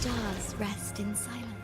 stars rest in silence.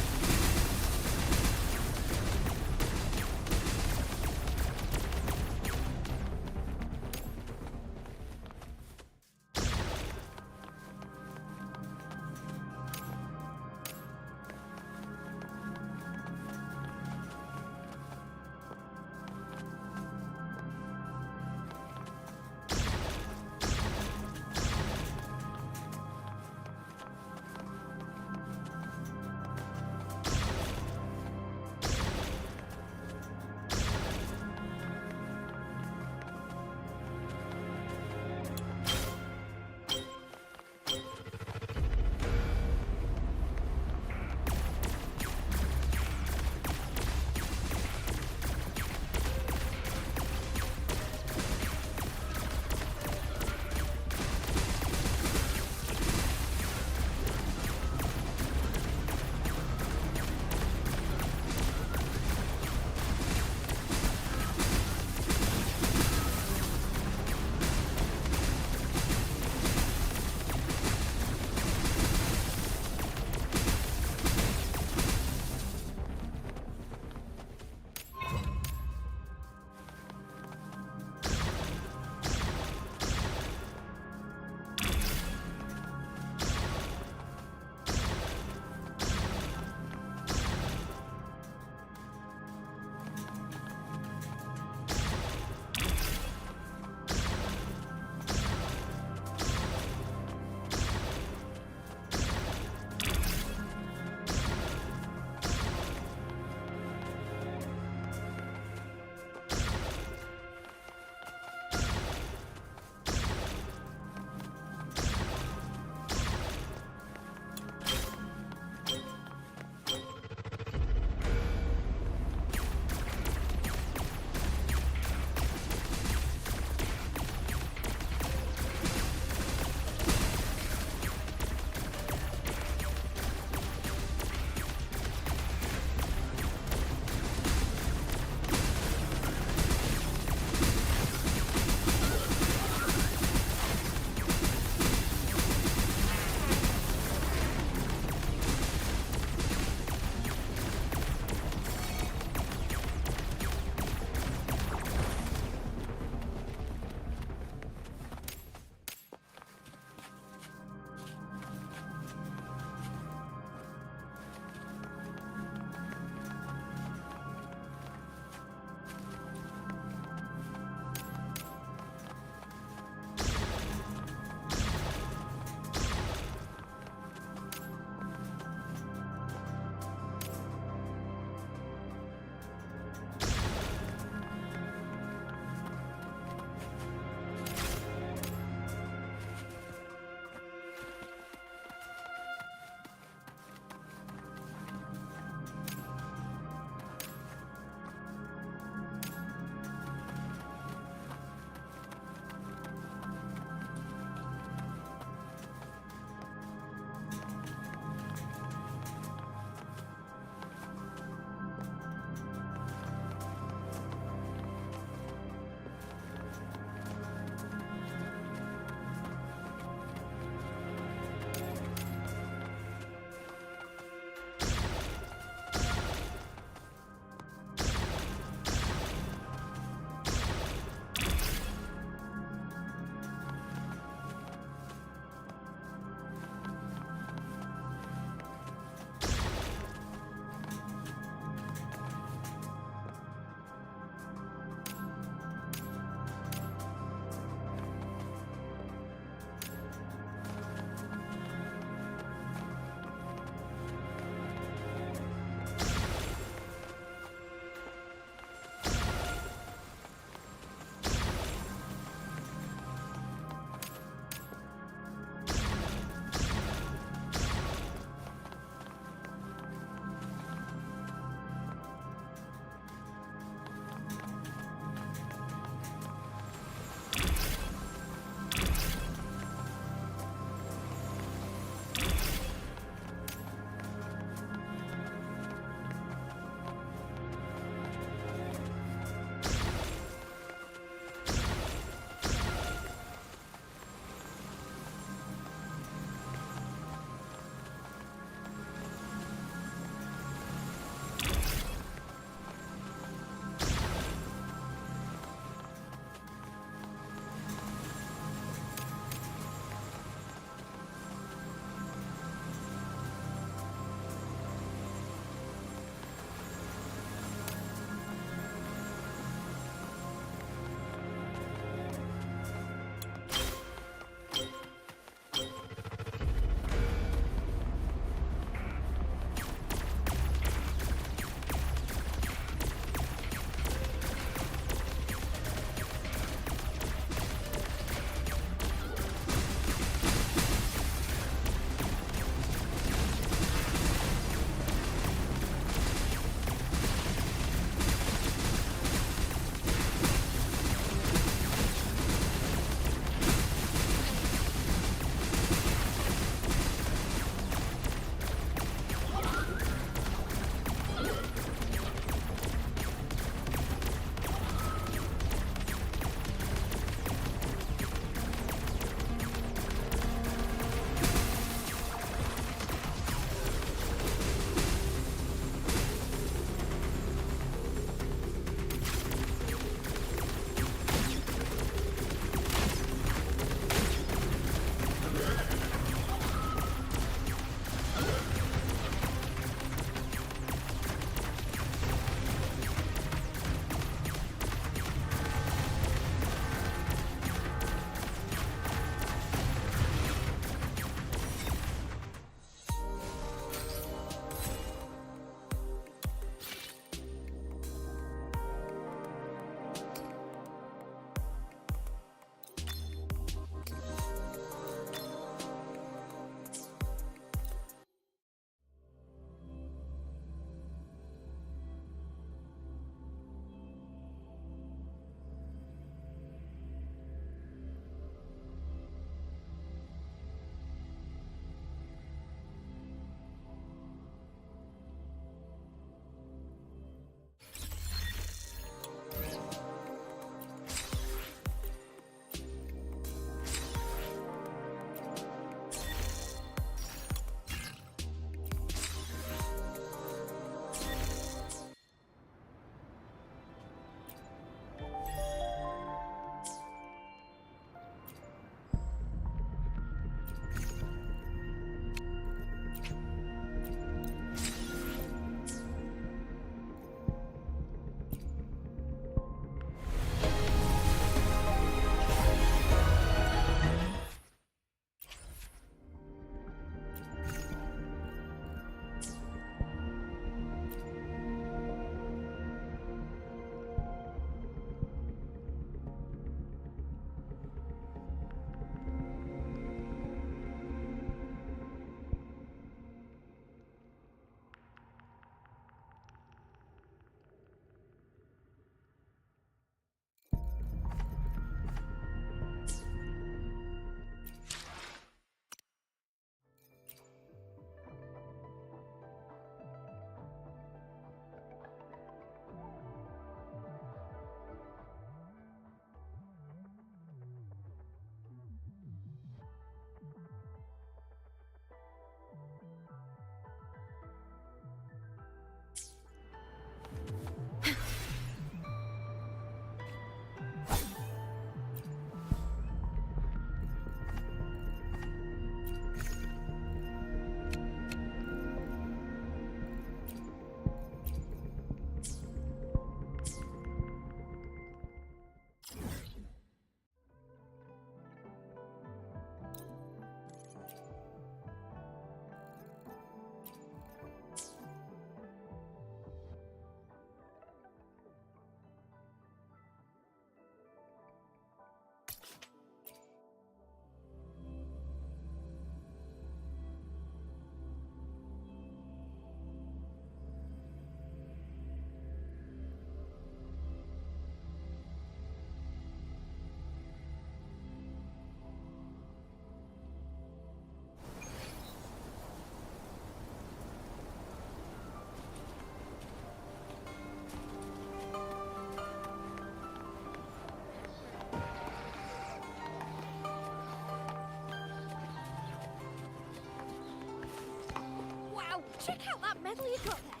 check out that medal you got there.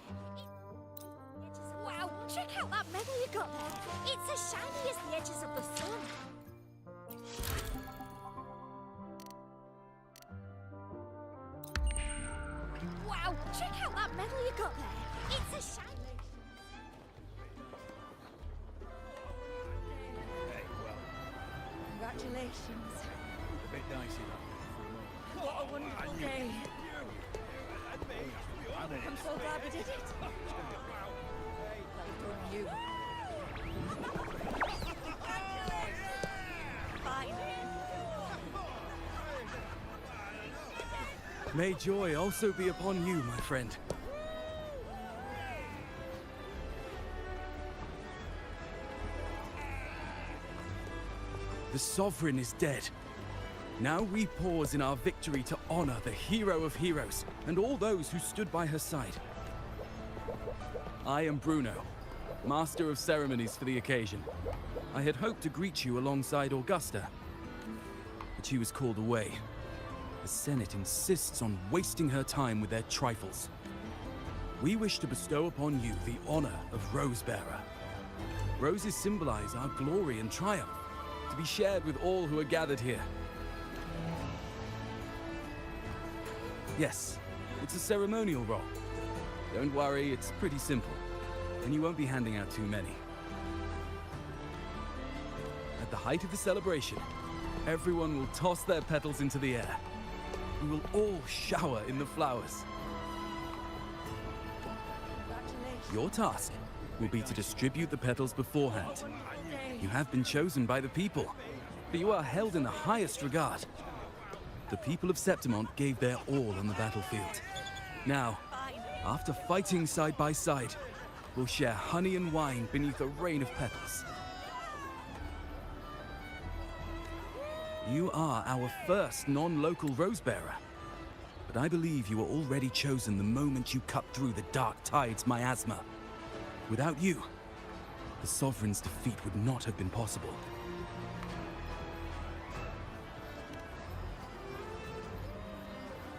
Wow, check out that medal you got there. It's as shiny as the edges of the sun. Wow, check out that medal you got there. It's as shiny. Hey, well, Congratulations. a bit dicey. What a wonderful day. I'm so glad we did it. Well done, you. Finally. May joy also be upon you, my friend. The Sovereign is dead. Now we pause in our victory to honor the hero of heroes and all those who stood by her side. I am Bruno, Master of Ceremonies for the occasion. I had hoped to greet you alongside Augusta, but she was called away. The Senate insists on wasting her time with their trifles. We wish to bestow upon you the honor of Rosebearer. Roses symbolize our glory and triumph, to be shared with all who are gathered here. Yes, it's a ceremonial role. Don't worry, it's pretty simple, and you won't be handing out too many. At the height of the celebration, everyone will toss their petals into the air. We will all shower in the flowers. Your task will be to distribute the petals beforehand. You have been chosen by the people, but you are held in the highest regard. The people of Septimont gave their all on the battlefield. Now, after fighting side by side, we'll share honey and wine beneath a rain of petals. You are our first non-local Rosebearer, but I believe you were already chosen the moment you cut through the Dark Tide's miasma. Without you, the Sovereign's defeat would not have been possible.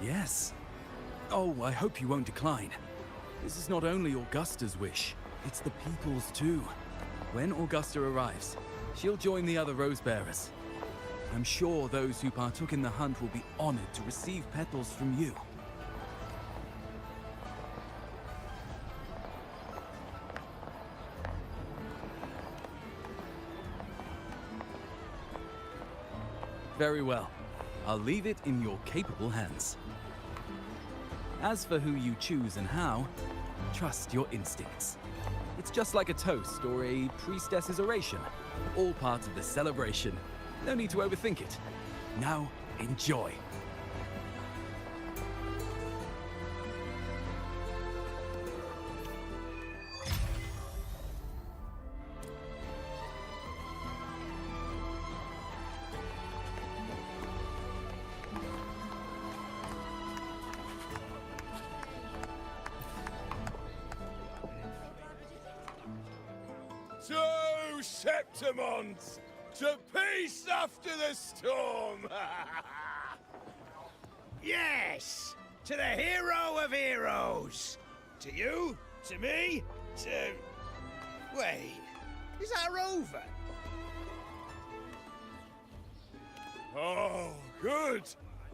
Yes. Oh, I hope you won't decline. This is not only Augusta's wish, it's the people's too. When Augusta arrives, she'll join the other Rosebearers. I'm sure those who partook in the hunt will be honored to receive petals from you. Very well. I'll leave it in your capable hands. As for who you choose and how, trust your instincts. It's just like a toast or a priestess's oration. All part of the celebration. No need to overthink it. Now, enjoy. To Septimont! To peace after the storm! Yes! To the hero of heroes! To you, to me, to... Wait, is that Rover? Oh, good!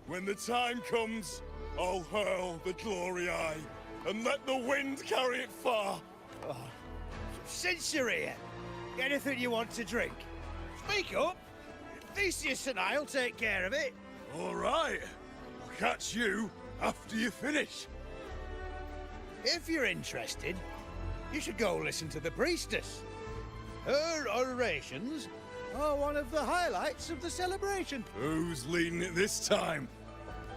When the time comes, I'll hurl the glory eye and let the wind carry it far. Oh. Since you're here, anything you want to drink? Speak up! Theseus and I'll take care of it. All right. I'll catch you after you finish. If you're interested, you should go listen to the priestess. Her orations are one of the highlights of the celebration. Who's leading it this time?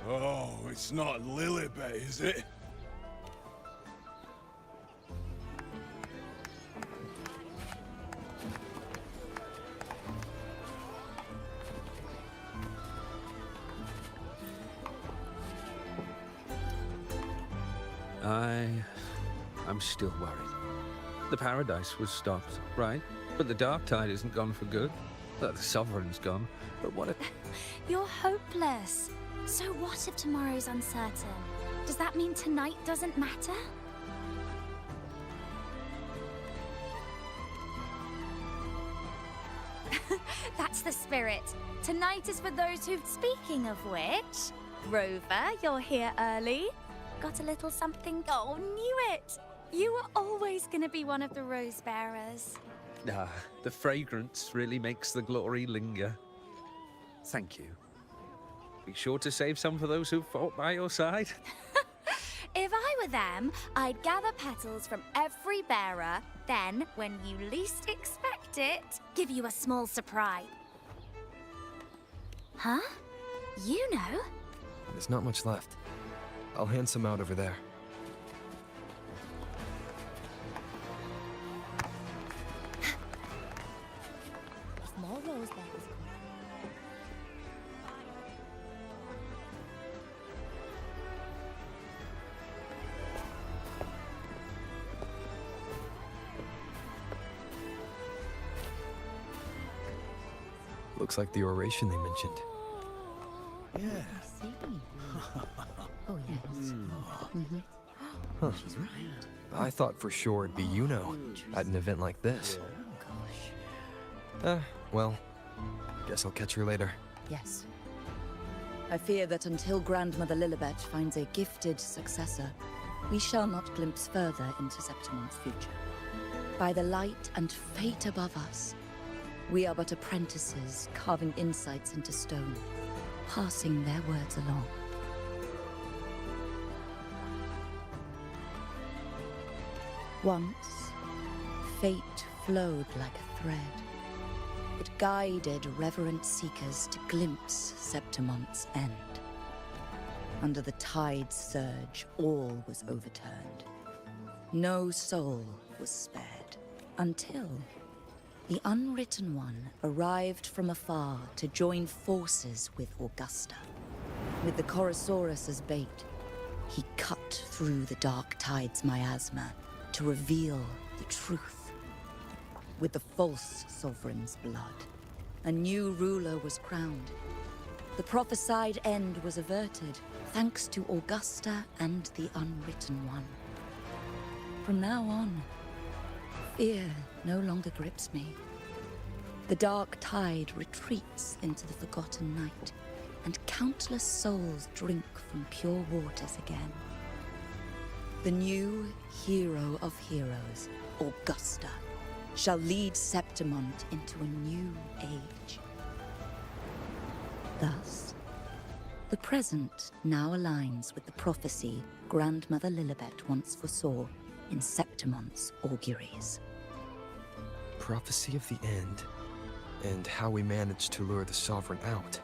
Oh, it's not Lilibet, is it? I'm still worried. The Paradise was stopped, right? But the Dark Tide isn't gone for good. The Sovereign's gone. But what if... You're hopeless. So what if tomorrow's uncertain? Does that mean tonight doesn't matter? That's the spirit. Tonight is for those who... Speaking of which, Rover, you're here early. Got a little something? Oh, knew it! You were always gonna be one of the rose bearers. Ah, the fragrance really makes the glory linger. Thank you. Be sure to save some for those who fought by your side. If I were them, I'd gather petals from every bearer, then, when you least expect it, give you a small surprise. Huh? You know? There's not much left. I'll hand some out over there. If more rose bearers come. Looks like the oration they mentioned. Yeah. Oh, yes. Huh. I thought for sure it'd be Iuno at an event like this. Well, guess I'll catch her later. Yes. I fear that until Grandmother Lilibet finds a gifted successor, we shall not glimpse further into Septimon's future. By the light and fate above us, we are but apprentices carving insights into stone, passing their words along. Once, fate flowed like a thread. It guided reverent seekers to glimpse Septimon's end. Under the tide's surge, all was overturned. No soul was spared, until the Unwritten One arrived from afar to join forces with Augusta. With the Chorosaurus as bait, he cut through the dark tide's miasma to reveal the truth. With the false sovereign's blood, a new ruler was crowned. The prophesied end was averted, thanks to Augusta and the Unwritten One. From now on, fear no longer grips me. The dark tide retreats into the forgotten night, and countless souls drink from pure waters again. The new hero of heroes, Augusta, shall lead Septimon into a new age. Thus, the present now aligns with the prophecy Grandmother Lilibet once foresaw in Septimon's auguries. Prophecy of the end, and how we managed to lure the Sovereign out.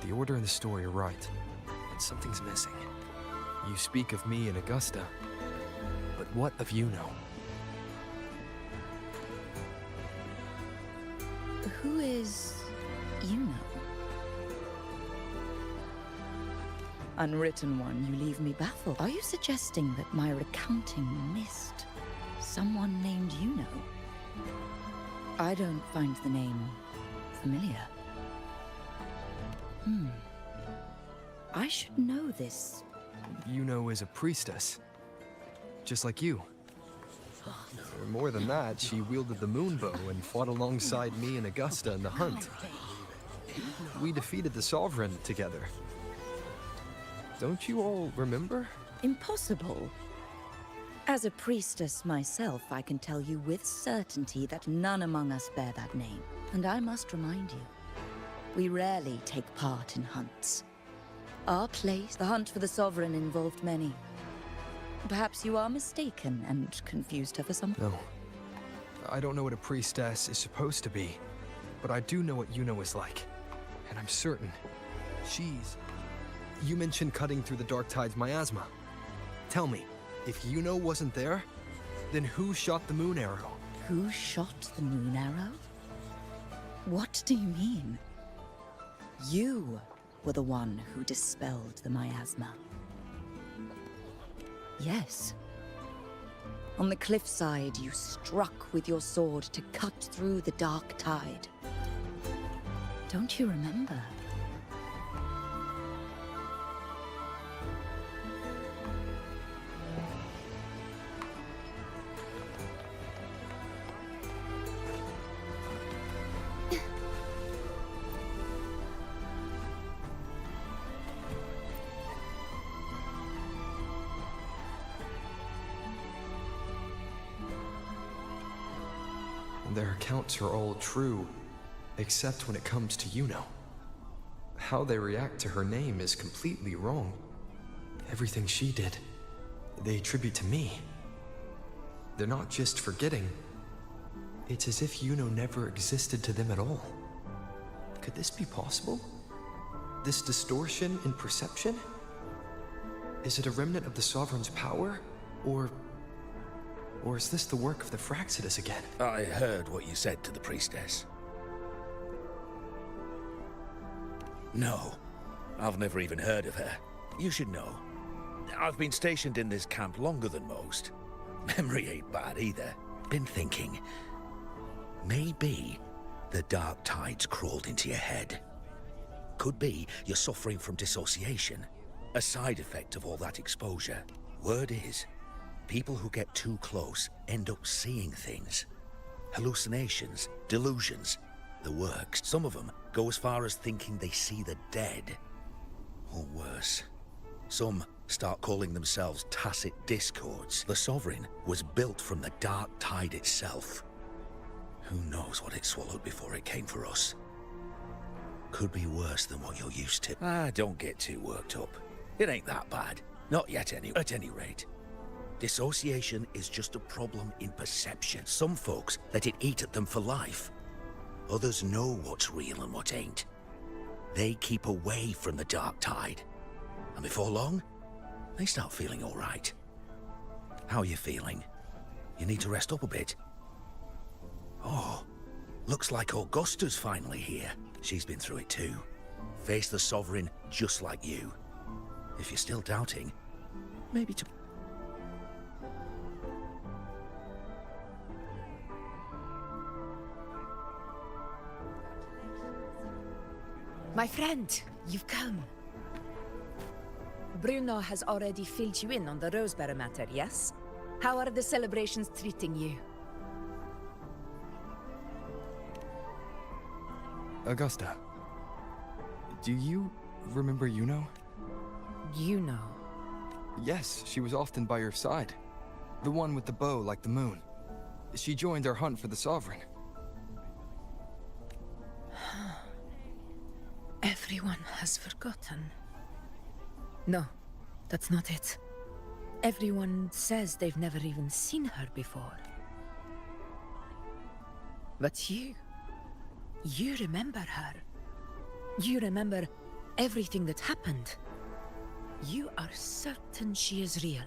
The order and the story are right, but something's missing. You speak of me and Augusta, but what of Iuno? Who is Iuno? Unwritten One, you leave me baffled. Are you suggesting that my recounting missed someone named Iuno? I don't find the name familiar. I should know this. Iuno is a priestess, just like you. More than that, she wielded the moonbow and fought alongside me and Augusta in the hunt. We defeated the Sovereign together. Don't you all remember? Impossible. As a priestess myself, I can tell you with certainty that none among us bear that name. And I must remind you, we rarely take part in hunts. Our place, the hunt for the Sovereign, involved many. Perhaps you are mistaken and confused her for something. No. I don't know what a priestess is supposed to be, but I do know what Iuno is like. And I'm certain she's... You mentioned cutting through the dark tide's miasma. Tell me, if Iuno wasn't there, then who shot the moon arrow? Who shot the moon arrow? What do you mean? You were the one who dispelled the miasma. Yes. On the cliffside, you struck with your sword to cut through the dark tide. Don't you remember? Their accounts are all true, except when it comes to Iuno. How they react to her name is completely wrong. Everything she did, they attribute to me. They're not just forgetting. It's as if Iuno never existed to them at all. Could this be possible? This distortion in perception? Is it a remnant of the Sovereign's power? Or is this the work of the Fraxidus again? I heard what you said to the priestess. No, I've never even heard of her. You should know. I've been stationed in this camp longer than most. Memory ain't bad either. Been thinking. Maybe the dark tides crawled into your head. Could be you're suffering from dissociation, a side effect of all that exposure. Word is, people who get too close end up seeing things. Hallucinations, delusions, the works. Some of them go as far as thinking they see the dead. Or worse. Some start calling themselves tacit discords. The Sovereign was built from the dark tide itself. Who knows what it swallowed before it came for us? Could be worse than what you're used to. Don't get too worked up. It ain't that bad. Not yet, at any rate. Dissociation is just a problem in perception. Some folks let it eat at them for life. Others know what's real and what ain't. They keep away from the dark tide. And before long, they start feeling all right. How are you feeling? You need to rest up a bit. Oh, looks like Augusta's finally here. She's been through it too. Faced the Sovereign just like you. If you're still doubting, maybe to... My friend, you've come. Bruno has already filled you in on the Rosebearer matter, yes? How are the celebrations treating you? Augusta, do you remember Iuno? Iuno? Yes, she was often by your side. The one with the bow like the moon. She joined our hunt for the Sovereign. Everyone has forgotten. No, that's not it. Everyone says they've never even seen her before. But you remember her. You remember everything that happened. You are certain she is real,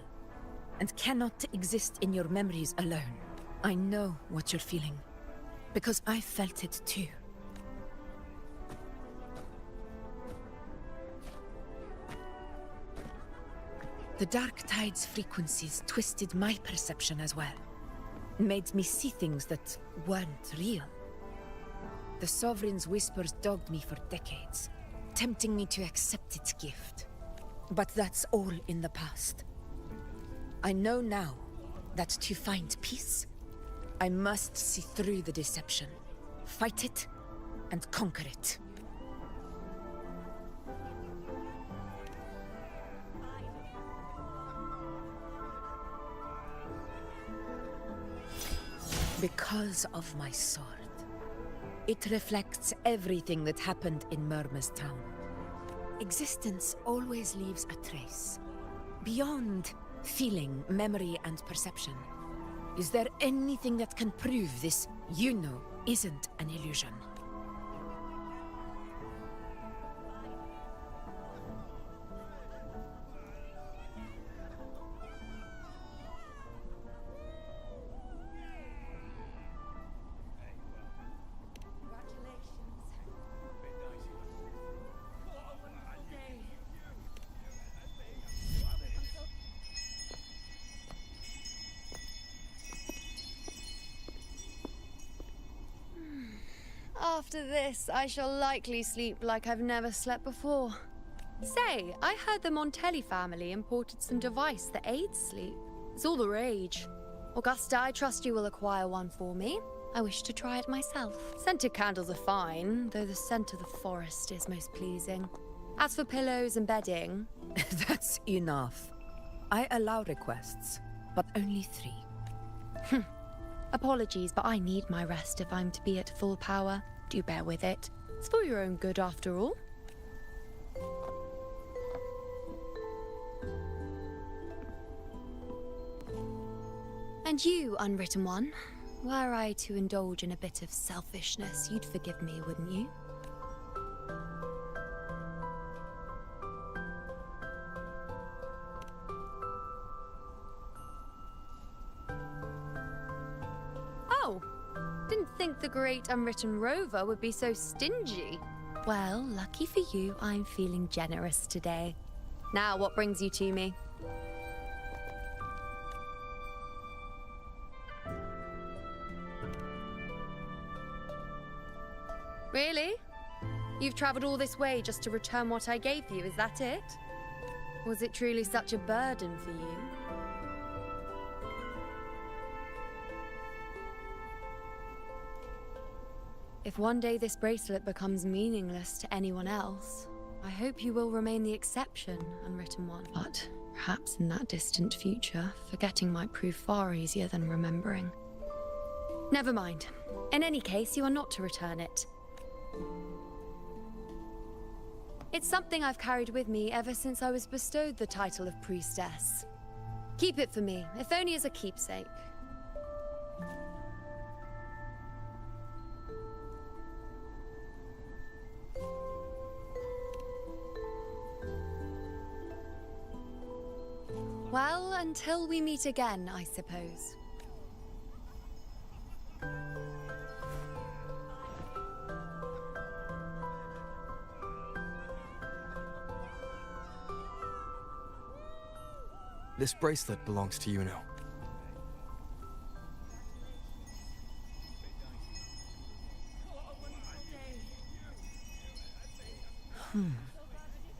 and cannot exist in your memories alone. I know what you're feeling, because I felt it too. The Dark Tide's frequencies twisted my perception as well. Made me see things that weren't real. The Sovereign's whispers dogged me for decades, tempting me to accept its gift. But that's all in the past. I know now that to find peace, I must see through the deception, fight it, and conquer it. Because of my sword. It reflects everything that happened in Murma's town. Existence always leaves a trace. Beyond feeling, memory, and perception. Is there anything that can prove this Iuno isn't an illusion? After this, I shall likely sleep like I've never slept before. Say, I heard the Montelli family imported some device that aids sleep. It's all the rage. Augusta, I trust you will acquire one for me. I wish to try it myself. Scented candles are fine, though the scent of the forest is most pleasing. As for pillows and bedding... That's enough. I allow requests, but only 3. Apologies, but I need my rest if I'm to be at full power. Do bear with it. It's for your own good, after all. And you, Unwritten One, were I to indulge in a bit of selfishness, you'd forgive me, wouldn't you? Oh, didn't think the great Unwritten Rover would be so stingy. Well, lucky for you, I'm feeling generous today. Now, what brings you to me? Really? You've traveled all this way just to return what I gave you, is that it? Was it truly such a burden for you? If one day this bracelet becomes meaningless to anyone else, I hope you will remain the exception, Unwritten One. But perhaps in that distant future, forgetting might prove far easier than remembering. Never mind. In any case, you are not to return it. It's something I've carried with me ever since I was bestowed the title of priestess. Keep it for me, if only as a keepsake. Well, until we meet again, I suppose. This bracelet belongs to Iuno.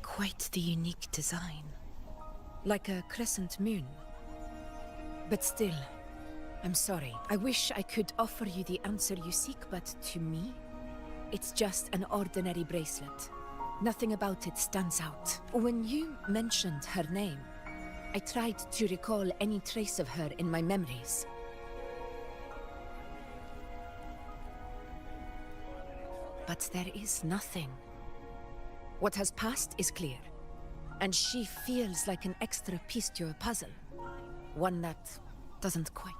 Quite the unique design. Like a crescent moon. But still, I'm sorry. I wish I could offer you the answer you seek, but to me, it's just an ordinary bracelet. Nothing about it stands out. When you mentioned her name, I tried to recall any trace of her in my memories. But there is nothing. What has passed is clear, and she feels like an extra piece to a puzzle. One that doesn't quite...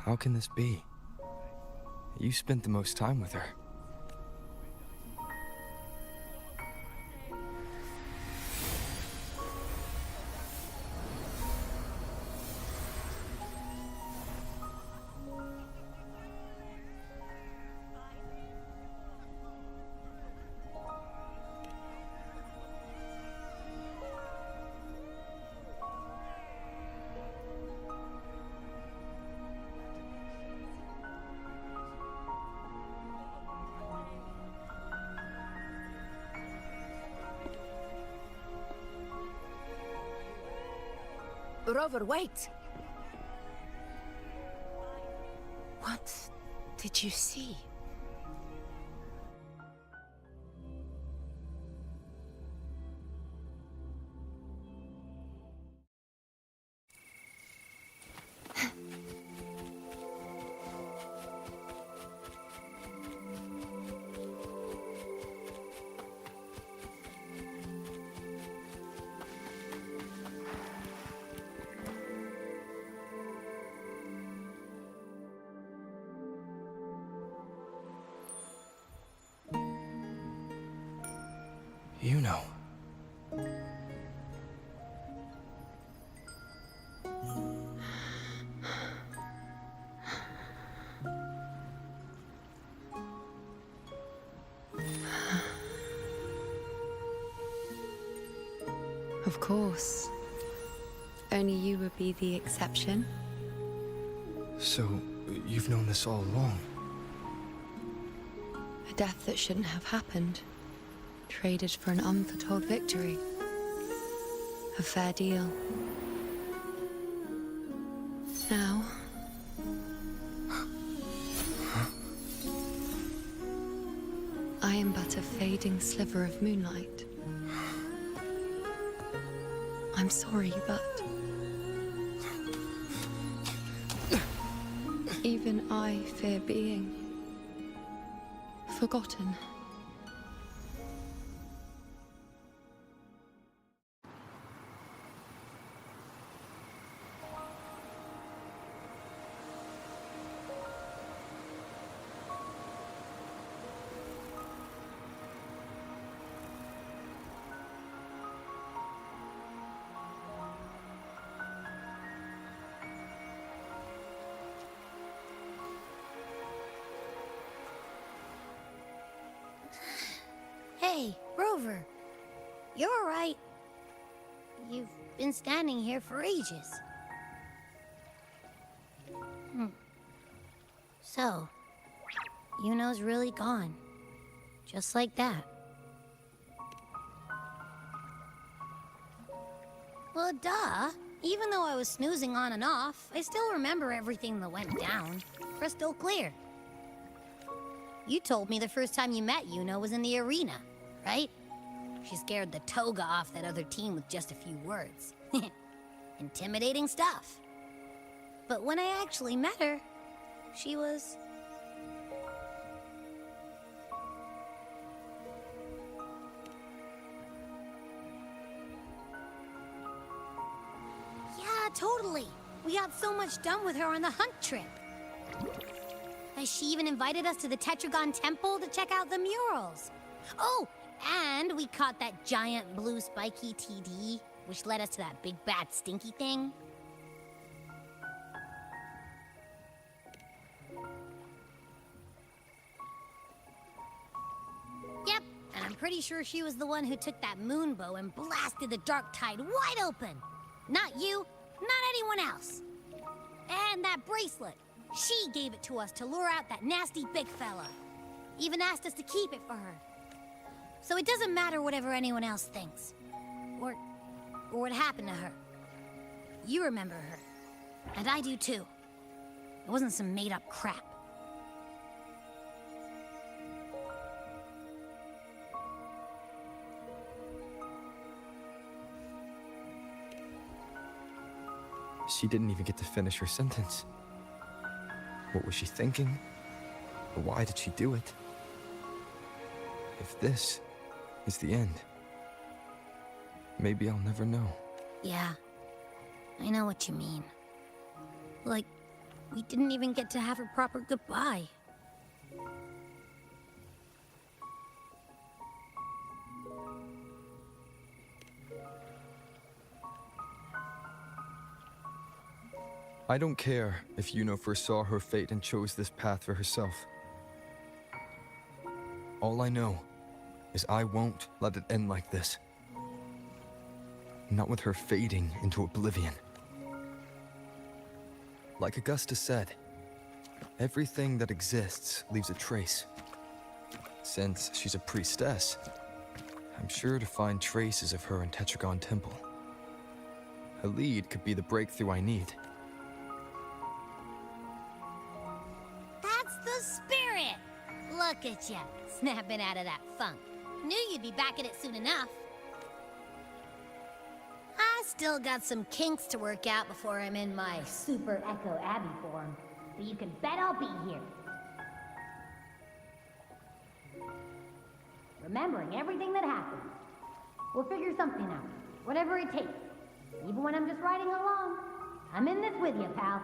How can this be? You spent the most time with her. Rover, wait! What did you see? Iuno. Of course. Only you would be the exception. So, you've known this all along? A death that shouldn't have happened. Traded for an unforetold victory. A fair deal. Now... I am but a fading sliver of moonlight. I'm sorry, but... even I fear being... forgotten. Hey, Rover. You're all right. You've been standing here for ages. So, Iuno's really gone. Just like that. Well, duh. Even though I was snoozing on and off, I still remember everything that went down. Crystal clear. You told me the first time you met Iuno was in the arena, right? She scared the toga off that other team with just a few words. Intimidating stuff. But when I actually met her, she was... Yeah, totally. We got so much done with her on the hunt trip. She even invited us to the Tetragon Temple to check out the murals. Oh, and we caught that giant blue spiky TD, which led us to that big bad stinky thing. Yep, and I'm pretty sure she was the one who took that moon bow and blasted the dark tide wide open. Not you, not anyone else. And that bracelet. She gave it to us to lure out that nasty big fella. Even asked us to keep it for her. So it doesn't matter whatever anyone else thinks. Or what happened to her. You remember her. And I do too. It wasn't some made-up crap. She didn't even get to finish her sentence. What was she thinking? Why did she do it? If this is the end, maybe I'll never know. Yeah, I know what you mean. Like, we didn't even get to have a proper goodbye. I don't care if Iuno foresaw her fate and chose this path for herself. All I know is I won't let it end like this. Not with her fading into oblivion. Like Augusta said, everything that exists leaves a trace. Since she's a priestess, I'm sure to find traces of her in Tetragon Temple. A lead could be the breakthrough I need. The spirit! Look at ya, snapping out of that funk. Knew you'd be back at it soon enough. I still got some kinks to work out before I'm in my Super Echo Abbey form, but you can bet I'll be here. Remembering everything that happened. We'll figure something out, whatever it takes. Even when I'm just riding along. I'm in this with you, pal.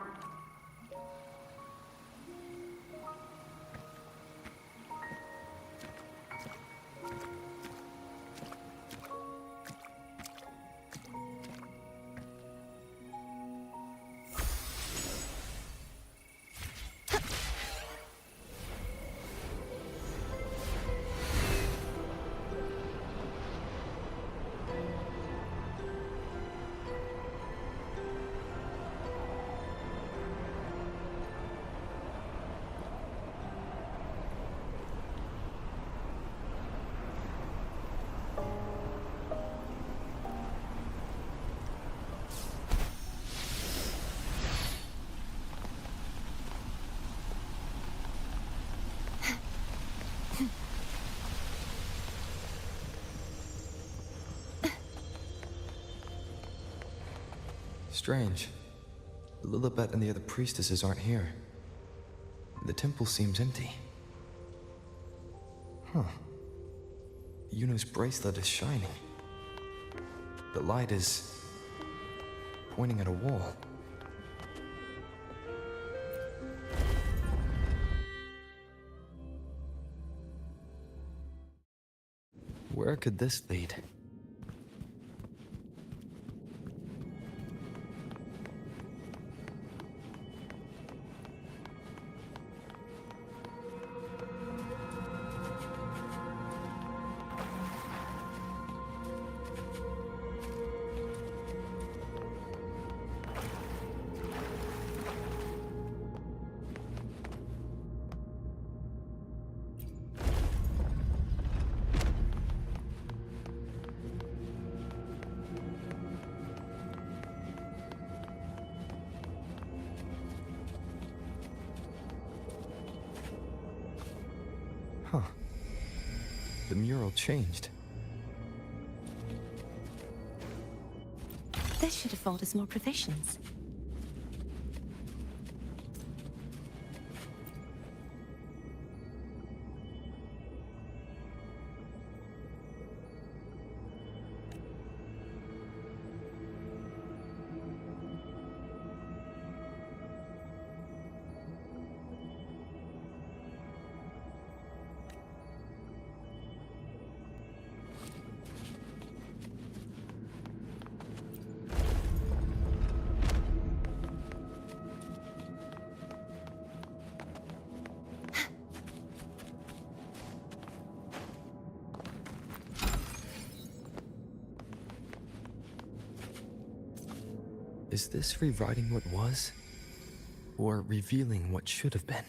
Strange. Lilibet and the other priestesses aren't here. The temple seems empty. Huh. Iuno's bracelet is shining. The light is pointing at a wall. Where could this lead? Huh. The mural changed. This should afford us more provisions. Is this rewriting what was? Or revealing what should have been?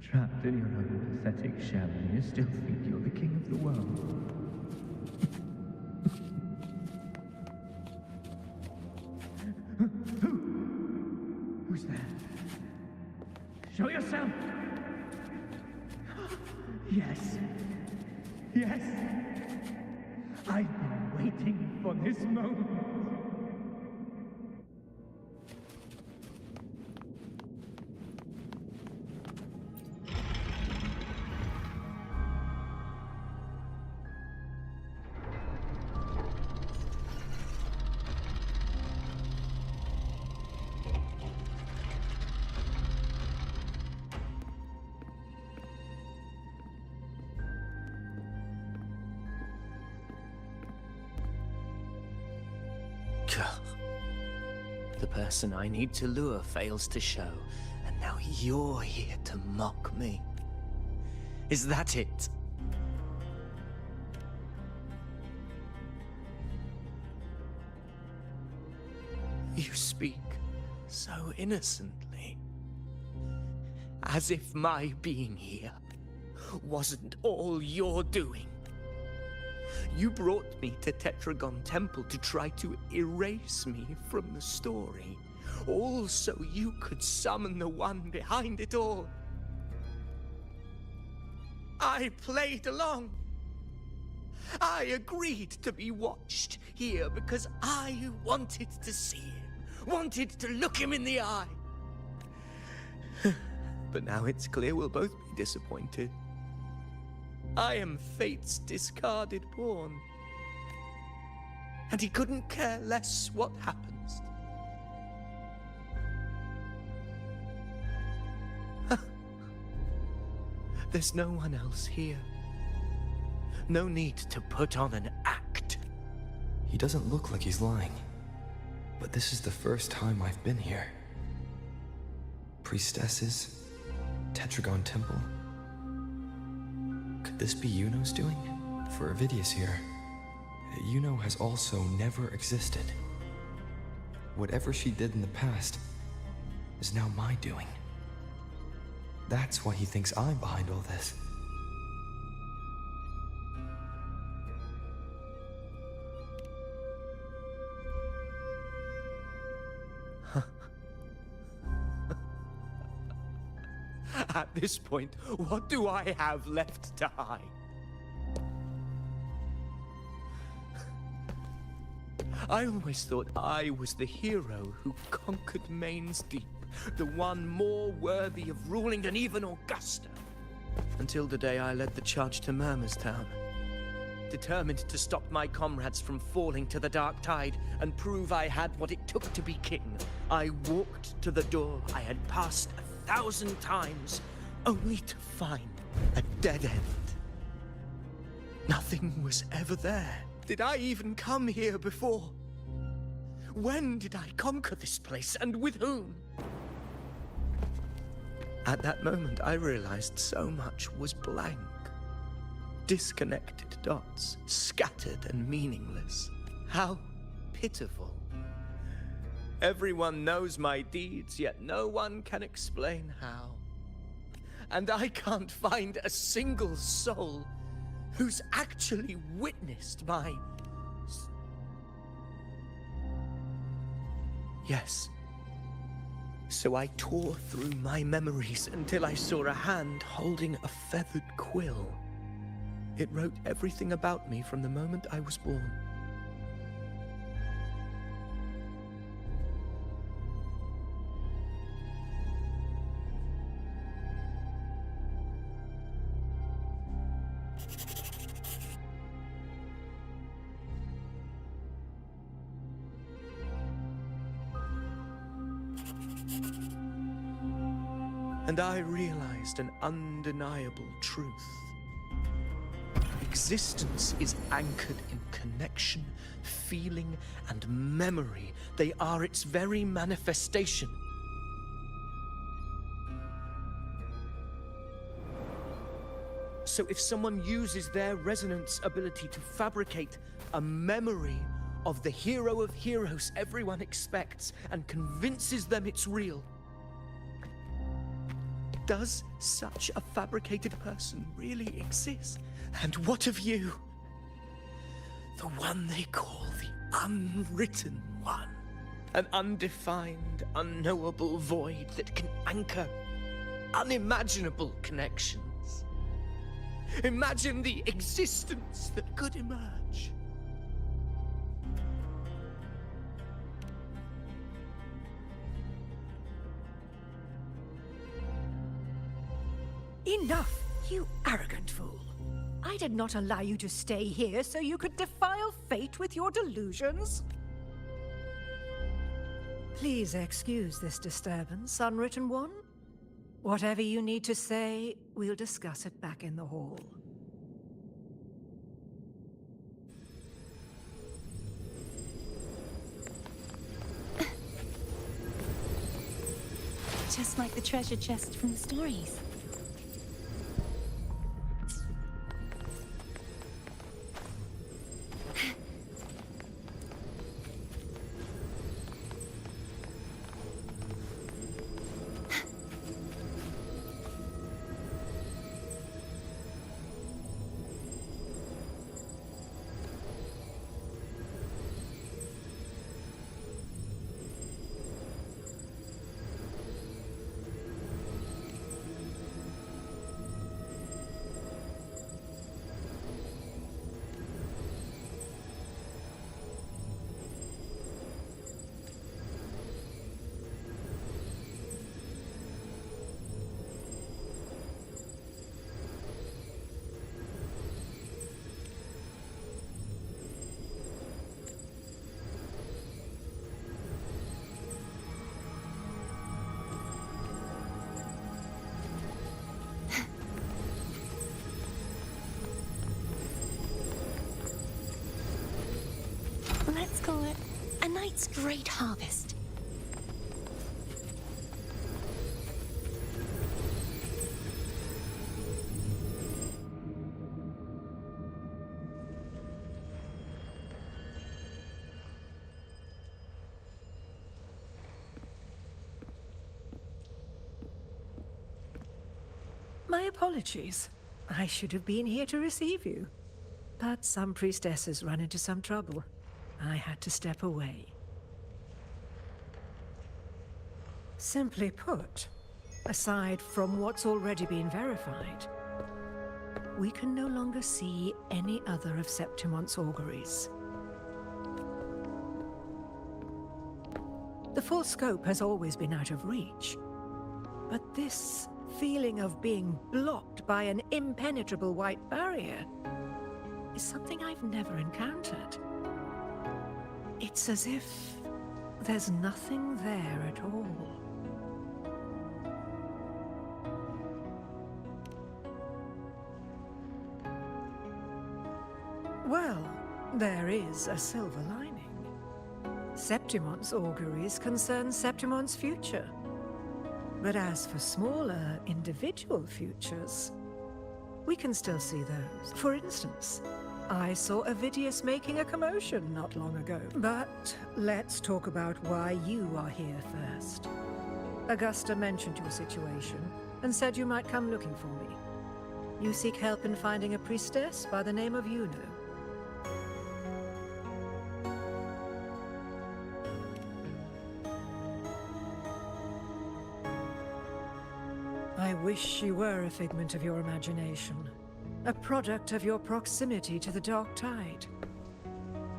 Trapped in your own pathetic shell, and you still think you're the king of the world. Who's there? Show yourself! Yes. Yes! I've been waiting for this moment. The person I need to lure fails to show, and now you're here to mock me. Is that it? You speak so innocently, as if my being here wasn't all you're doing. You brought me to Tetragon Temple to try to erase me from the story, all so you could summon the one behind it all. I played along. I agreed to be watched here because I wanted to see him, wanted to look him in the eye. But now it's clear we'll both be disappointed. I am fate's discarded pawn. And he couldn't care less what happens. There's no one else here. No need to put on an act. He doesn't look like he's lying. But this is the first time I've been here. Priestesses, Tetragon Temple. Could this be Iuno's doing? For Avidius here, Iuno has also never existed. Whatever she did in the past is now my doing. That's why he thinks I'm behind all this. At this point, what do I have left to hide? I always thought I was the hero who conquered Main's Deep, the one more worthy of ruling than even Augusta. Until the day I led the charge to Murmur's Town. Determined to stop my comrades from falling to the dark tide and prove I had what it took to be king, I walked to the door I had passed 1,000 times, only to find a dead end. Nothing was ever there. Did I even come here before? When did I conquer this place, and with whom? At that moment, I realized so much was blank. Disconnected dots, scattered and meaningless. How pitiful. Everyone knows my deeds, yet no one can explain how. And I can't find a single soul who's actually witnessed my... Yes. So I tore through my memories until I saw a hand holding a feathered quill. It wrote everything about me from the moment I was born. And I realized an undeniable truth. Existence is anchored in connection, feeling, and memory. They are its very manifestation. So if someone uses their resonance ability to fabricate a memory of the hero of heroes everyone expects and convinces them it's real, does such a fabricated person really exist? And what of you? The one they call the unwritten one. An undefined, unknowable void that can anchor unimaginable connections. Imagine the existence that could emerge. Enough, you arrogant fool. I did not allow you to stay here so you could defile fate with your delusions. Please excuse this disturbance, Unwritten One. Whatever you need to say, we'll discuss it back in the hall. Just like the treasure chest from the stories. Let's call it a night's great harvest. My apologies. I should have been here to receive you. But some priestesses run into some trouble. I had to step away. Simply put, aside from what's already been verified, we can no longer see any other of Septimon's auguries. The full scope has always been out of reach, but this feeling of being blocked by an impenetrable white barrier is something I've never encountered. It's as if there's nothing there at all. Well, there is a silver lining. Septimon's auguries concern Septimon's future. But as for smaller, individual futures, we can still see those. For instance, I saw Avidius making a commotion not long ago. But let's talk about why you are here first. Augusta mentioned your situation and said you might come looking for me. You seek help in finding a priestess by the name of Iuno. I wish she were a figment of your imagination, a product of your proximity to the Dark Tide.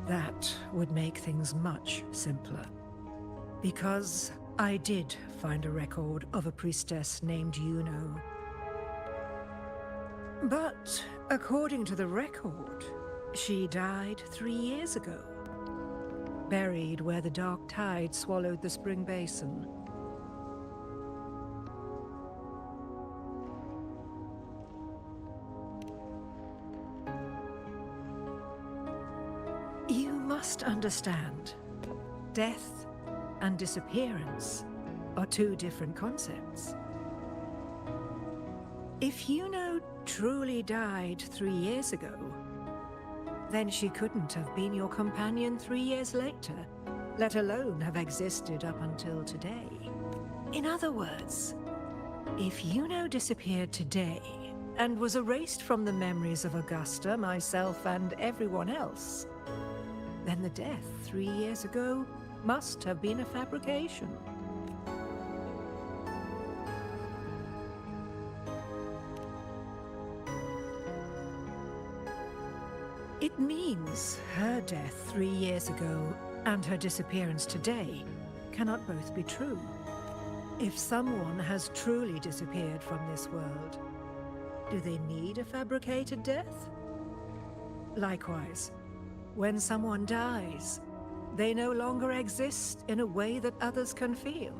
That would make things much simpler. Because I did find a record of a priestess named Iuno. But according to the record, she died 3 years ago, buried where the Dark Tide swallowed the spring basin. You must understand, death and disappearance are two different concepts. If Iuno truly died 3 years ago, then she couldn't have been your companion 3 years later, let alone have existed up until today. In other words, if Iuno disappeared today and was erased from the memories of Augusta, myself, and everyone else, then the death 3 years ago must have been a fabrication. It means her death 3 years ago and her disappearance today cannot both be true. If someone has truly disappeared from this world, do they need a fabricated death? Likewise, when someone dies, they no longer exist in a way that others can feel.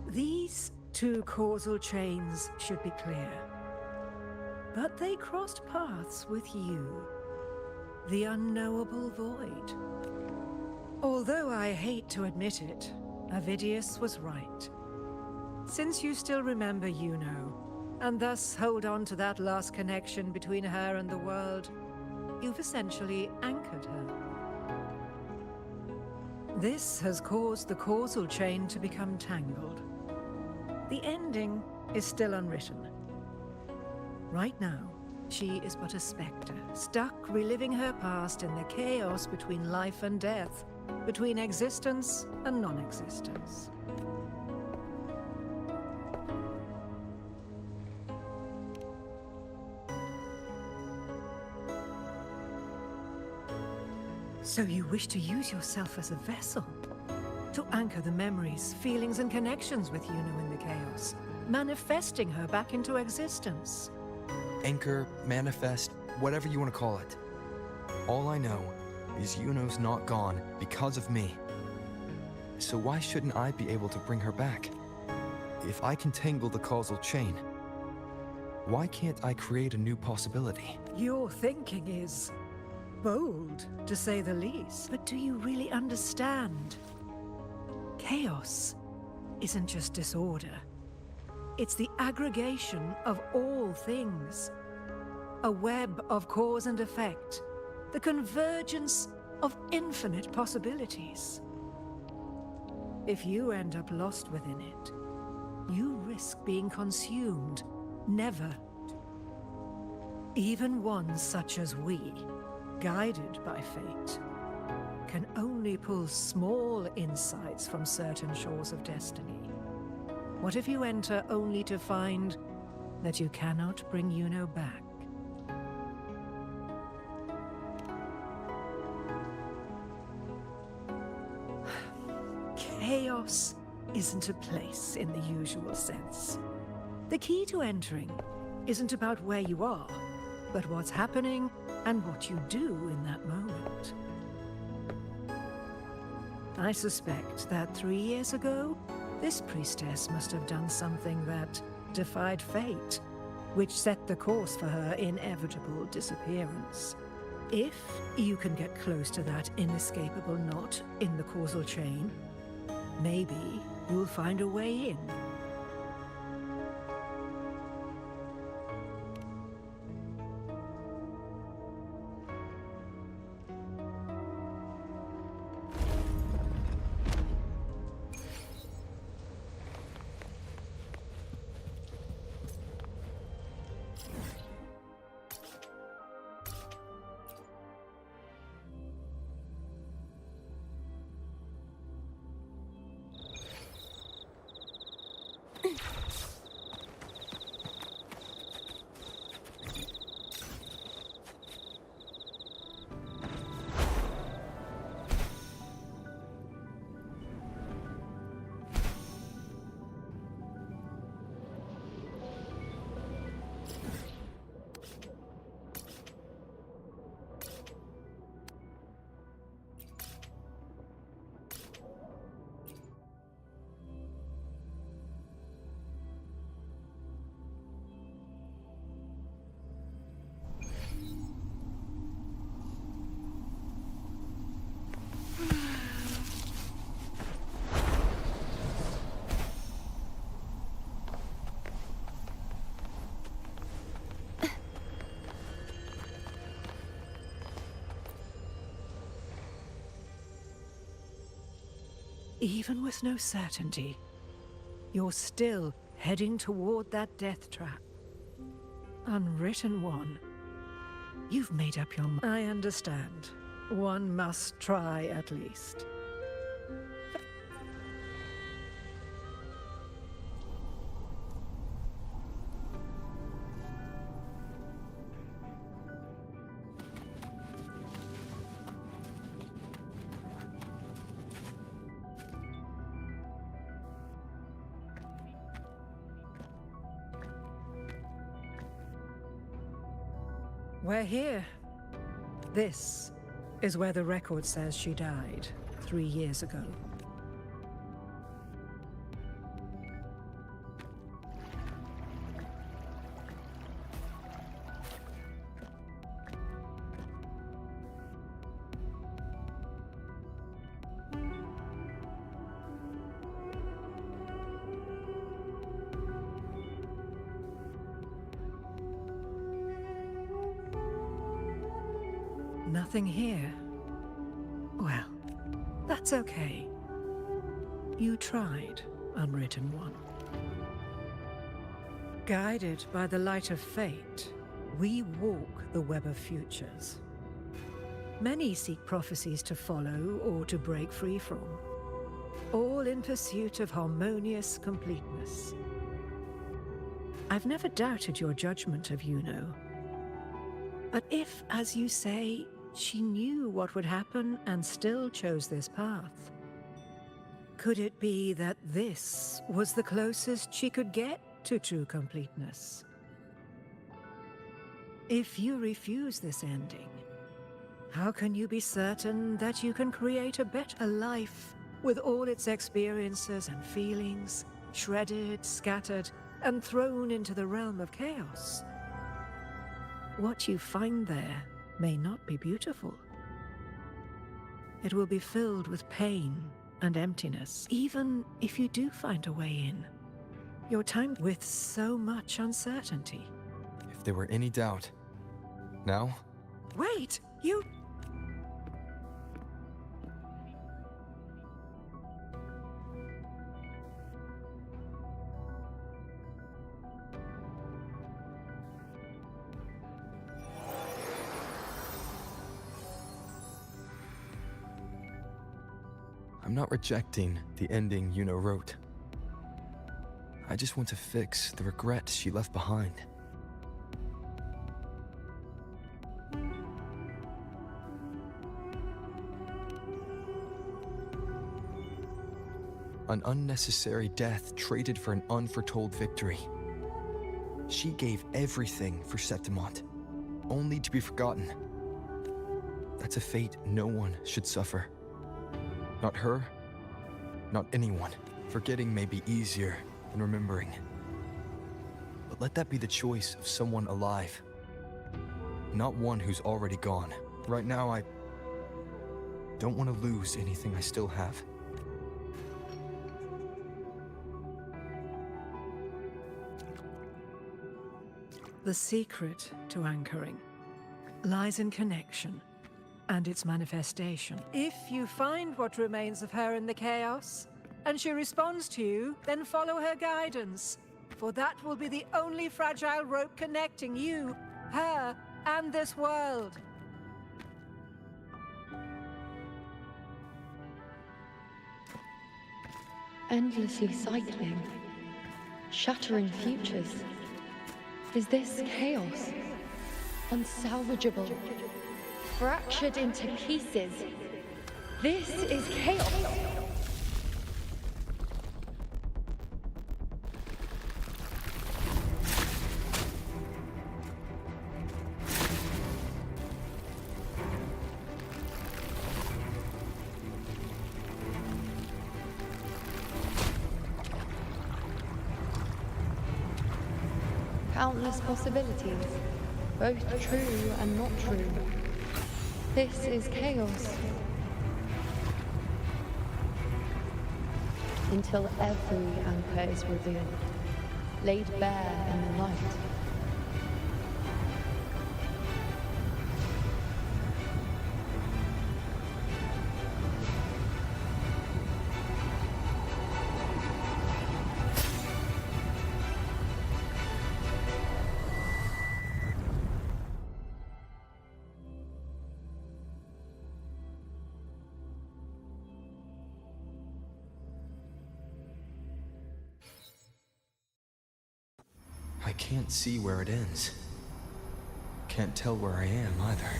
These two causal chains should be clear. But they crossed paths with you, the unknowable void. Although I hate to admit it, Avidius was right. Since you still remember Iuno, and thus hold on to that last connection between her and the world, you've essentially anchored her. This has caused the causal chain to become tangled. The ending is still unwritten. Right now, she is but a spectre, stuck reliving her past in the chaos between life and death, between existence and non-existence. So you wish to use yourself as a vessel, to anchor the memories, feelings, and connections with Iuno in the chaos, manifesting her back into existence. Anchor, manifest, whatever you want to call it. All I know is Iuno's not gone because of me. So why shouldn't I be able to bring her back? If I can tangle the causal chain, why can't I create a new possibility? Your thinking is bold, to say the least. But do you really understand? Chaos isn't just disorder. It's the aggregation of all things. A web of cause and effect. The convergence of infinite possibilities. If you end up lost within it, you risk being consumed Never. Even ones such as we, guided by fate, can only pull small insights from certain shores of destiny. What if you enter only to find that you cannot bring Iuno back? Chaos isn't a place in the usual sense. The key to entering isn't about where you are, but what's happening and what you do in that moment. I suspect that 3 years ago, this priestess must have done something that defied fate, which set the course for her inevitable disappearance. If you can get close to that inescapable knot in the causal chain, maybe you'll find a way in. Even with no certainty, you're still heading toward that death trap. Unwritten one. You've made up your mind. I understand. One must try at least. We're here. This is where the record says she died 3 years ago. Nothing here. Well, that's okay. You tried, Unwritten One. Guided by the light of fate, we walk the web of futures. Many seek prophecies to follow or to break free from, all in pursuit of harmonious completeness. I've never doubted your judgment of Iuno. But if, as you say, she knew what would happen and still chose this path, could it be that this was the closest she could get to true completeness? If you refuse this ending, how can you be certain that you can create a better life with all its experiences and feelings, shredded, scattered, and thrown into the realm of chaos? What you find there may not be beautiful. It will be filled with pain and emptiness, even if you do find a way in. Your time with so much uncertainty. If there were any doubt. Now? Wait, you... I'm not rejecting the ending Iuno wrote. I just want to fix the regret she left behind. An unnecessary death traded for an unforetold victory. She gave everything for Septimont, only to be forgotten. That's a fate no one should suffer. Not her, not anyone. Forgetting may be easier than remembering. But let that be the choice of someone alive, not one who's already gone. Right now, I don't want to lose anything I still have. The secret to anchoring lies in connection and its manifestation. If you find what remains of her in the chaos, and she responds to you, then follow her guidance, for that will be the only fragile rope connecting you, her, and this world. Endlessly cycling, shattering futures. Is this chaos? Unsalvageable, fractured into pieces. This is chaos. Countless possibilities, both true and not true. This is chaos. Until every anchor is revealed, laid bare in the light. I can't see where it ends. Can't tell where I am either.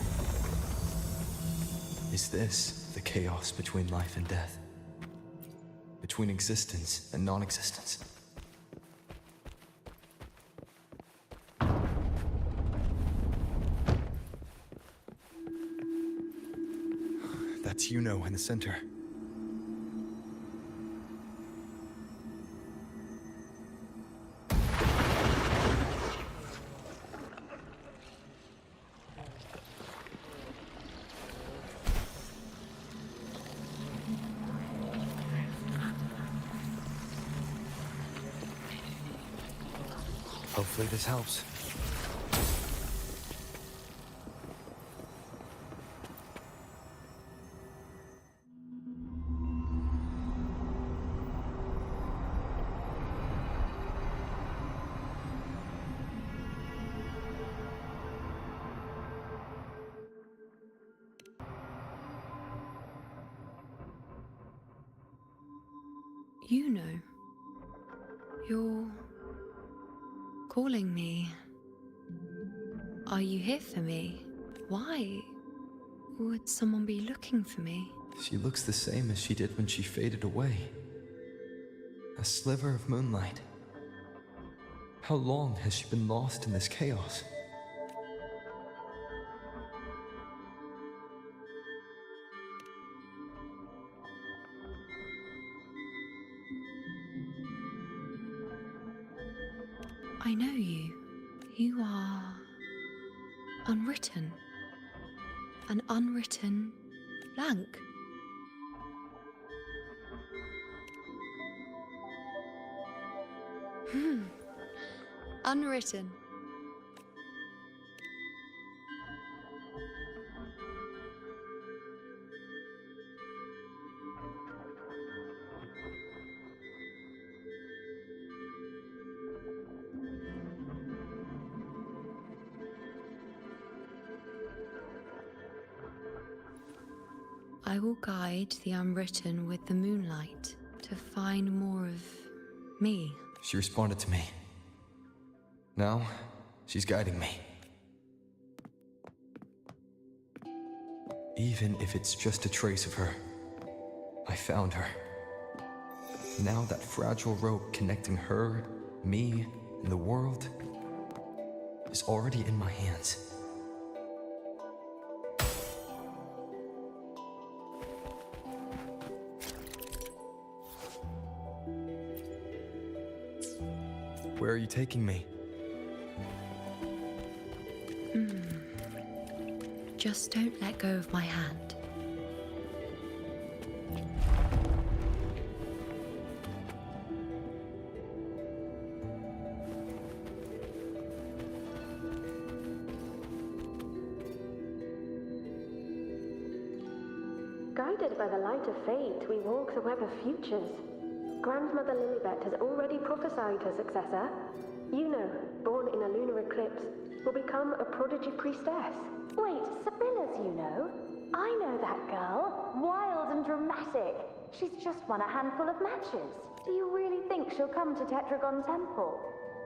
Is this the chaos between life and death? Between existence and non-existence? That's Iuno in the center. Hopefully this helps. Iuno, you're calling me. Are you here for me? Why would someone be looking for me? She looks the same as she did when she faded away. A sliver of moonlight. How long has she been lost in this chaos? I know you. You are unwritten. An unwritten blank. Unwritten. I will guide the unwritten with the moonlight to find more of me. She responded to me. Now, she's guiding me. Even if it's just a trace of her, I found her. Now that fragile rope connecting her, me, and the world is already in my hands. Where are you taking me? Just don't let go of my hand. Guided by the light of fate, we walk the web of futures. Grandmother Lilibet has already prophesied her successor. Iuno, born in a lunar eclipse, will become a prodigy priestess. Wait, Sibylla's Iuno? I know that girl. Wild and dramatic. She's just won a handful of matches. Do you really think she'll come to Tetragon Temple?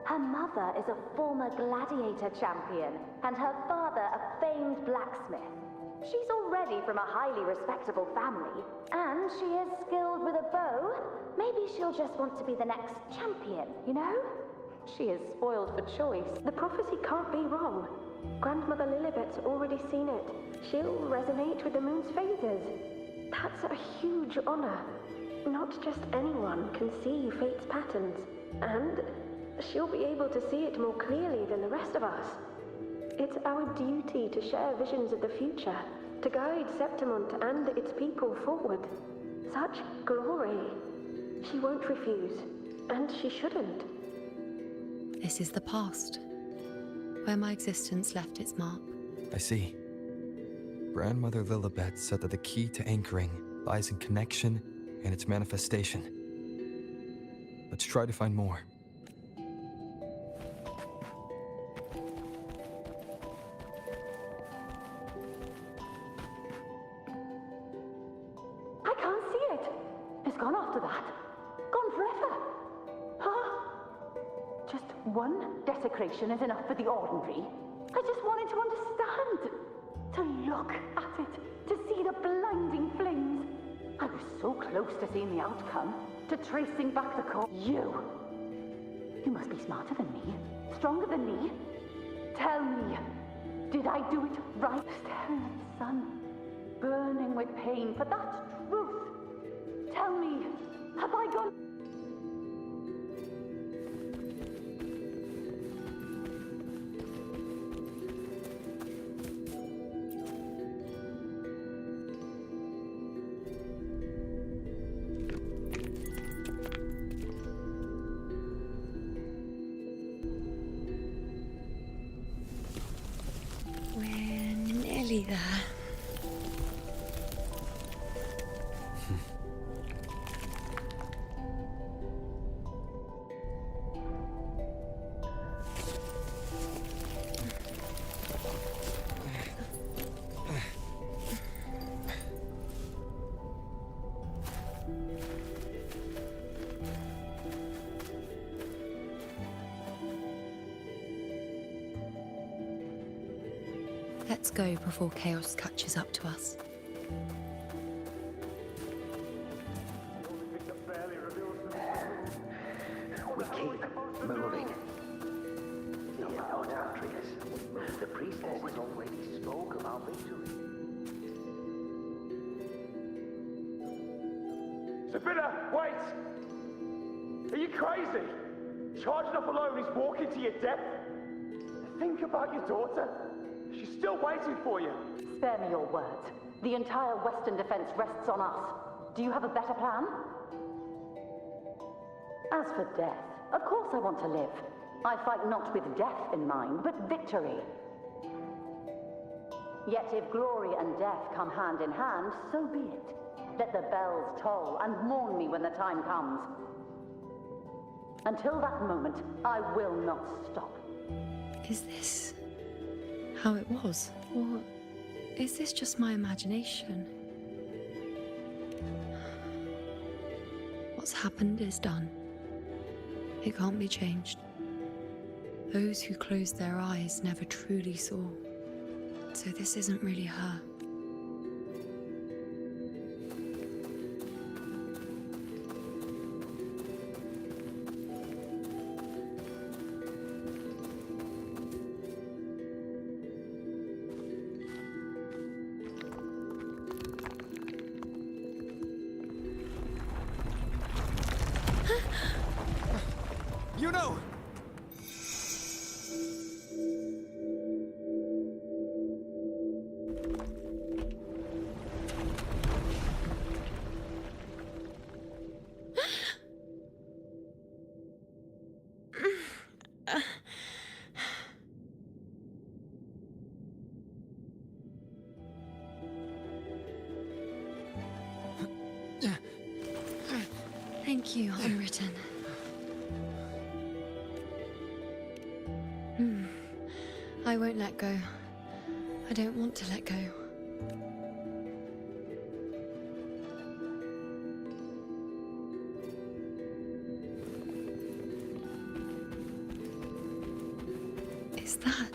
Her mother is a former gladiator champion, and her father a famed blacksmith. She's already from a highly respectable family, and she is skilled with a bow. Maybe she'll just want to be the next champion, you know? She is spoiled for choice. The prophecy can't be wrong. Grandmother Lilibet's already seen it. She'll resonate with the moon's phases. That's a huge honor. Not just anyone can see fate's patterns, and she'll be able to see it more clearly than the rest of us. It's our duty to share visions of the future, to guide Septimont and its people forward. Such glory. She won't refuse, and she shouldn't. This is the past, where my existence left its mark. I see. Grandmother Lilibet said that the key to anchoring lies in connection and its manifestation. Let's try to find more. I can't see it. It's gone after that. Gone forever. Huh? Just one desecration is enough for the ordinary. I just wanted to understand. To look at it. To see the blinding flames. I was so close to seeing the outcome. To tracing back the cause. You must be smarter than me. Stronger than me. Tell me. Did I do it right? Staring at the sun. Burning with pain for that truth. Tell me. Have I gone... We're nearly there. Let's go before chaos catches up to us. We keep moving. Not Atreus. The priestess has already spoke of our victory. Sibylla, wait! Are you crazy? Charging up alone is walking to your death. Think about your daughter. She's still waiting for you. Spare me your words. The entire Western defense rests on us. Do you have a better plan? As for death, of course I want to live. I fight not with death in mind, but victory. Yet if glory and death come hand in hand, so be it. Let the bells toll and mourn me when the time comes. Until that moment, I will not stop. Is this how it was? Or is this just my imagination? What's happened is done. It can't be changed. Those who closed their eyes never truly saw. So this isn't really her. Iuno! Thank you, Unwritten. I won't let go. I don't want to let go. Is that?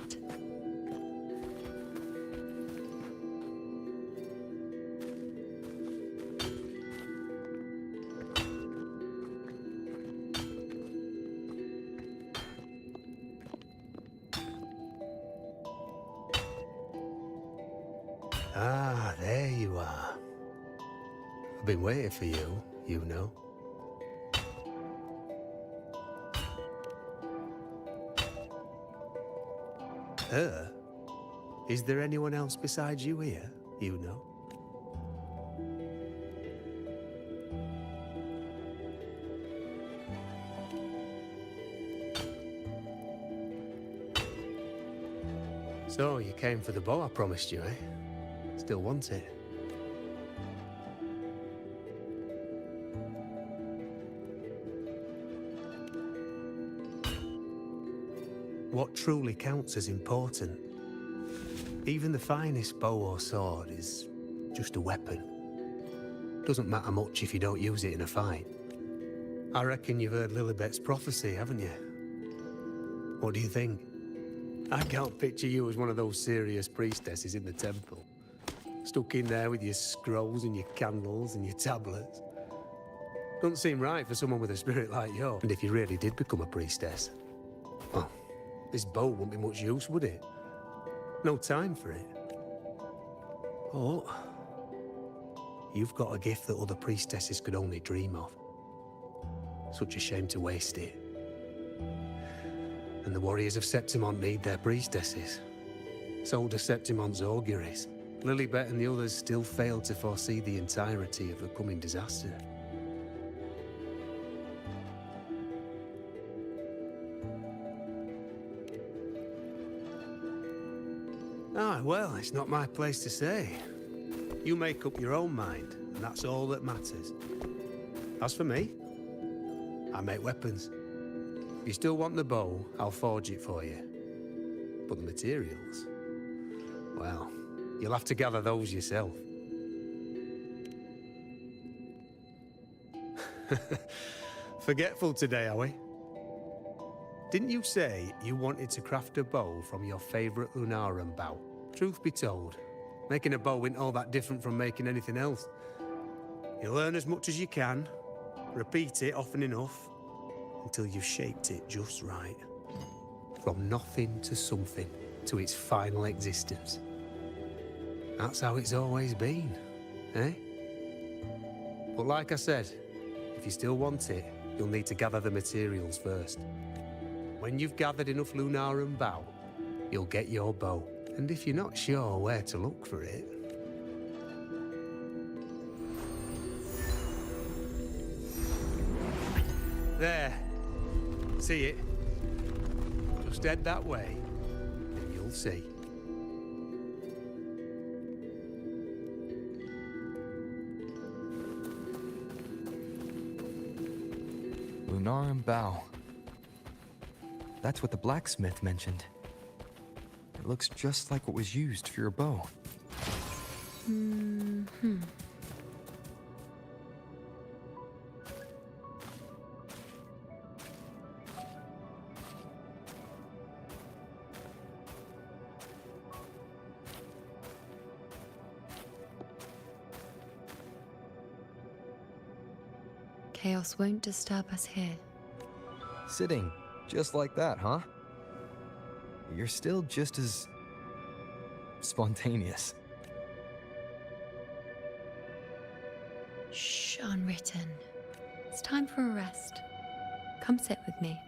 Ah, there you are. I've been waiting for you, Iuno. Her? Is there anyone else besides you here, Iuno? So, you came for the bow I promised you, eh? Still want it? What truly counts as important? Even the finest bow or sword is just a weapon. Doesn't matter much if you don't use it in a fight. I reckon you've heard Lilibet's prophecy, haven't you? What do you think? I can't picture you as one of those serious priestesses in the temple. Stuck in there with your scrolls and your candles and your tablets. Doesn't seem right for someone with a spirit like yours. And if you really did become a priestess, well, this bow wouldn't be much use, would it? No time for it. Oh, you've got a gift that other priestesses could only dream of. Such a shame to waste it. And the warriors of Septimont need their priestesses. So do Septimont's auguries. Lilibet and the others still failed to foresee the entirety of the coming disaster. Ah, well, it's not my place to say. You make up your own mind, and that's all that matters. As for me, I make weapons. If you still want the bow, I'll forge it for you. But the materials, well, you'll have to gather those yourself. Forgetful today, are we? Didn't you say you wanted to craft a bow from your favorite Lunarum bow? Truth be told, making a bow isn't all that different from making anything else. You learn as much as you can, repeat it often enough, until you've shaped it just right. From nothing to something, to its final existence. That's how it's always been, eh? But like I said, if you still want it, you'll need to gather the materials first. When you've gathered enough Lunarum bow, you'll get your bow. And if you're not sure where to look for it... There. See it? Just head that way, and you'll see. Lunarum bow. That's what the blacksmith mentioned. It looks just like what was used for your bow. Chaos won't disturb us here. Sitting just like that, huh? You're still just as spontaneous. Shh, Unwritten. It's time for a rest. Come sit with me.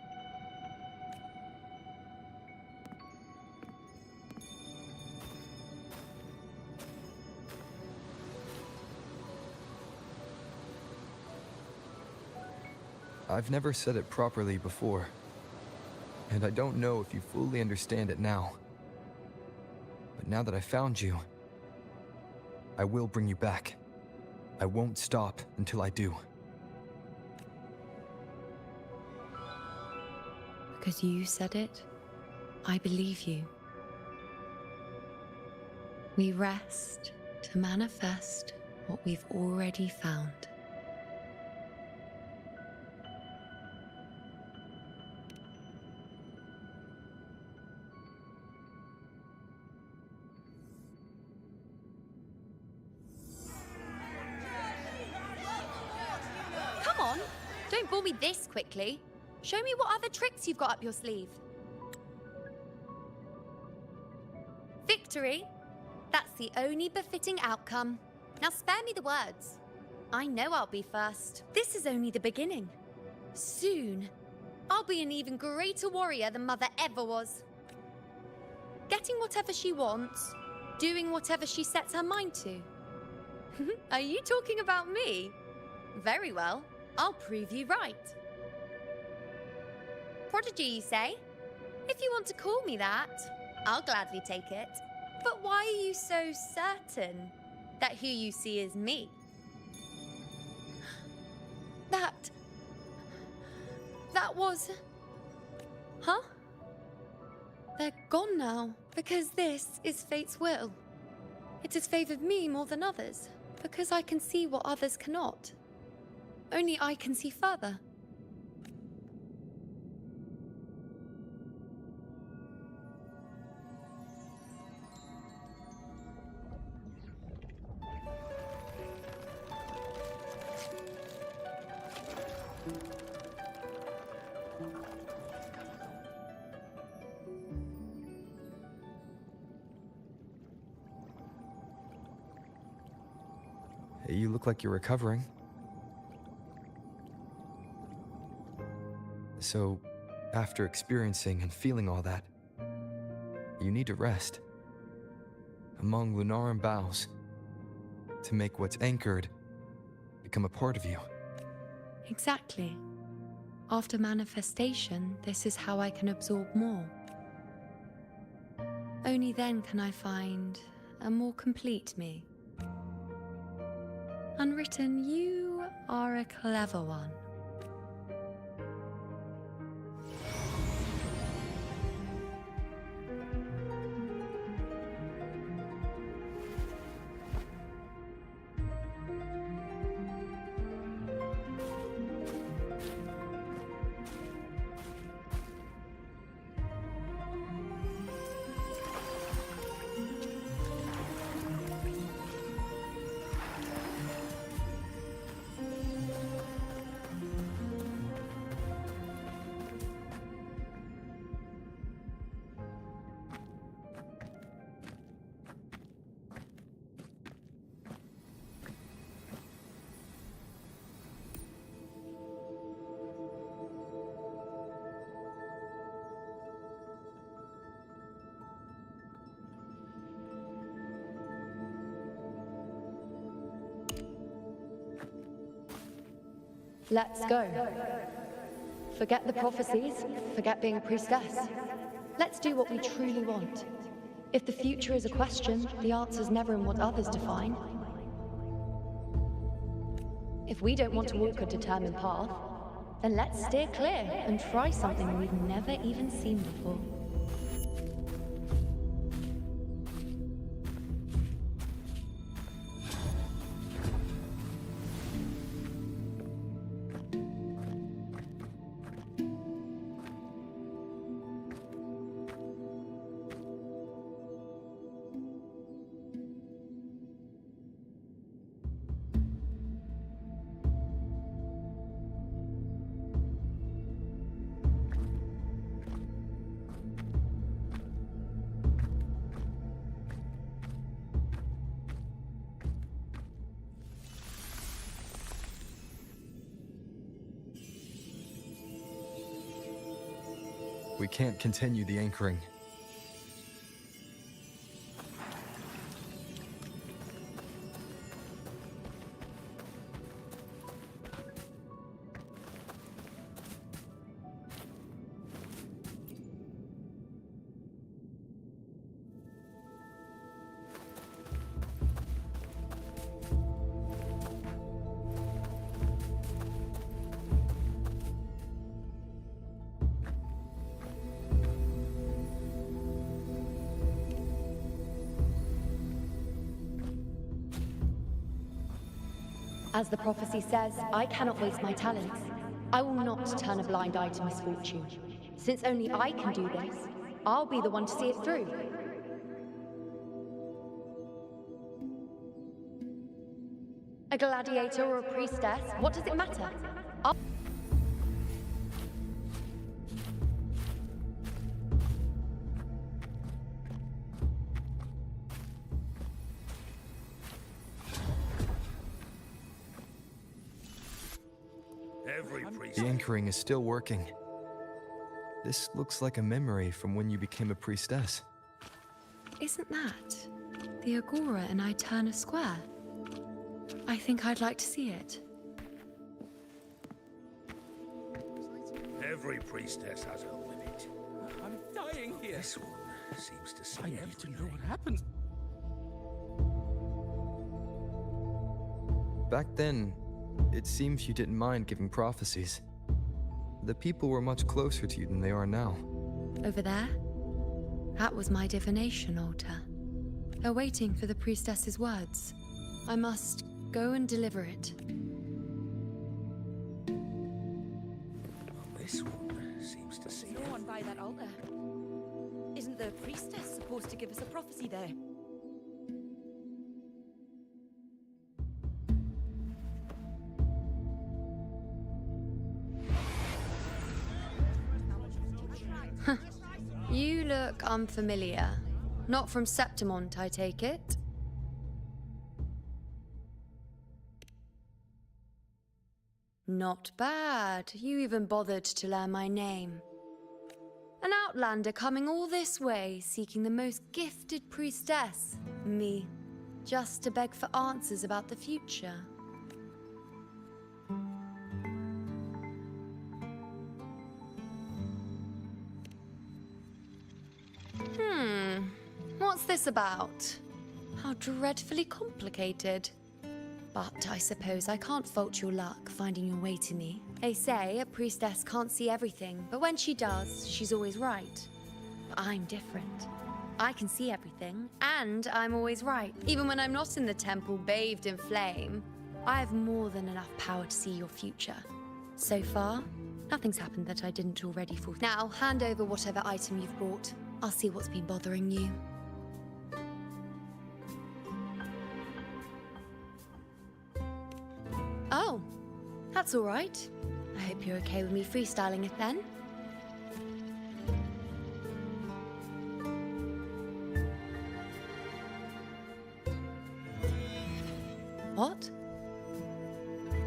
I've never said it properly before, and I don't know if you fully understand it now. But now that I found you, I will bring you back. I won't stop until I do. Because you said it, I believe you. We rest to manifest what we've already found. Come on, don't bore me this quickly. Show me what other tricks you've got up your sleeve. Victory? That's the only befitting outcome. Now spare me the words. I know I'll be first. This is only the beginning. Soon, I'll be an even greater warrior than Mother ever was. Getting whatever she wants, doing whatever she sets her mind to. Are you talking about me? Very well, I'll prove you right. Prodigy, you say? If you want to call me that, I'll gladly take it. But why are you so certain that who you see is me? That was... Huh? They're gone now, because this is fate's will. It has favored me more than others, because I can see what others cannot. Only I can see further. You look like you're recovering. So, after experiencing and feeling all that, you need to rest among Lunaran boughs to make what's anchored become a part of you. Exactly. After manifestation, this is how I can absorb more. Only then can I find a more complete me. Unwritten, you are a clever one. Let's go. Forget the prophecies, forget being a priestess. Let's do what we truly want. If the future is a question, the answer's never in what others define. If we don't want to walk a determined path, then let's steer clear and try something we've never even seen before. We can't continue the anchoring. As the prophecy says, I cannot waste my talents. I will not turn a blind eye to misfortune. Since only I can do this, I'll be the one to see it through. A gladiator or a priestess, what does it matter? The anchoring is still working. This looks like a memory from when you became a priestess. Isn't that the Agora in Iuno Square? I think I'd like to see it. Every priestess has a limit. I'm dying here. This one seems to see I need everything. to know what happened. Back then, it seems you didn't mind giving prophecies. The people were much closer to you than they are now. Over there? That was my divination altar. They're waiting for the priestess's words. I must go and deliver it. This one seems to see No one by that altar. Isn't the priestess supposed to give us a prophecy there? You look unfamiliar. Not from Septimont, I take it? Not bad. You even bothered to learn my name. An outlander coming all this way, seeking the most gifted priestess, me, just to beg for answers about the future. What's this about? How dreadfully complicated. But I suppose I can't fault your luck finding your way to me. They say a priestess can't see everything, but when she does, she's always right. But I'm different. I can see everything, and I'm always right. Even when I'm not in the temple bathed in flame, I have more than enough power to see your future. So far, nothing's happened that I didn't already foresee. Now, hand over whatever item you've brought. I'll see what's been bothering you. Oh, that's all right. I hope you're okay with me freestyling it then. What?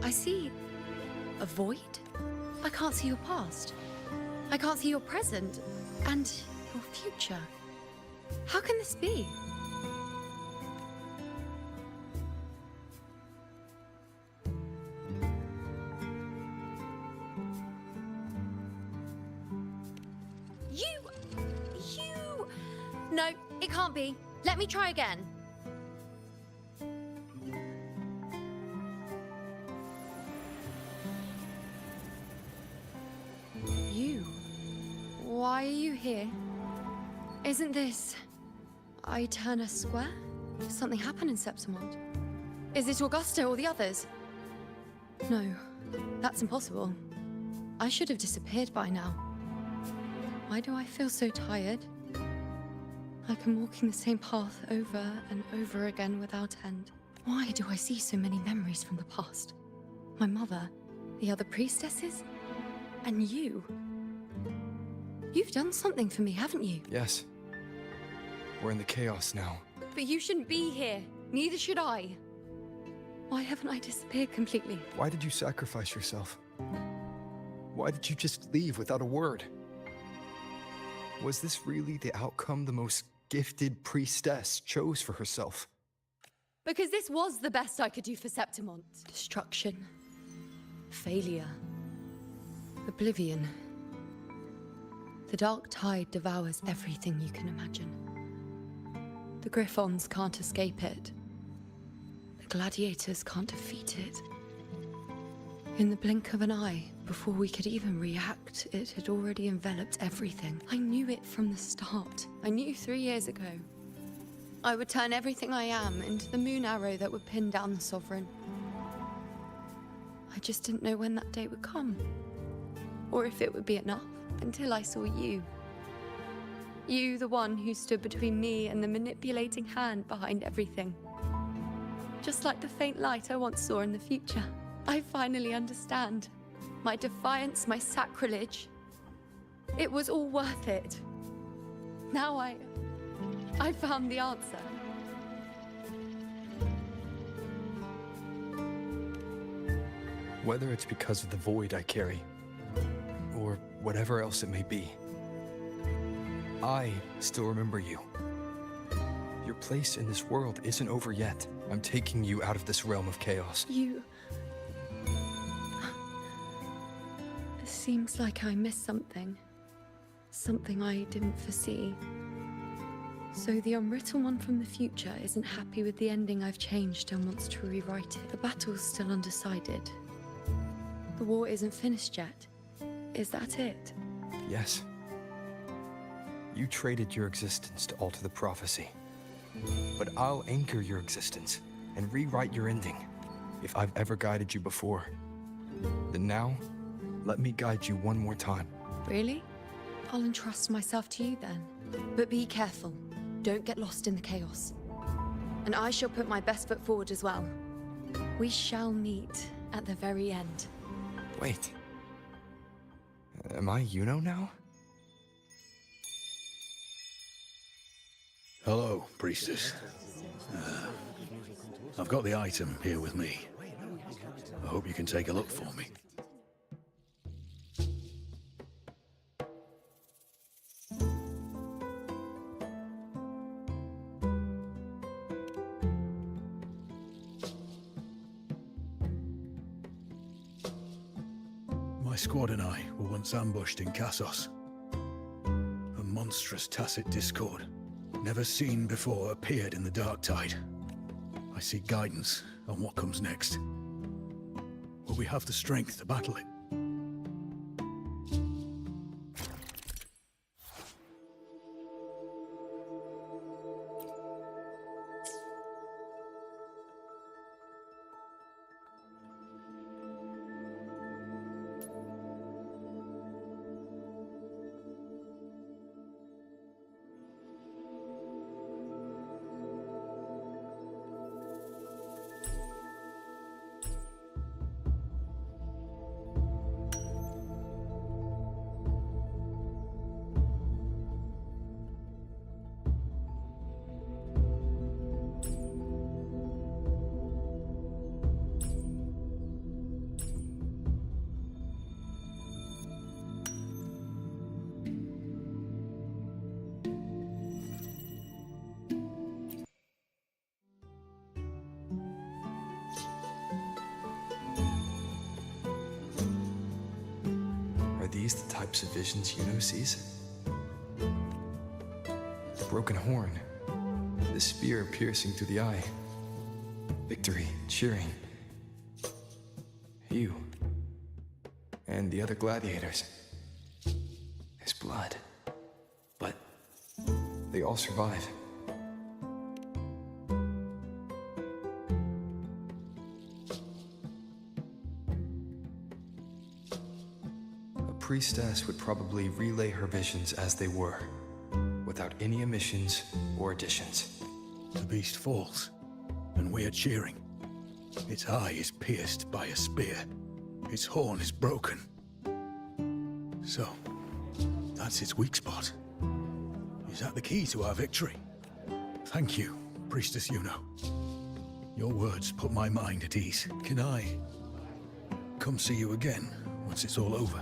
I see a void? I can't see your past. I can't see your present and your future. How can this be? You... No, it can't be. Let me try again. You? Why are you here? Isn't this Iuno Square? Did something happen in Septimont? Is it Augusta or the others? No, that's impossible. I should have disappeared by now. Why do I feel so tired? Like I'm walking the same path over and over again without end. Why do I see so many memories from the past? My mother, the other priestesses, and you. You've done something for me, haven't you? Yes. We're in the chaos now. But you shouldn't be here. Neither should I. Why haven't I disappeared completely? Why did you sacrifice yourself? Why did you just leave without a word? Was this really the outcome the most gifted priestess chose for herself? Because this was the best I could do for Septimont. Destruction. Failure. Oblivion. The dark tide devours everything you can imagine. The Griffons can't escape it. The gladiators can't defeat it. In the blink of an eye, before we could even react, it had already enveloped everything. I knew it from the start. I knew 3 years ago. I would turn everything I am into the moon arrow that would pin down the Sovereign. I just didn't know when that day would come. Or if it would be enough, until I saw you. You, the one who stood between me and the manipulating hand behind everything. Just like the faint light I once saw in the future. I finally understand. My defiance, my sacrilege. It was all worth it. Now I found the answer. Whether it's because of the void I carry, or whatever else it may be, I still remember you. Your place in this world isn't over yet. I'm taking you out of this realm of chaos. You... It seems like I missed something. Something I didn't foresee. So the unwritten one from the future isn't happy with the ending I've changed and wants to rewrite it. The battle's still undecided. The war isn't finished yet. Is that it? Yes. You traded your existence to alter the prophecy. But I'll anchor your existence and rewrite your ending. If I've ever guided you before, then now, let me guide you one more time. Really? I'll entrust myself to you then. But be careful. Don't get lost in the chaos. And I shall put my best foot forward as well. We shall meet at the very end. Wait. Am I Iuno now? Hello, priestess. I've got the item here with me. I hope you can take a look for me. My squad and I were once ambushed in Kassos. A monstrous tacit discord, never seen before, appeared in the dark tide. I seek guidance on what comes next. Will we have the strength to battle it? Are these the types of visions Iuno sees? The broken horn, the spear piercing through the eye, victory, cheering. You, and the other gladiators. His blood. But they all survive. A priestess would probably relay her visions as they were, without any omissions or additions. The beast falls, and we are cheering. Its eye is pierced by a spear. Its horn is broken. So, that's its weak spot. Is that the key to our victory? Thank you, Priestess Iuno. Your words put my mind at ease. Can I come see you again once it's all over?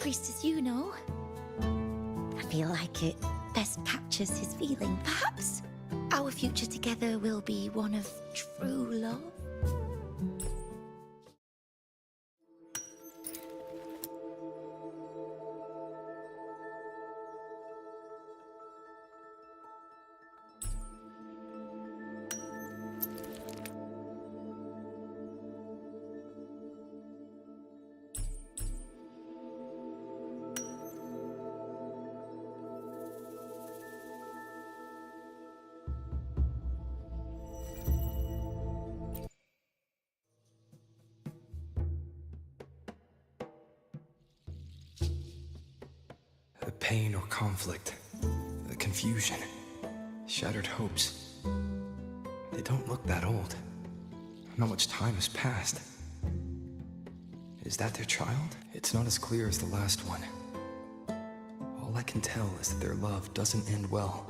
Priestess Iuno. I feel like it best captures his feeling. Perhaps our future together will be one of true love. The pain or conflict, the confusion, shattered hopes. They don't look that old. Not much time has passed. Is that their child? It's not as clear as the last one. All I can tell is that their love doesn't end well.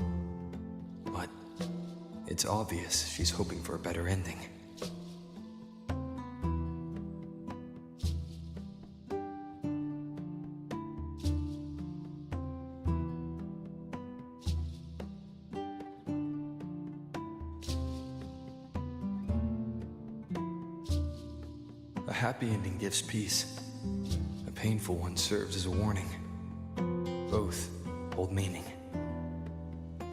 But it's obvious she's hoping for a better ending. A happy ending gives peace. A painful one serves as a warning. Both hold meaning.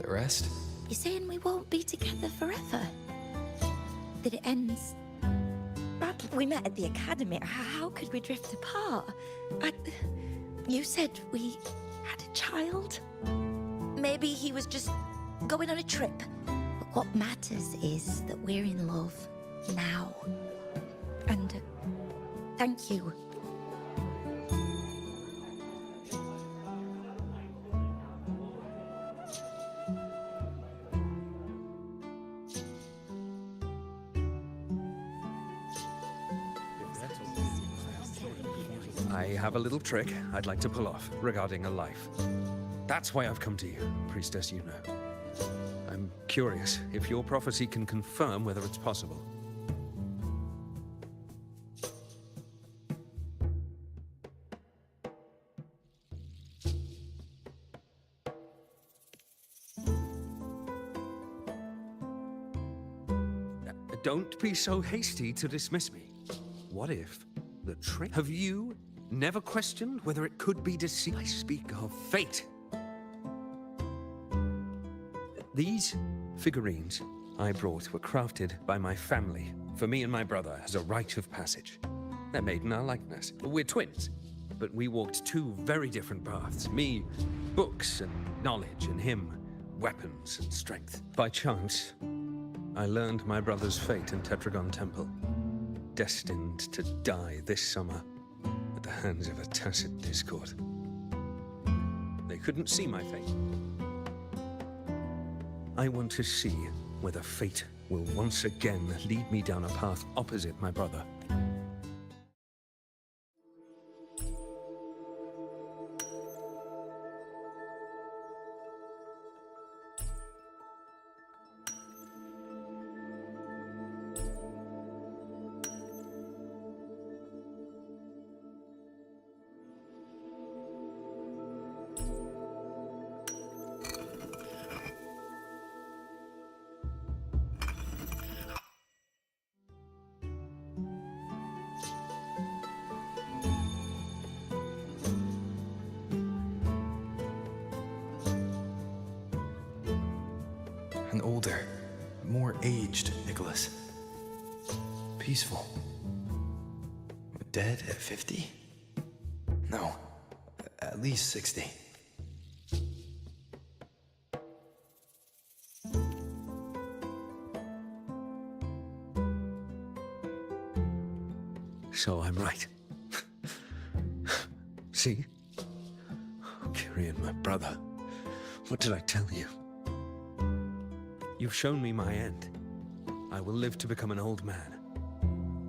The rest? You're saying we won't be together forever? That it ends? But we met at the academy. How could we drift apart? You said we had a child? Maybe he was just going on a trip. But what matters is that we're in love now. And thank you. I have a little trick I'd like to pull off regarding a life. That's why I've come to you, Priestess Iuno. I'm curious if your prophecy can confirm whether it's possible. Don't be so hasty to dismiss me. What if the trick? Have you never questioned whether it could be deceit? I speak of fate. These figurines I brought were crafted by my family for me and my brother as a rite of passage. They're made in our likeness. We're twins, but we walked two very different paths. Me, books and knowledge, and him, weapons and strength. By chance, I learned my brother's fate in Tetragon Temple, destined to die this summer at the hands of a tacit discord. They couldn't see my fate. I want to see whether fate will once again lead me down a path opposite my brother. An older, more aged Nicholas. Peaceful. Dead at 50? No, at least 60. So I'm right. See? Oh, Kyrian, my brother. What did I tell you? You've shown me my end. I will live to become an old man.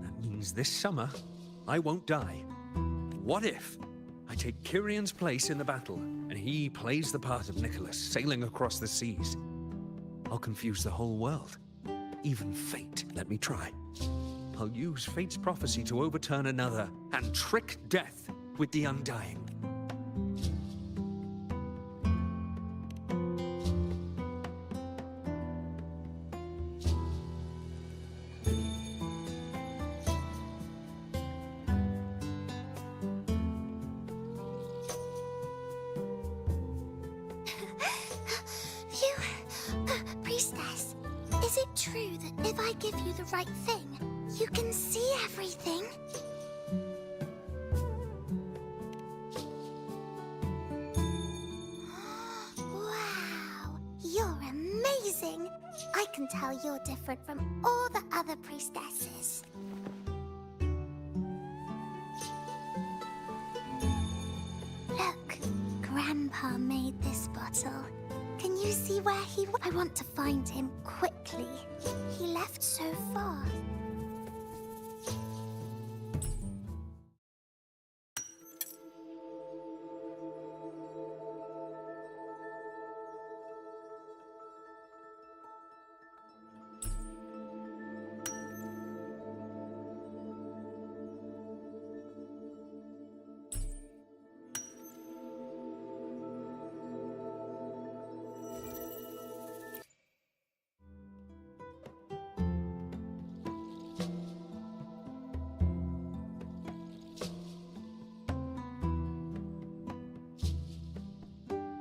That means this summer, I won't die. What if I take Kyrian's place in the battle, and he plays the part of Nicholas, sailing across the seas? I'll confuse the whole world. Even fate. Let me try. I'll use fate's prophecy to overturn another, and trick death with the undying. true that if I give you the right thing, you can see everything? Wow, you're amazing! I can tell you're different from all the other priestesses. Look, Grandpa made this bottle. Can you see where he... I want to find him quickly. He left so far.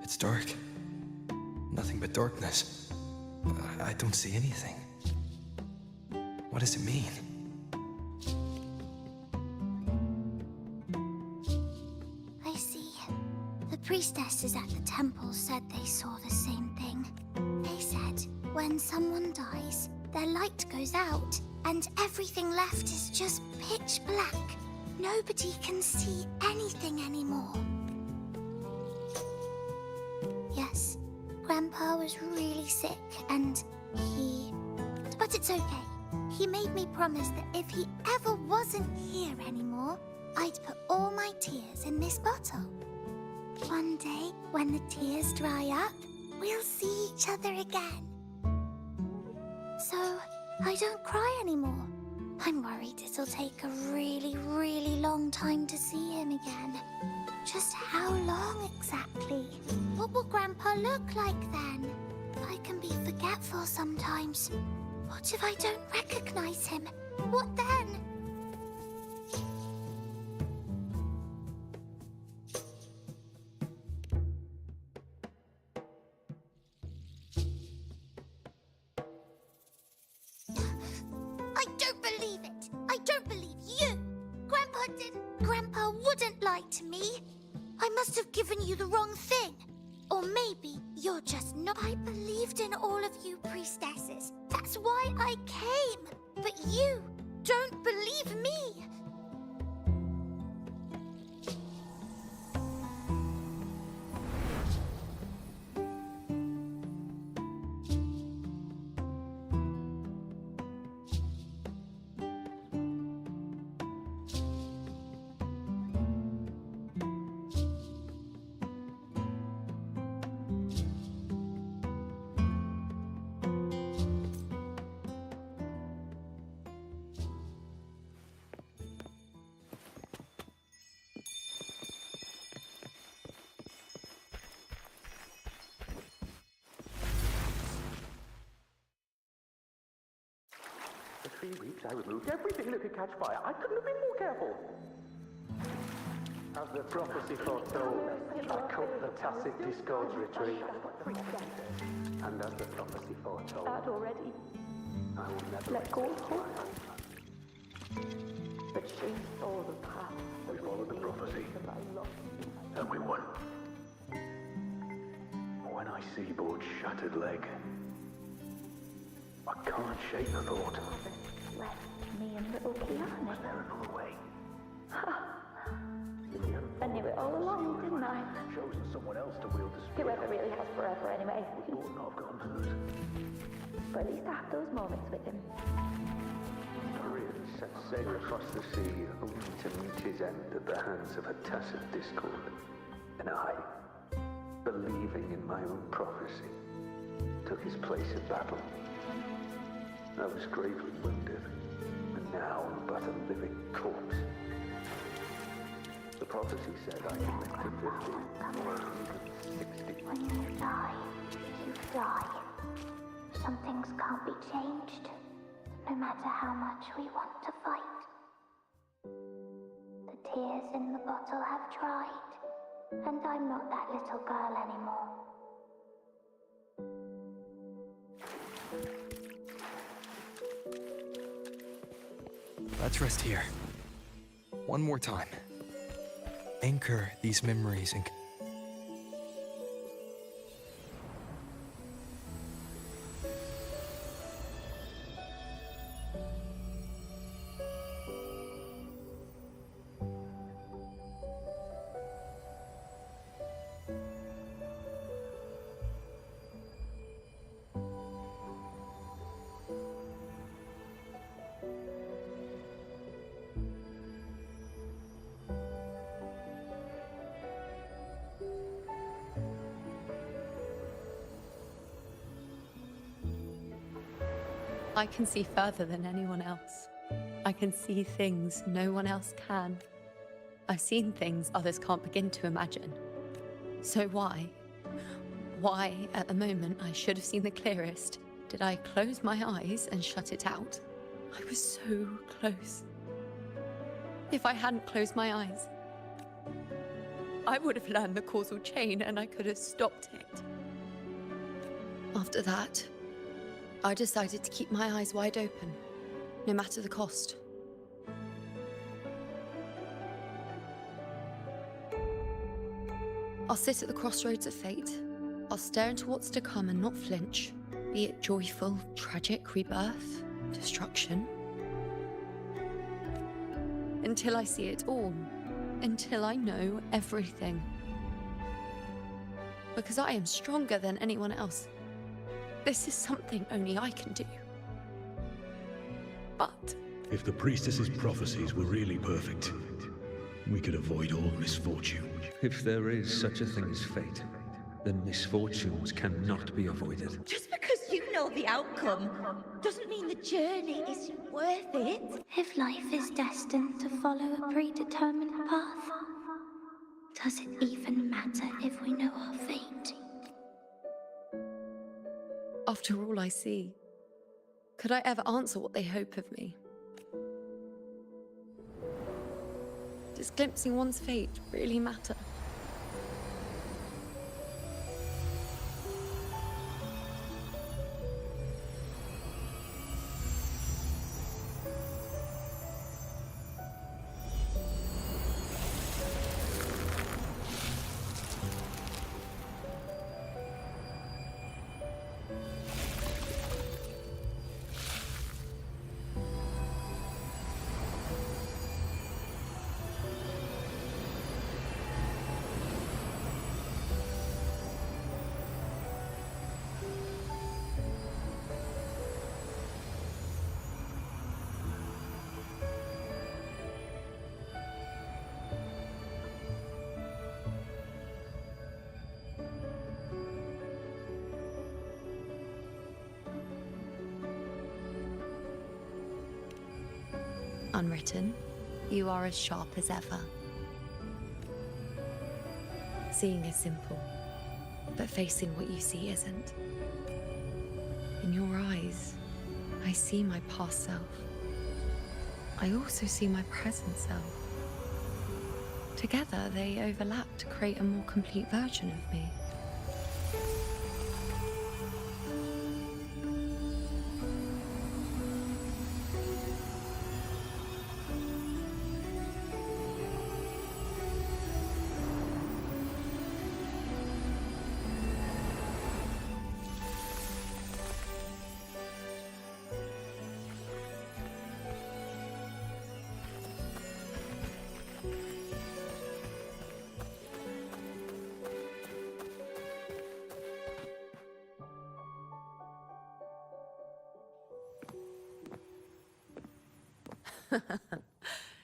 It's dark. Nothing but darkness. I don't see anything. What does it mean? I see. The priestesses at the temple said they saw the same thing. They said when someone dies, their light goes out, and everything left is just pitch black. Nobody can see anything anymore. Yes, Grandpa was really sick, and he... But it's okay. He made me promise that if he ever wasn't here anymore, I'd put all my tears in this bottle. One day, when the tears dry up, we'll see each other again. So, I don't cry anymore. I'm worried it'll take a really, really long time to see him again. Just how long exactly? What will Grandpa look like then? I can be forgetful sometimes. What if I don't recognize him? What then? I don't believe it! I don't believe you! Grandpa wouldn't lie to me. I must have given you the wrong thing. Or maybe you're just not... I believed in all of you priestesses. That's why I came. But you don't believe me. For 3 weeks, I removed everything that could catch fire. I couldn't have been more careful. As the prophecy foretold, I cut the tacit discords retreat. And as the prophecy foretold, That already. I will never Let go of hope. But she saw the path. We followed the prophecy, and we won. When I see Board's shattered leg, I can't shake the thought. Left me and little Kiana. Was there another way? I knew it all along, didn't I? Chosen someone else to wield the spear. Whoever really has forever anyway. We ought not have gone hers. But at least I have those moments with him. Korean set sail across the sea, only to meet his end at the hands of a tacit discord. And I, believing in my own prophecy, took his place in battle. I was gravely wounded, and now I'm but a living corpse. The prophecy said I could live to 50, or even 60. When you die, you die. Some things can't be changed, no matter how much we want to fight. The tears in the bottle have dried, and I'm not that little girl anymore. Let's rest here. One more time. Anchor these memories in... I can see further than anyone else. I can see things no one else can. I've seen things others can't begin to imagine. So why at the moment I should have seen the clearest, did I close my eyes and shut it out? I was so close. If I hadn't closed my eyes, I would have learned the causal chain and I could have stopped it. After that, I decided to keep my eyes wide open, no matter the cost. I'll sit at the crossroads of fate. I'll stare into what's to come and not flinch, be it joyful, tragic rebirth, destruction. Until I see it all, until I know everything. Because I am stronger than anyone else. This is something only I can do. But if the priestess's prophecies were really perfect, we could avoid all misfortune. If there is such a thing as fate, then misfortunes cannot be avoided. Just because you know the outcome doesn't mean the journey isn't worth it. If life is destined to follow a predetermined path, does it even matter if we know our fate? after all I see, could I ever answer what they hope of me? Does glimpsing one's fate really matter? Unwritten, you are as sharp as ever. Seeing is simple, but facing what you see isn't. In your eyes, I see my past self. I also see my present self. Together, they overlap to create a more complete version of me.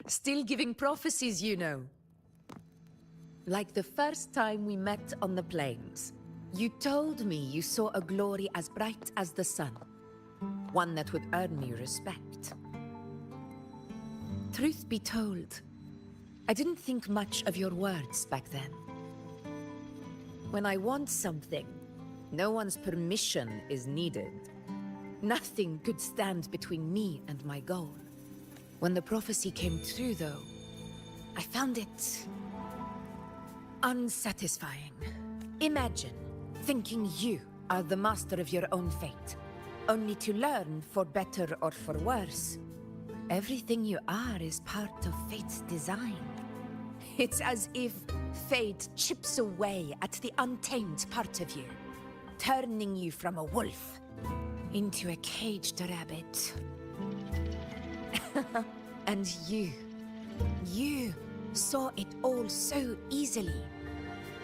Still giving prophecies, you know. Like the first time we met on the plains. You told me you saw a glory as bright as the sun. One that would earn me respect. Truth be told, I didn't think much of your words back then. When I want something, no one's permission is needed. Nothing could stand between me and my goal. When the prophecy came true, though, I found it unsatisfying. Imagine thinking you are the master of your own fate, only to learn, for better or for worse, Everything you are is part of fate's design. It's as if fate chips away at the untamed part of you, turning you from a wolf into a caged rabbit. And you saw it all so easily.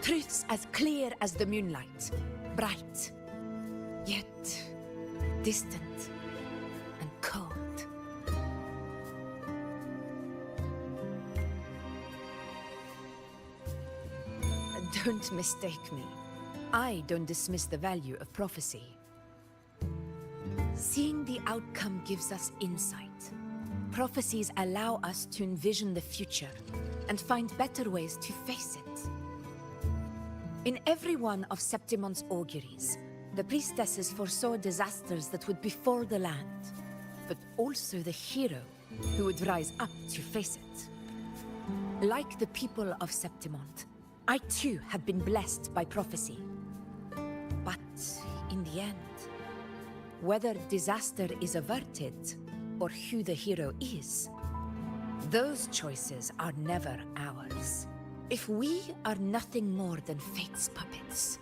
Truths as clear as the moonlight, bright, yet distant and cold. Don't mistake me. I don't dismiss the value of prophecy. Seeing the outcome gives us insight. Prophecies allow us to envision the future and find better ways to face it. In every one of Septimon's auguries, the priestesses foresaw disasters that would befall the land, but also the hero who would rise up to face it. Like the people of Septimont, I too have been blessed by prophecy. But in the end, whether disaster is averted or who the hero is, those choices are never ours. If we are nothing more than fate's puppets,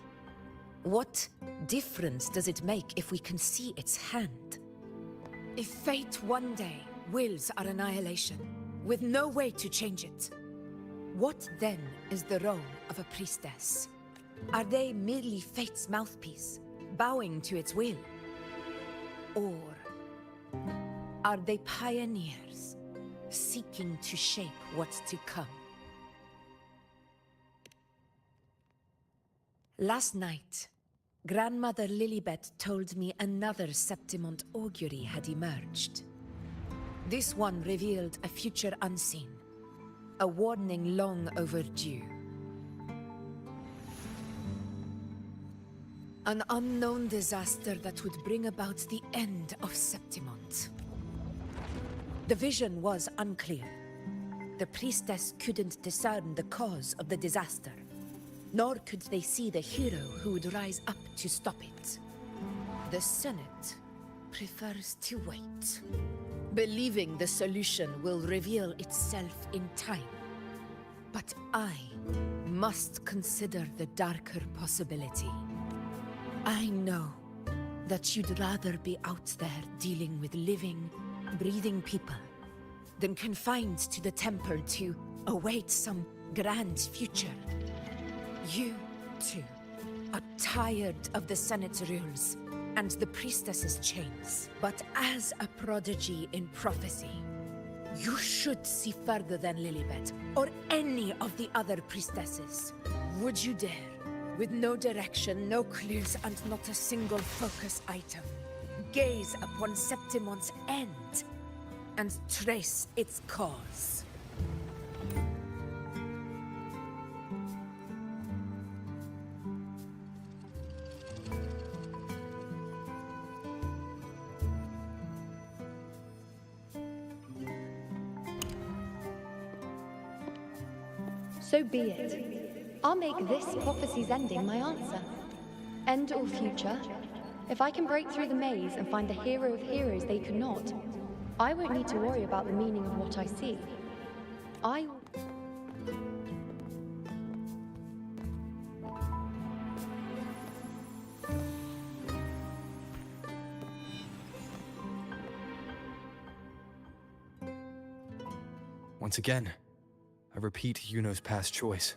what difference does it make if we can see its hand? If fate one day wills our annihilation, with no way to change it, what then is the role of a priestess? Are they merely fate's mouthpiece, bowing to its will? Or are they pioneers, seeking to shape what's to come? Last night, Grandmother Lilibet told me another Septimont augury had emerged. This one revealed a future unseen, a warning long overdue. An unknown disaster that would bring about the end of Septimont. The vision was unclear. The priestess couldn't discern the cause of the disaster, nor could they see the hero who would rise up to stop it. The Senate prefers to wait, believing the solution will reveal itself in time. But I must consider the darker possibility. I know that you'd rather be out there dealing with living, breathing people than confined to the temple to await some grand future. You, too, are tired of the Senate's rules and the priestess's chains. But as a prodigy in prophecy, you should see further than Lilibet or any of the other priestesses. Would you dare, with no direction, no clues, and not a single focus item, gaze upon Septimont's end and trace its cause? So be it. I'll make this prophecy's ending my answer. End or future, if I can break through the maze and find the hero of heroes they could not, I won't need to worry about the meaning of what I see. Once again, I repeat Iuno's past choice.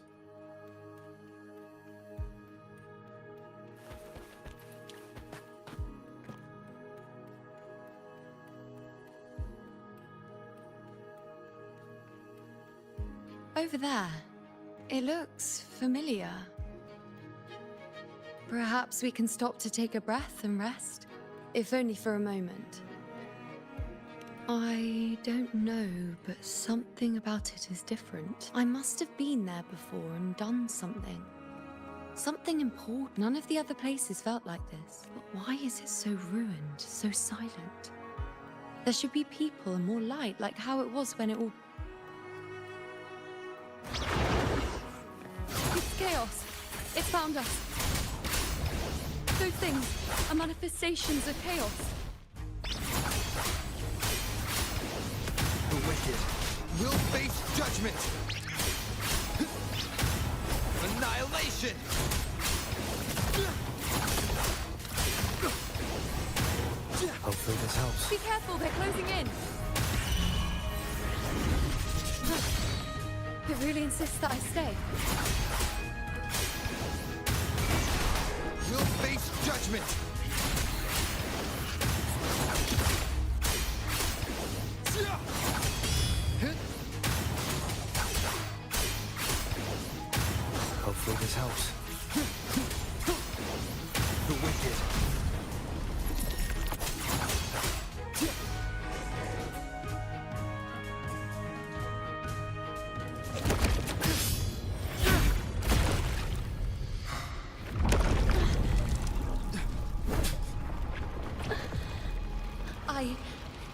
Over there, it looks familiar. Perhaps we can stop to take a breath and rest, if only for a moment. I don't know, but something about it is different. I must have been there before and done something. Something important. None of the other places felt like this. But why is it so ruined, so silent? There should be people and more light, like how it was when it all... It's chaos. It found us. Those things are manifestations of chaos. The wicked will face judgment! Annihilation! Hopefully this helps. Be careful, they're closing in. It really insists that I stay. Will face judgment! Hopefully this helps. The wicked.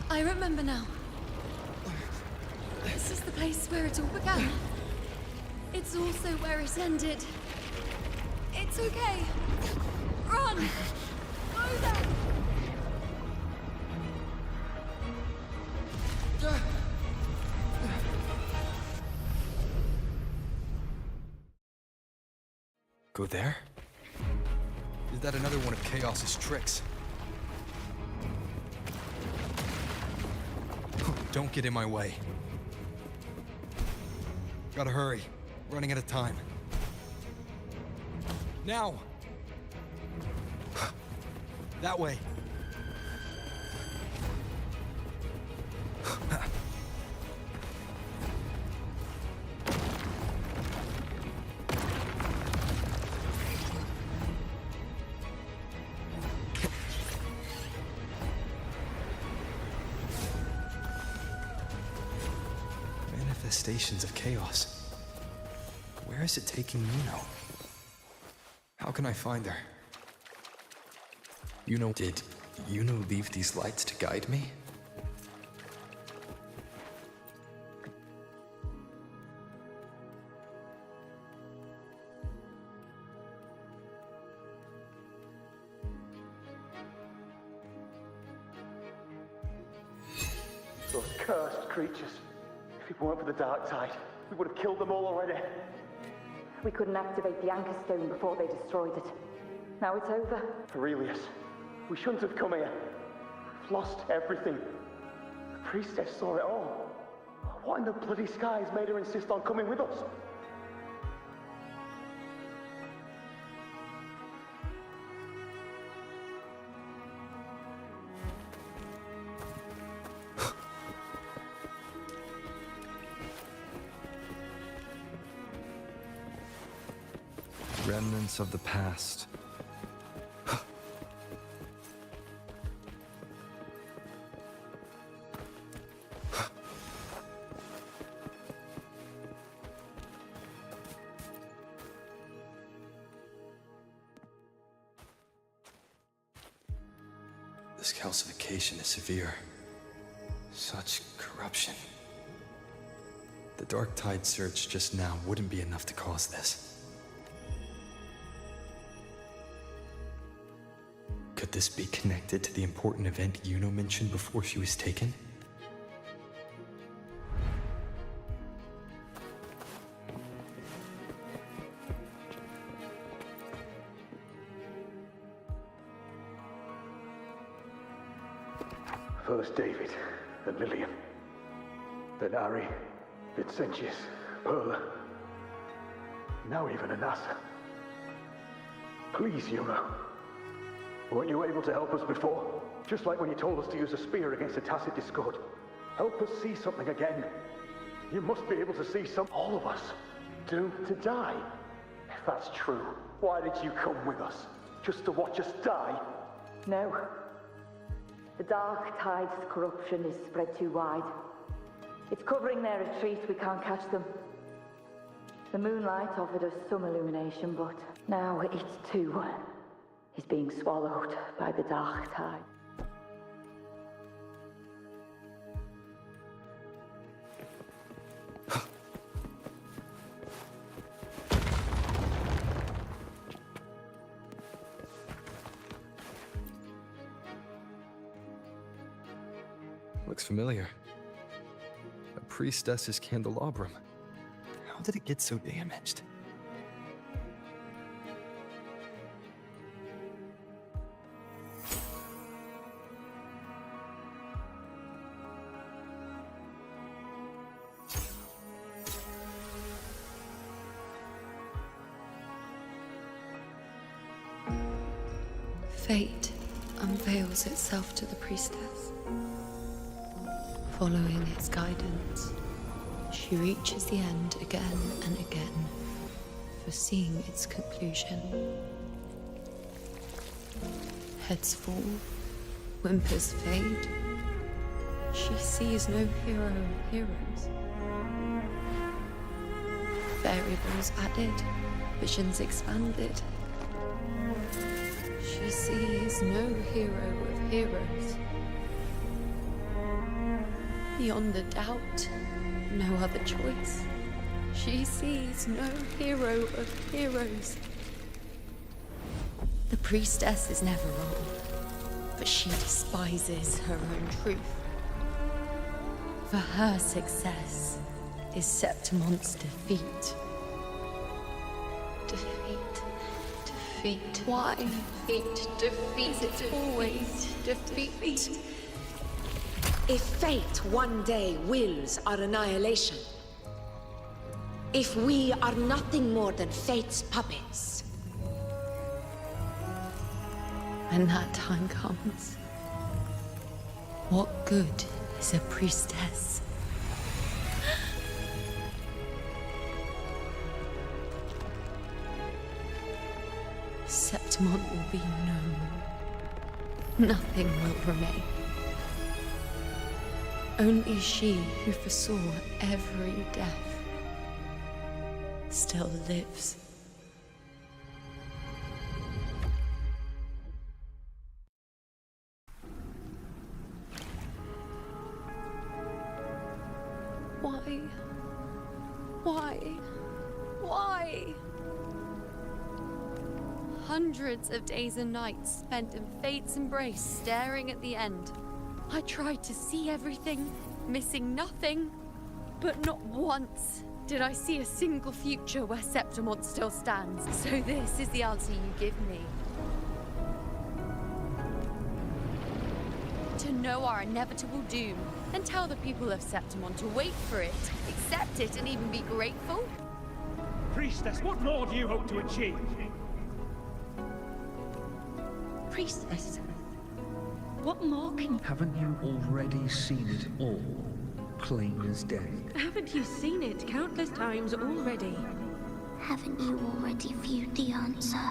I remember now. This is the place where it all began. It's also where it ended. It's okay. Run! Go there! Go there? Is that another one of Chaos's tricks? Don't get in my way. Gotta hurry. Running out of time. Now! That way. Manifestations of chaos. Where is it taking Iuno? How can I find her? Did Iuno leave these lights to guide me? Those cursed creatures. If it weren't for the dark tide, we would have killed them all already. We couldn't activate the anchor stone before they destroyed it. Now it's over. Aurelius, we shouldn't have come here. We've lost everything. The priestess saw it all. What in the bloody skies made her insist on coming with us? Remnants of the past. This calcification is severe. Such corruption. The Dark Tide surge just now wouldn't be enough to cause this. Could this be connected to the important event Iuno mentioned before she was taken? First David, then Lillian, then Ari, Vincentius, Perla, now even Anassa. Please, Iuno. Weren't you able to help us before? Just like when you told us to use a spear against a tacit discord. Help us see something again. You must be able to see all of us, doomed to die. If that's true, why did you come with us? Just to watch us die? No. The Dark Tide's corruption is spread too wide. It's covering their retreat, we can't catch them. The moonlight offered us some illumination, but now it too is being swallowed by the Dark Tide. Looks familiar. priestess's candelabrum. How did it get so damaged? Fate unveils itself to the priestess. Following its guidance, she reaches the end again and again, foreseeing its conclusion. Heads fall, whimpers fade. She sees no hero of heroes. Variables added, visions expanded. She sees no hero of heroes. Beyond a doubt, no other choice. She sees no hero of heroes. The priestess is never wrong, but she despises her own truth. For her success is Septimon's defeat. Defeat. Why? Defeat. Is it always defeat? If fate one day wills our annihilation, if we are nothing more than fate's puppets, when that time comes, what good is a priestess? Septimon will be known. Nothing will remain. Only she who foresaw every death still lives. Why? Why? Why? Hundreds of days and nights spent in fate's embrace, staring at the end. I tried to see everything, missing nothing, but not once did I see a single future where Septimon still stands. So this is the answer you give me. To know our inevitable doom, and tell the people of Septimon to wait for it, accept it, and even be grateful? Priestess, what more do you hope to achieve? Priestess, what more can... Haven't you already seen it all, plain as day? Haven't you seen it countless times already? Haven't you already viewed the answer?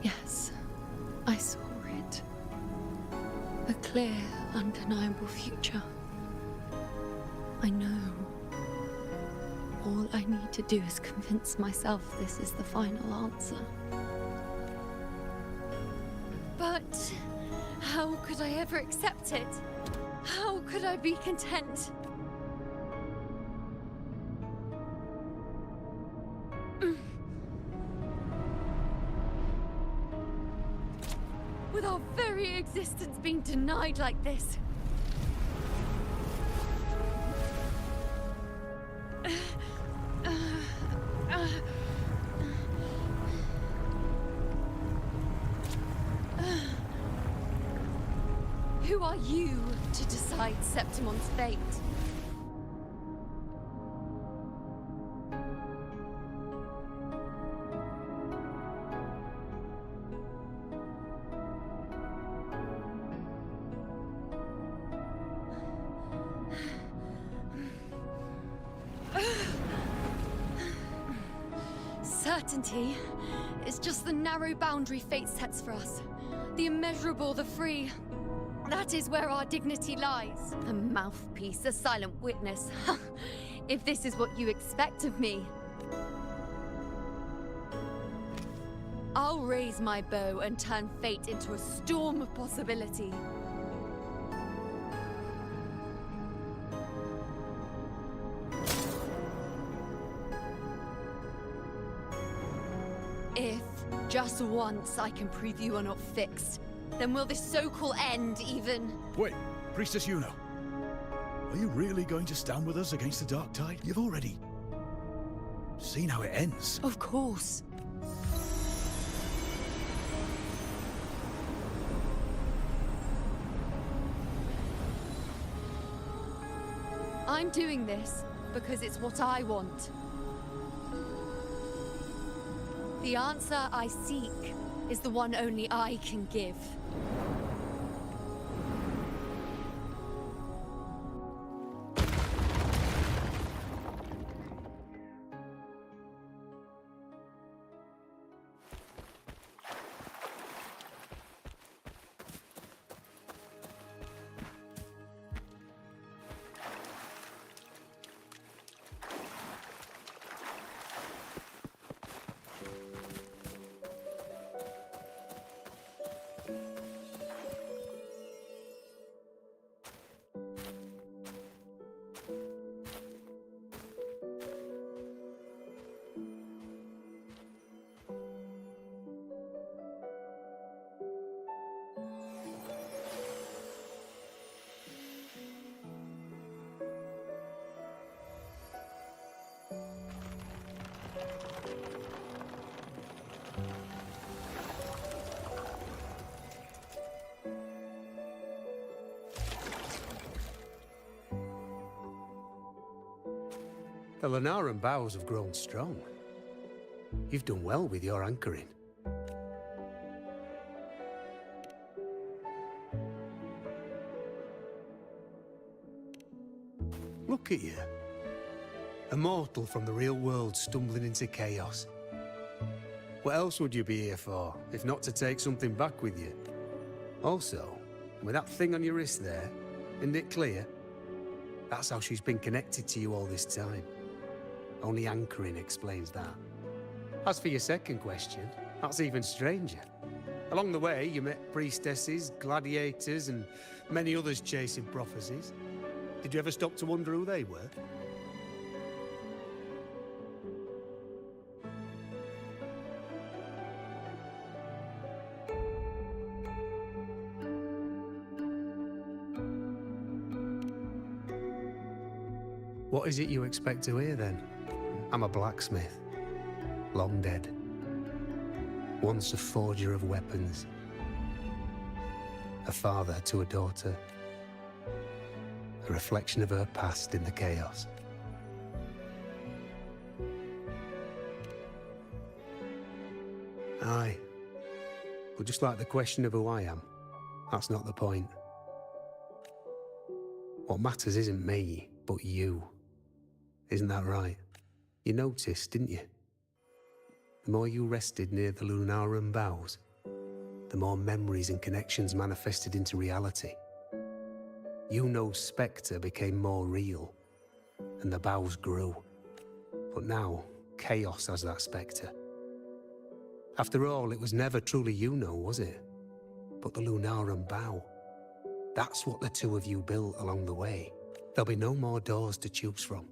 Yes, I saw it. A clear, undeniable future. I know. All I need to do is convince myself this is the final answer. But how could I ever accept it? How could I be content? With our very existence being denied like this. Who are you to decide Septimon's fate? Certainty is just the narrow boundary fate sets for us. The immeasurable, the free. That is where our dignity lies. A mouthpiece, a silent witness. If this is what you expect of me. I'll raise my bow and turn fate into a storm of possibility. If, just once, I can prove you are not fixed, then will this so-called end even... Wait, Priestess Iuno. Are you really going to stand with us against the Dark Tide? You've already seen how it ends. Of course. I'm doing this because it's what I want. The answer I seek is the one only I can give. The Lunaran bows have grown strong. You've done well with your anchoring. Look at you. A mortal from the real world stumbling into chaos. What else would you be here for, if not to take something back with you? Also, with that thing on your wrist there, isn't it clear? That's how she's been connected to you all this time. Only anchoring explains that. As for your second question, that's even stranger. Along the way, you met priestesses, gladiators, and many others chasing prophecies. Did you ever stop to wonder who they were? What is it you expect to hear, then? I'm a blacksmith. Long dead. Once a forger of weapons. A father to a daughter. A reflection of her past in the chaos. Aye. But just like the question of who I am, that's not the point. What matters isn't me, but you. Isn't that right? You noticed, didn't you? The more you rested near the Lunaran bows, the more memories and connections manifested into reality. Iuno's spectre became more real, and the bows grew. But now, chaos has that spectre. After all, it was never truly Iuno, was it? But the Lunaran bow. That's what the two of you built along the way. There'll be no more doors to choose from.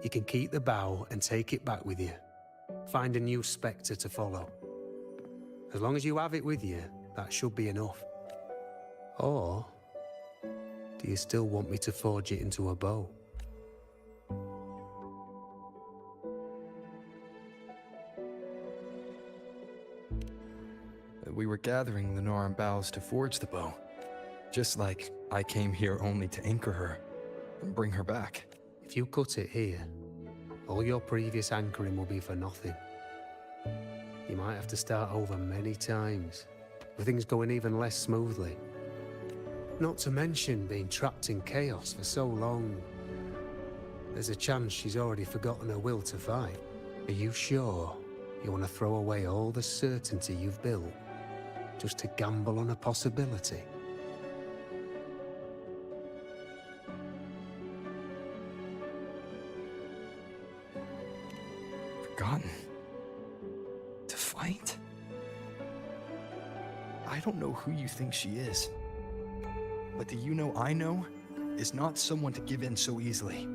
You can keep the bow and take it back with you. Find a new spectre to follow. As long as you have it with you, that should be enough. Or, do you still want me to forge it into a bow? We were gathering Lunaran boughs to forge the bow. Just like I came here only to anchor her and bring her back. If you cut it here, all your previous anchoring will be for nothing. You might have to start over many times, with things going even less smoothly. Not to mention being trapped in chaos for so long. There's a chance she's already forgotten her will to fight. Are you sure you want to throw away all the certainty you've built, just to gamble on a possibility? Forgotten? To fight? I don't know who you think she is, but the Iuno I know is not someone to give in so easily.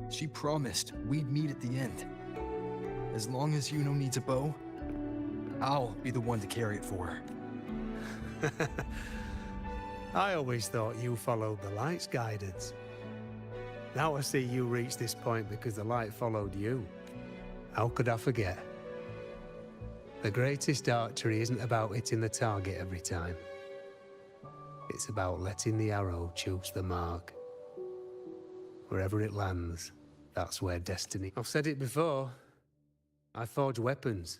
She promised we'd meet at the end. As long as Iuno needs a bow, I'll be the one to carry it for her. I always thought you followed the light's guidance. Now I see you reached this point because the light followed you. How could I forget? The greatest archery isn't about hitting the target every time. It's about letting the arrow choose the mark. Wherever it lands, that's where destiny... I've said it before. I forge weapons.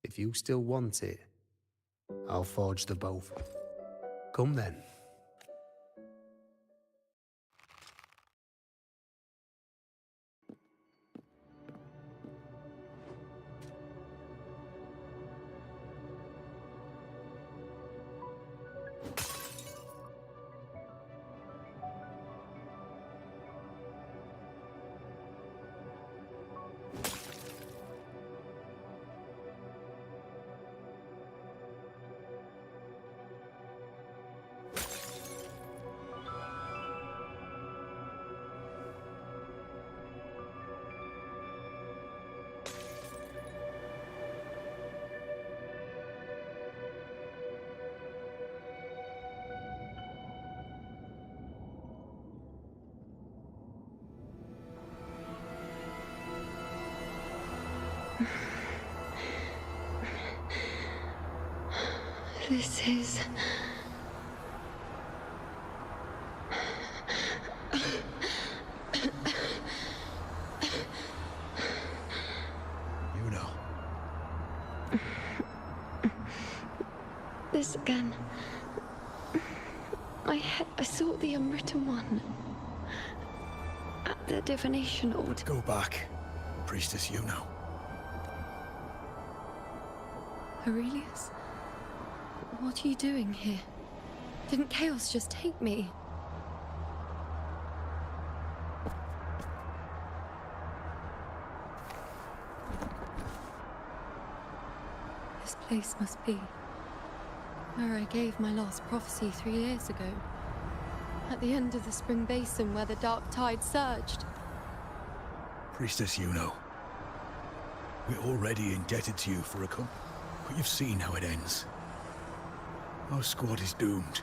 If you still want it, I'll forge the bow. Come then. This is... Iuno. This again. I sought the Unwritten One. At the divination order. Go back, Priestess Iuno. Aurelius? What are you doing here? Didn't chaos just take me? This place must be where I gave my last prophecy 3 years ago. At the end of the spring basin where the dark tide surged. Priestess Iuno. We're already indebted to you for a but you've seen how it ends. Our squad is doomed.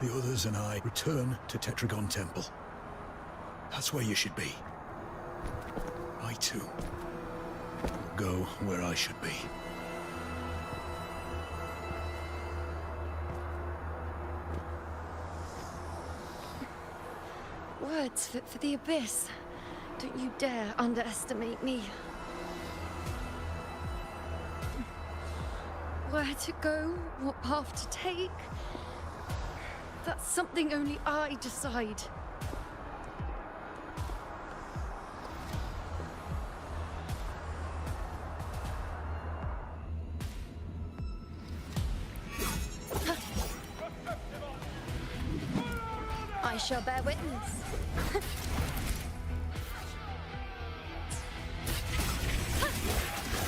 The others and I return to Tetragon Temple. That's where you should be. I too will go where I should be. Words fit for the abyss. Don't you dare underestimate me. Where to go, what path to take, that's something only I decide. I shall bear witness.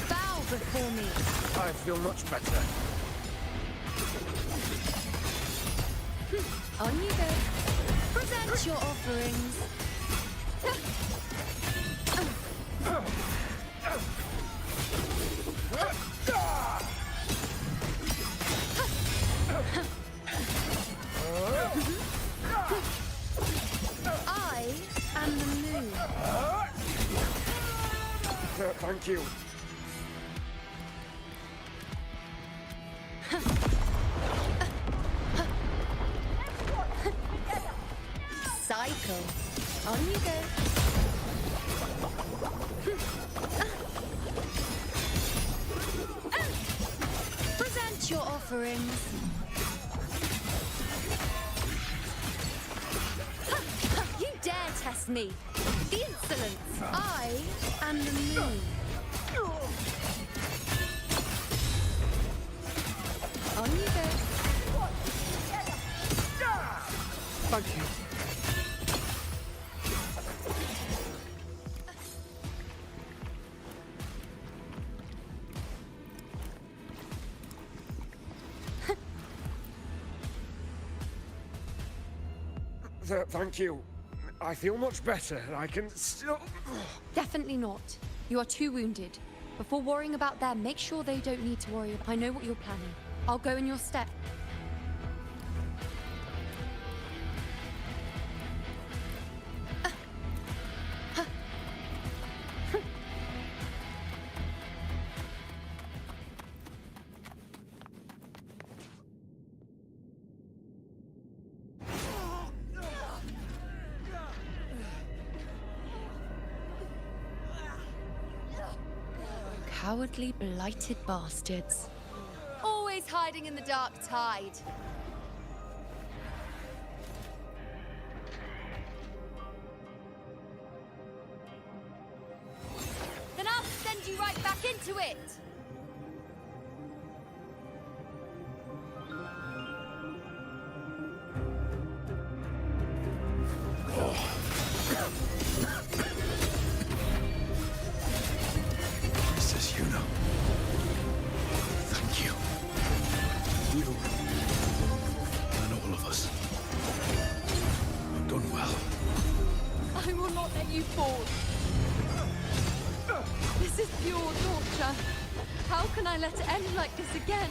Bow before me. I feel much better. On you go. Present your offerings. I am the moon. Thank you. Cycle. On you go. Present your offerings. You dare test me. The insolence. I am the moon. On you go. Thank you. Thank you. I feel much better. I can still... Definitely not. You are too wounded. Before worrying about them, make sure they don't need to worry. I know what you're planning. I'll go in your step. Cowardly, blighted bastards. Always hiding in the dark tide. Then I'll send you right back into it! Princess Iuno. Thank you. You and all of us have done well. I will not let you fall. This is pure torture. How can I let it end like this again?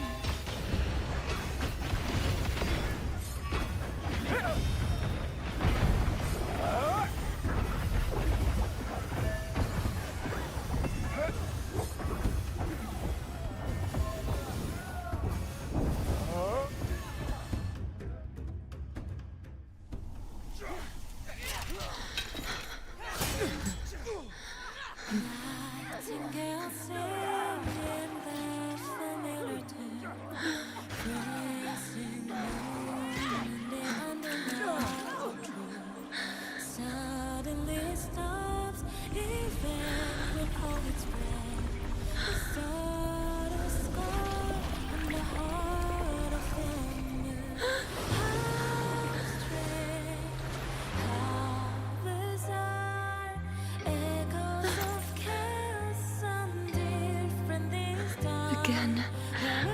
Again,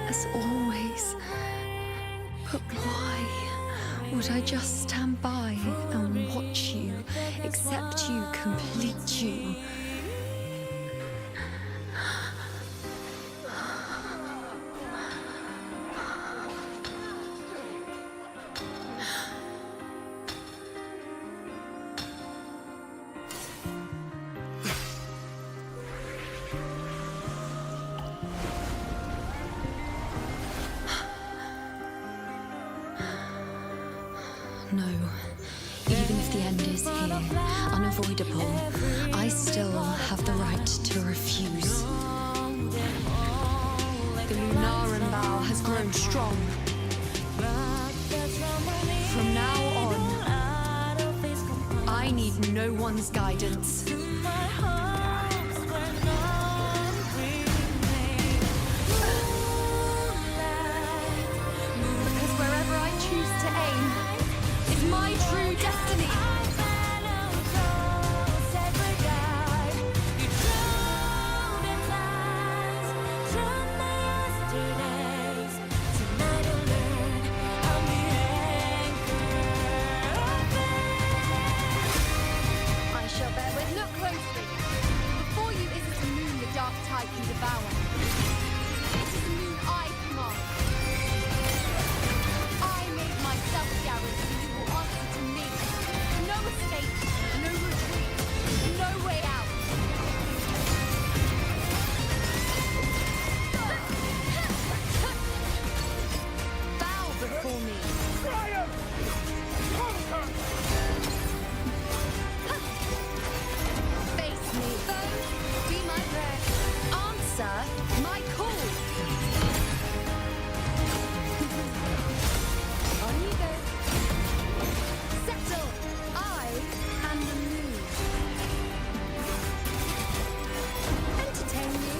as always. But why would I just stand by and watch you, accept you, complete you? No. Even if the end is here, unavoidable, I still have the right to refuse. The Lunaran vow has grown strong. From now on, I need no one's guidance. Because wherever I choose to aim is my true destiny. I shall bear with. Look closely. Before you is a moon the dark tide can devour. It is a moon I command. I made myself guarantee you will answer to me. No escape, no retreat, no way out. Bow before me. Face me. Foe, be my prayer. Answer my call. On you go. Settle. I am the moon. Entertain you.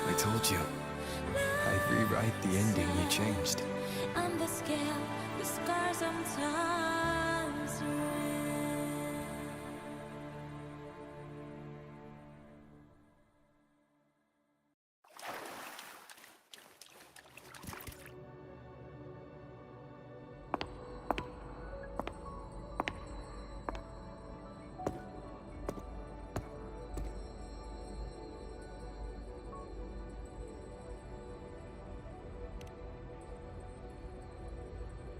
I told you. I'd rewrite the ending you changed. On the scale, the scars sometimes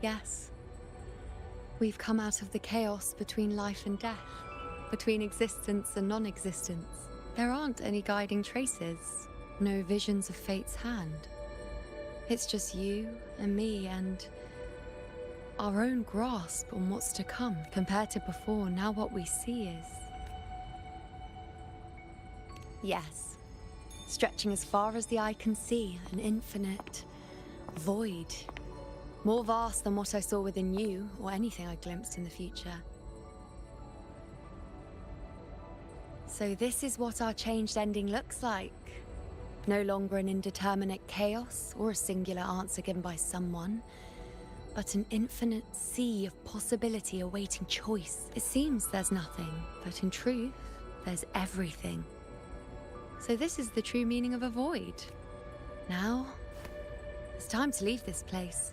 Yes. We've come out of the chaos between life and death, between existence and non-existence. There aren't any guiding traces, no visions of fate's hand. It's just you and me and our own grasp on what's to come. Compared to before, now what we see is... yes. Stretching as far as the eye can see, an infinite void. More vast than what I saw within you, or anything I glimpsed in the future. So this is what our changed ending looks like. No longer an indeterminate chaos, or a singular answer given by someone, but an infinite sea of possibility awaiting choice. It seems there's nothing, but in truth, there's everything. So this is the true meaning of a void. Now, it's time to leave this place.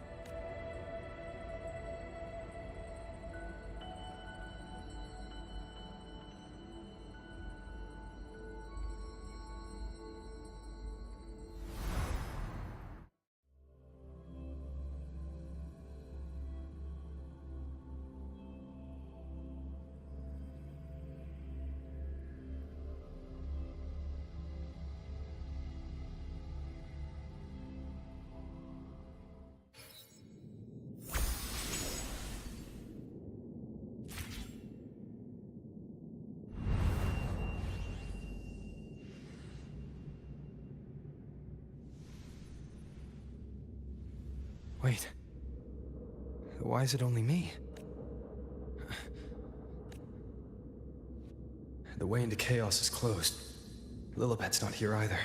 Wait. Why is it only me? The way into chaos is closed. Lilibet's not here either.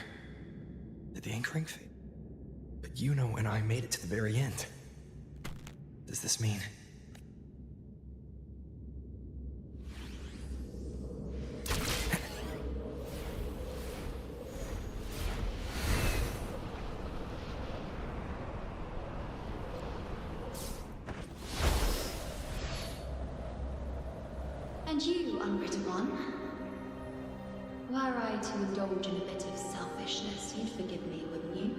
Did the anchoring fail? But Iuno and I made it to the very end. Does this mean... And you, unwritten one, were I to indulge in a bit of selfishness, you'd forgive me, wouldn't you?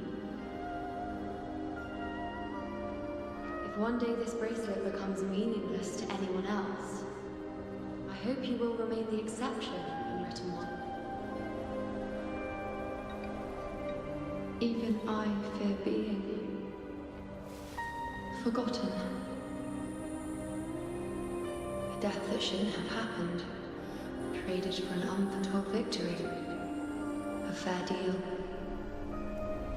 If one day this bracelet becomes meaningless to anyone else, I hope you will remain the exception, unwritten one. Even I fear being forgotten. Death that shouldn't have happened, traded for an unforetold victory. A fair deal.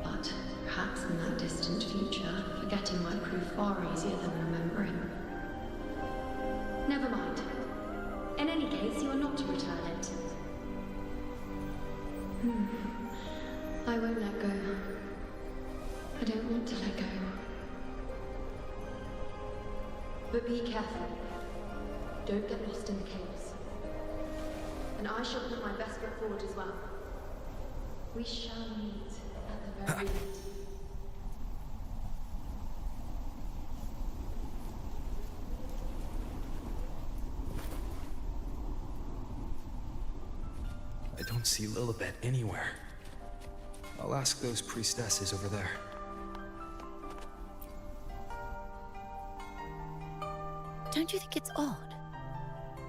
But perhaps in that distant future, forgetting might prove far easier than remembering. Never mind. In any case, you are not to return it. I won't let go. I don't want to let go. But be careful. Don't get lost in the chaos. And I shall put my best foot forward as well. We shall meet at the very end. I don't see Lilibet anywhere. I'll ask those priestesses over there. Don't you think it's odd?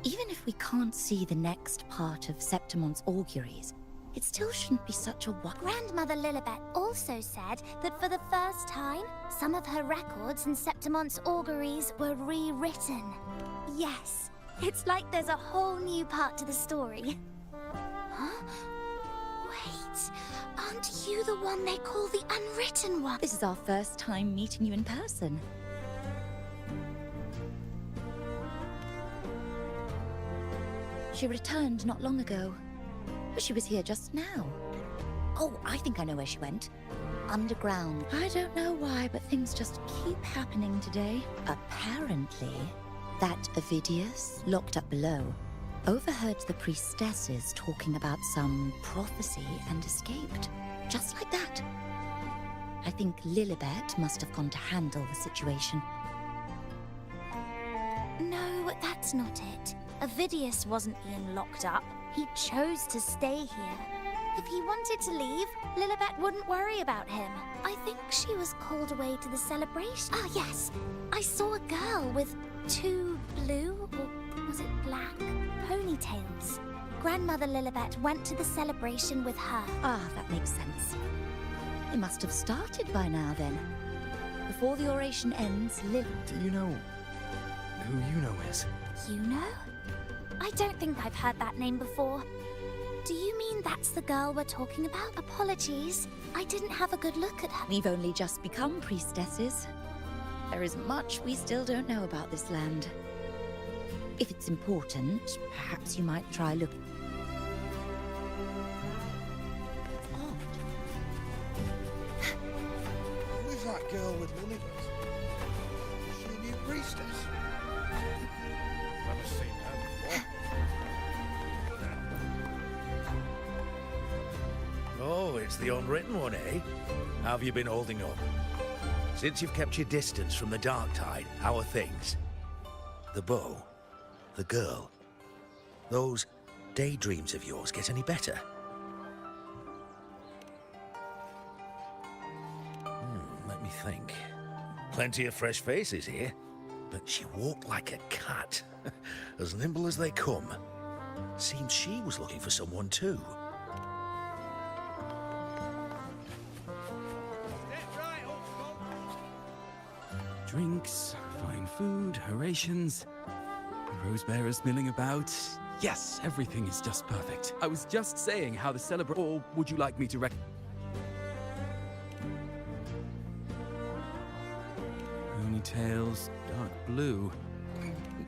Even if we can't see the next part of Septimon's auguries, it still shouldn't be such a Grandmother Lilibet also said that for the first time, some of her records in Septimon's auguries were rewritten. Yes, it's like there's a whole new part to the story. Huh? Wait, aren't you the one they call the Unwritten One? This is our first time meeting you in person. She returned not long ago. But she was here just now. Oh, I think I know where she went. Underground. I don't know why, but things just keep happening today. Apparently, that Ovidius, locked up below, overheard the priestesses talking about some prophecy and escaped. Just like that. I think Lilibet must have gone to handle the situation. No, that's not it. Ovidius wasn't being locked up. He chose to stay here. If he wanted to leave, Lilibet wouldn't worry about him. I think she was called away to the celebration. Ah, yes. I saw a girl with 2 blue, or was it black, ponytails. Grandmother Lilibet went to the celebration with her. Ah, that makes sense. They must have started by now, then. Before the oration ends, Do you know who Iuno is? Iuno? I don't think I've heard that name before. Do you mean that's the girl we're talking about? Apologies, I didn't have a good look at her. We've only just become priestesses. There is much we still don't know about this land. If it's important, perhaps you might try looking. Who is that girl with Lilibet? Is she a new priestess? Never seen her before. Oh, it's the unwritten one, eh? How have you been holding up? Since you've kept your distance from the dark tide, how are things? The bow? The girl? Those daydreams of yours get any better? Let me think. Plenty of fresh faces here, but she walked like a cat. As nimble as they come. Seems she was looking for someone too. Drinks, fine food, orations, rose bearers milling about. Yes, everything is just perfect. I was just saying how the celebrate. Or would you like me to Ponytails, dark blue.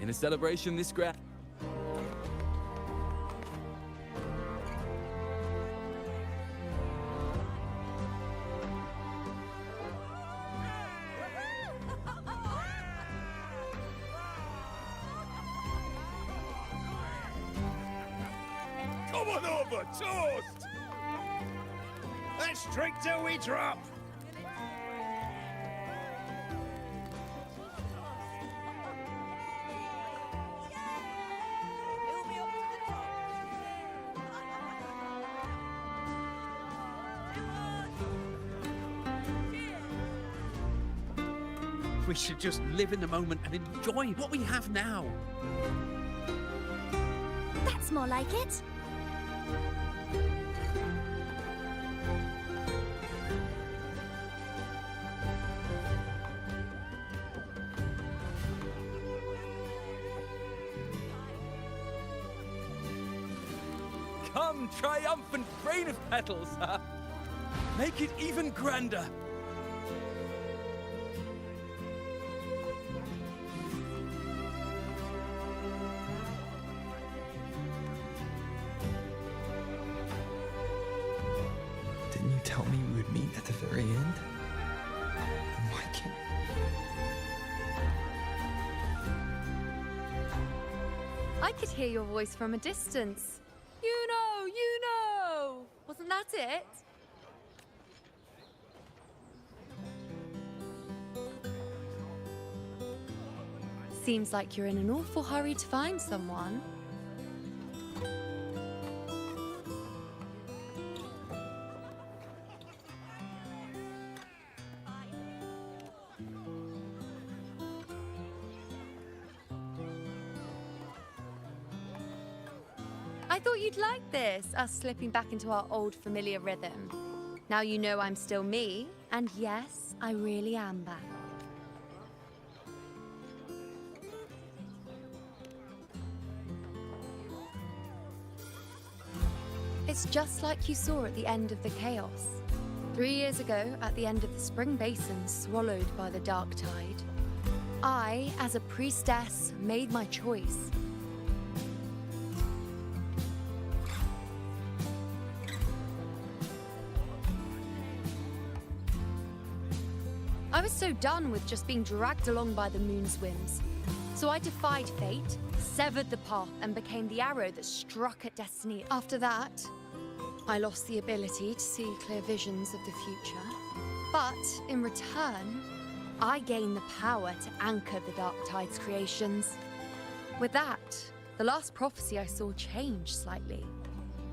In a celebration this grand. Come on over, toast! Let's drink till we drop! We should just live in the moment and enjoy what we have now. That's more like it. Come, triumphant rain of petals, huh? Make it even grander. Didn't you tell me we would meet at the very end? Then why can't... I could hear your voice from a distance. Iuno! Iuno! Wasn't that it? Seems like you're in an awful hurry to find someone. I thought you'd like this, us slipping back into our old familiar rhythm. Now you know I'm still me, and yes, I really am back. It's just like you saw at the end of the chaos. 3 years ago, at the end of the spring basin swallowed by the dark tide, I, as a priestess, made my choice. I was so done with just being dragged along by the moon's whims. So I defied fate, severed the path, and became the arrow that struck at destiny. After that, I lost the ability to see clear visions of the future. But in return, I gained the power to anchor the Dark Tide's creations. With that, the last prophecy I saw changed slightly.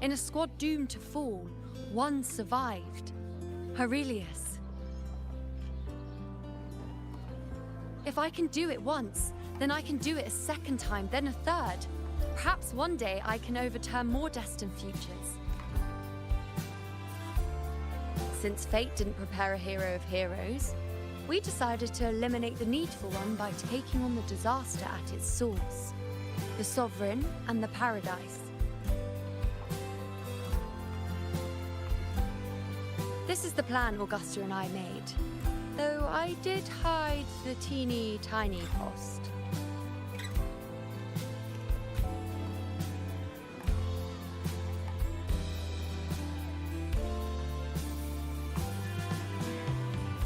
In a squad doomed to fall, one survived. Aurelius. If I can do it once, then I can do it a second time, then a third. Perhaps one day I can overturn more destined futures. Since fate didn't prepare a hero of heroes, we decided to eliminate the need for one by taking on the disaster at its source. The Sovereign and the Paradise. This is the plan Augusta and I made, though I did hide the teeny tiny cost.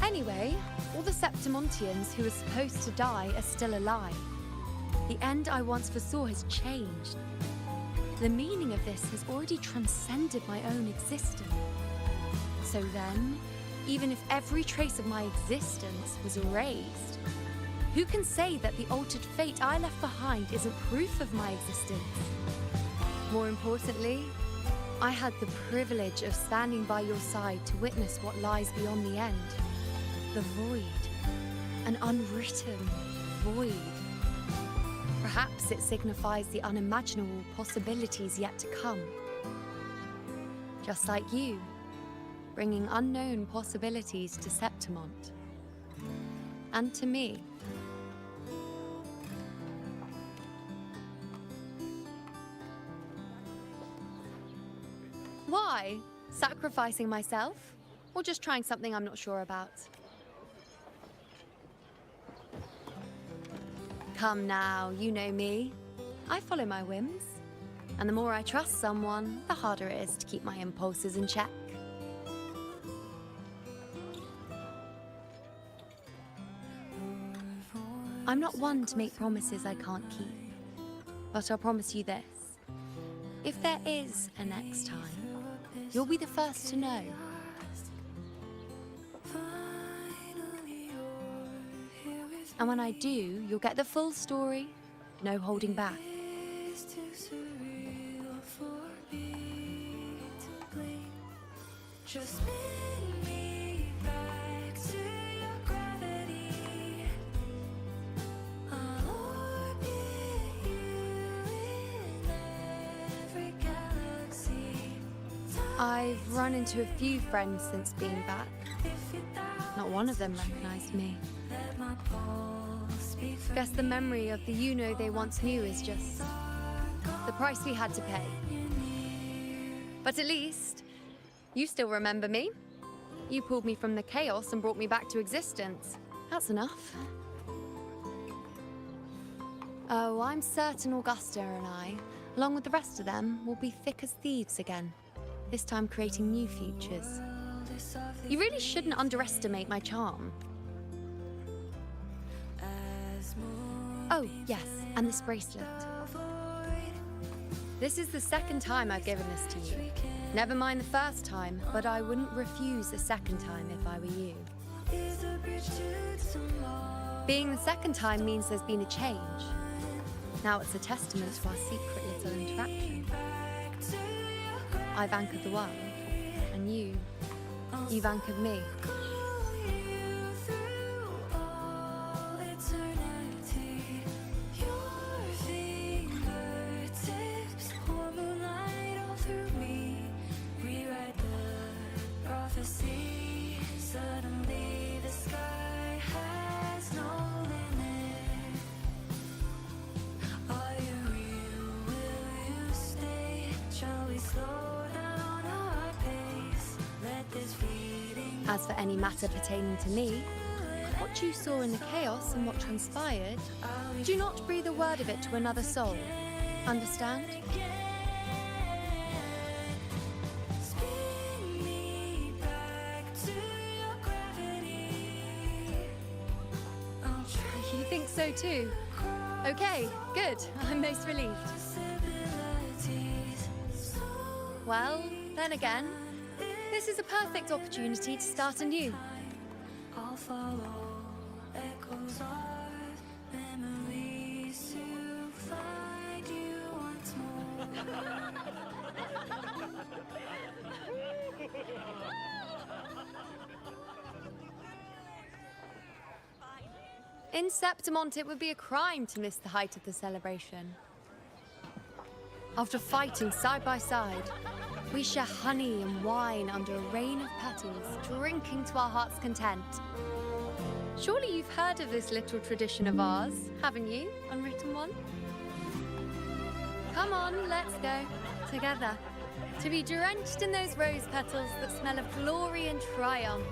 Anyway, all the Septimontians who were supposed to die are still alive. The end I once foresaw has changed. The meaning of this has already transcended my own existence. So then, even if every trace of my existence was erased, who can say that the altered fate I left behind isn't proof of my existence? More importantly, I had the privilege of standing by your side to witness what lies beyond the end. The void. An unwritten void. Perhaps it signifies the unimaginable possibilities yet to come. Just like you, bringing unknown possibilities to Septimont. And to me. Why? Sacrificing myself? Or just trying something I'm not sure about? Come now, you know me. I follow my whims. And the more I trust someone, the harder it is to keep my impulses in check. I'm not one to make promises I can't keep. But I'll promise you this. If there is a next time, you'll be the first to know. And when I do, you'll get the full story, no holding back. Just bring me back to your gravity. I'll orbit you in every galaxy. I've run into a few friends since being back. Not one of them recognized me. Guess the memory of the Iuno they once knew is just the price we had to pay. But at least, you still remember me. You pulled me from the chaos and brought me back to existence. That's enough. Oh, I'm certain Augusta and I, along with the rest of them, will be thick as thieves again. This time creating new futures. You really shouldn't underestimate my charm. Oh, yes, and this bracelet. This is the second time I've given this to you. Never mind the first time, but I wouldn't refuse a second time if I were you. Being the second time means there's been a change. Now it's a testament to our secret little interaction. I've anchored the world, and you've anchored me. Suddenly the sky has no limit. Are you real? Will you stay? Shall we slow down our pace? Let this fleeting. As for any matter pertaining to me, what you saw in the chaos and what transpired, do not breathe a word of it to another soul. Understand? So too. Okay, good. I'm most relieved. Well, then again, this is a perfect opportunity to start anew. I'll follow echoes of memories to find you once more. In Septimont, it would be a crime to miss the height of the celebration. After fighting side by side, we share honey and wine under a rain of petals, drinking to our heart's content. Surely you've heard of this little tradition of ours, haven't you, Unwritten One? Come on, let's go. Together. To be drenched in those rose petals that smell of glory and triumph.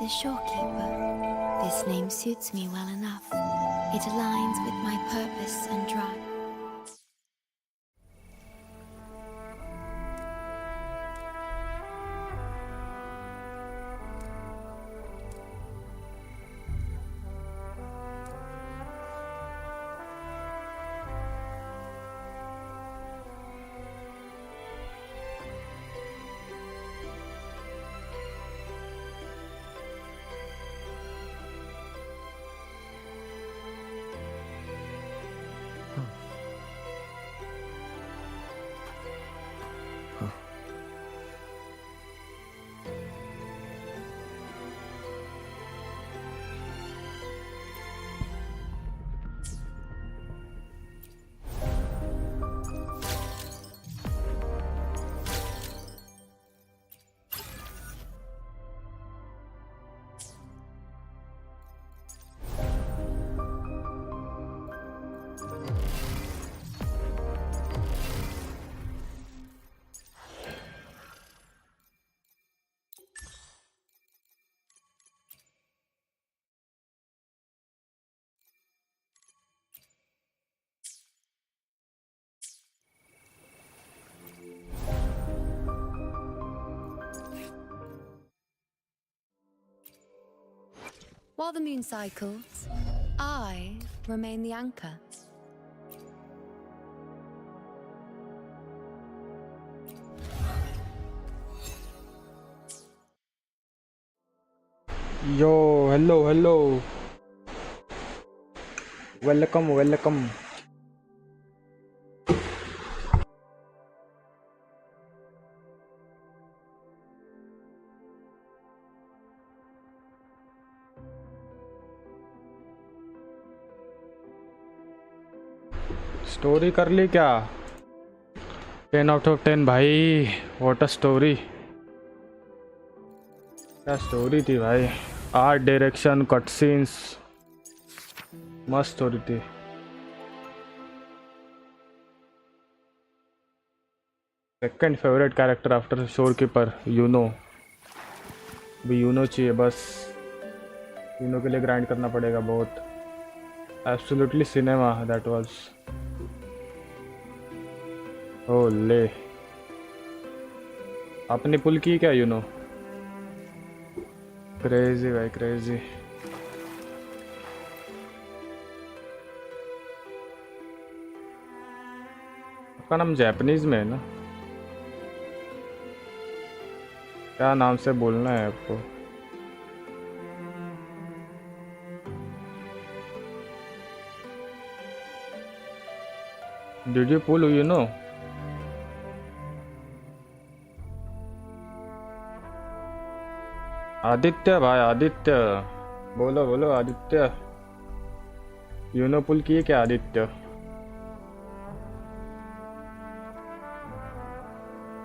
the shorekeeper. This name suits me well enough. It aligns with my purpose and drive. While the moon cycles, I remain the anchor. Yo, hello. Welcome. Story कर ली क्या? 10 out of 10 भाई, what a story. क्या story थी भाई, art direction, cut scenes, मस्त story थी। Second favourite character after Shorekeeper Yuno. भी यूनो चाहिए बस, यूनो के लिए ग्राइंड करना पड़ेगा बहुत। Absolutely cinema that was. ओले, आपने पुल की क्या यूनो? क्रेजी भाई क्रेजी। आपका नाम जापानीज में है ना? क्या नाम से बोलना है आपको? Did you pull you know? Aditya भाई, आदित्य बोलो आदित्य। यूनो पुल किए क्या आदित्य?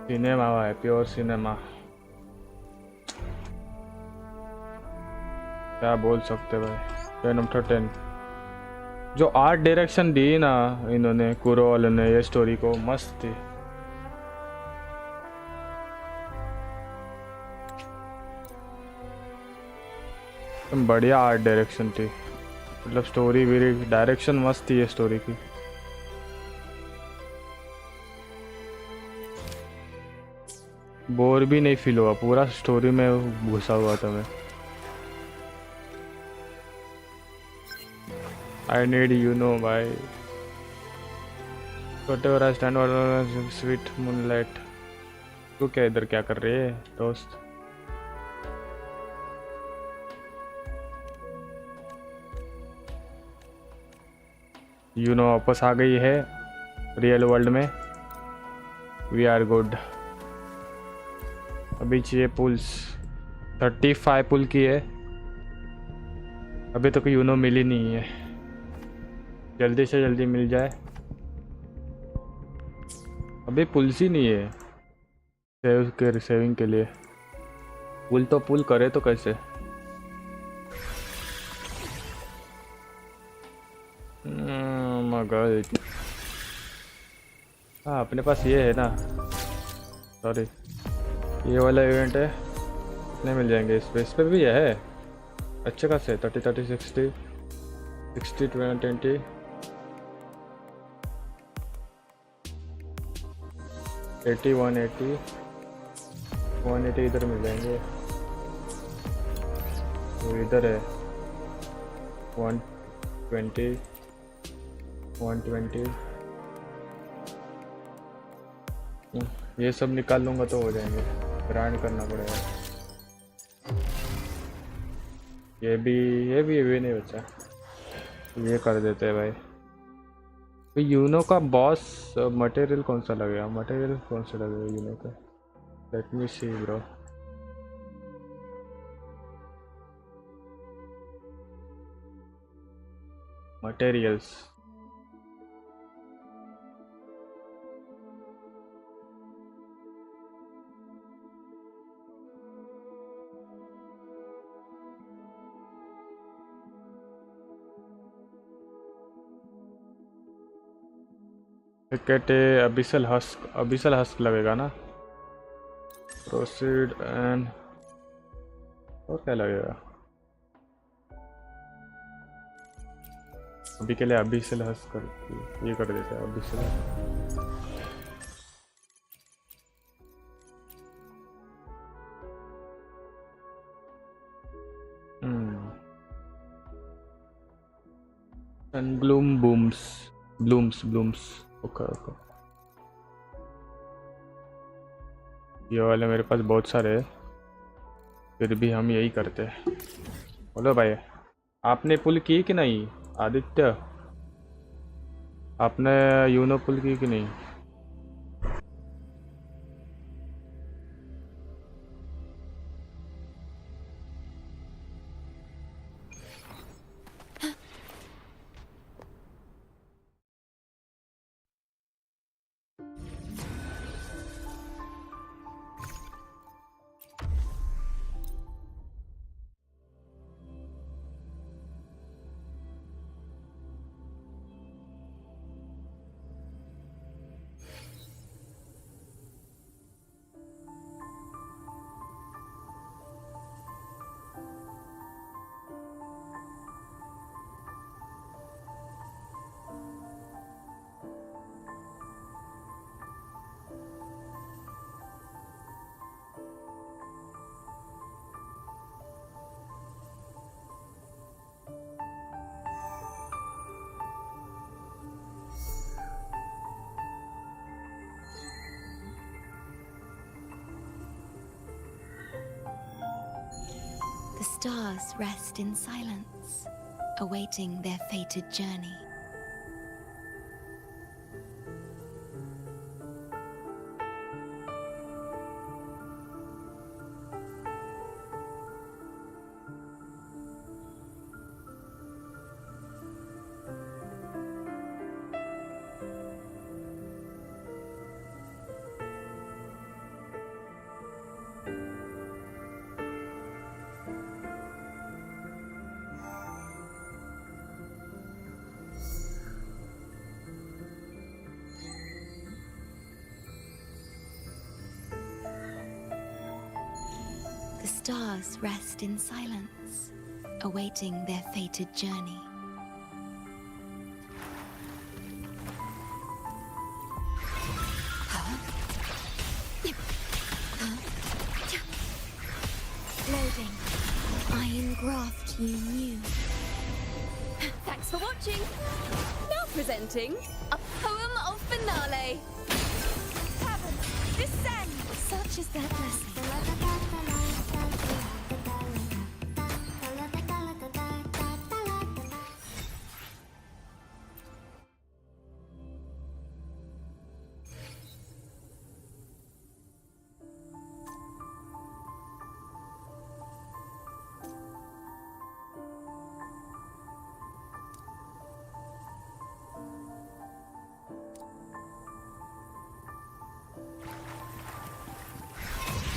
सिनेमा है, प्योर सिनेमा। क्या बोल सकते भाई। 10 out of 10। जो आर्ट डायरेक्शन दी ना इन्होंने, कुरोल ने, ये स्टोरी को मस्त थी। बढ़िया आर्ट डायरेक्शन थी, मतलब स्टोरी भी, डायरेक्शन मस्त थी ये स्टोरी की। बोर भी नहीं फील हुआ, पूरा स्टोरी में घुसा हुआ था मैं। आई नीड यू नो भाई। whatever I stand on sweet moonlight। तू क्या इधर क्या कर रही है दोस्त? यूनो वापस आ गई है रियल वर्ल्ड में। We are good. अभी चाहिए पुल्स, 35 पुल की है। अभी तक यूनो मिली नहीं है, जल्दी से जल्दी मिल जाए। अभी पुल्स ही नहीं है सेविंग के लिए। पुल तो पुल करे तो कैसे? मगर हाँ, अपने पास ये है ना, सॉरी ये वाला इवेंट है, कितने मिल जाएंगे? इस पे भी है अच्छे खासे 30 30 60 60 20 80 180 180 इधर मिल जाएंगे। वो इधर है 120 120। ये सब निकाल लूँगा तो हो जाएंगे। ग्राइंड करना पड़ेगा। ये भी नहीं बचा। ये कर देते हैं भाई। तो यूनो का बॉस मटेरियल कौन सा लगेगा? यूनो का? लेट मी सी ब्रो। मटेरियल्स कहते अबिसल हस्क लगेगा ना। प्रोसीड एंड और क्या लगेगा? अभी के लिए अबिसल हस्क कर ये कर देते हैं। अबिसल एंड ब्लूम्स ओके। ये वाले मेरे पास बहुत सारे हैं, फिर भी हम यही करते हैं। बोलो भाई, आपने पुल की कि नहीं? आदित्य, आपने यूनो पुल की कि नहीं? The stars rest in silence, awaiting their fated journey. The stars rest in silence, awaiting their fated journey. Loading. I engraft you new. Thanks for watching. Now presenting a poem of finale. Heavens, descend! Such is their blessing.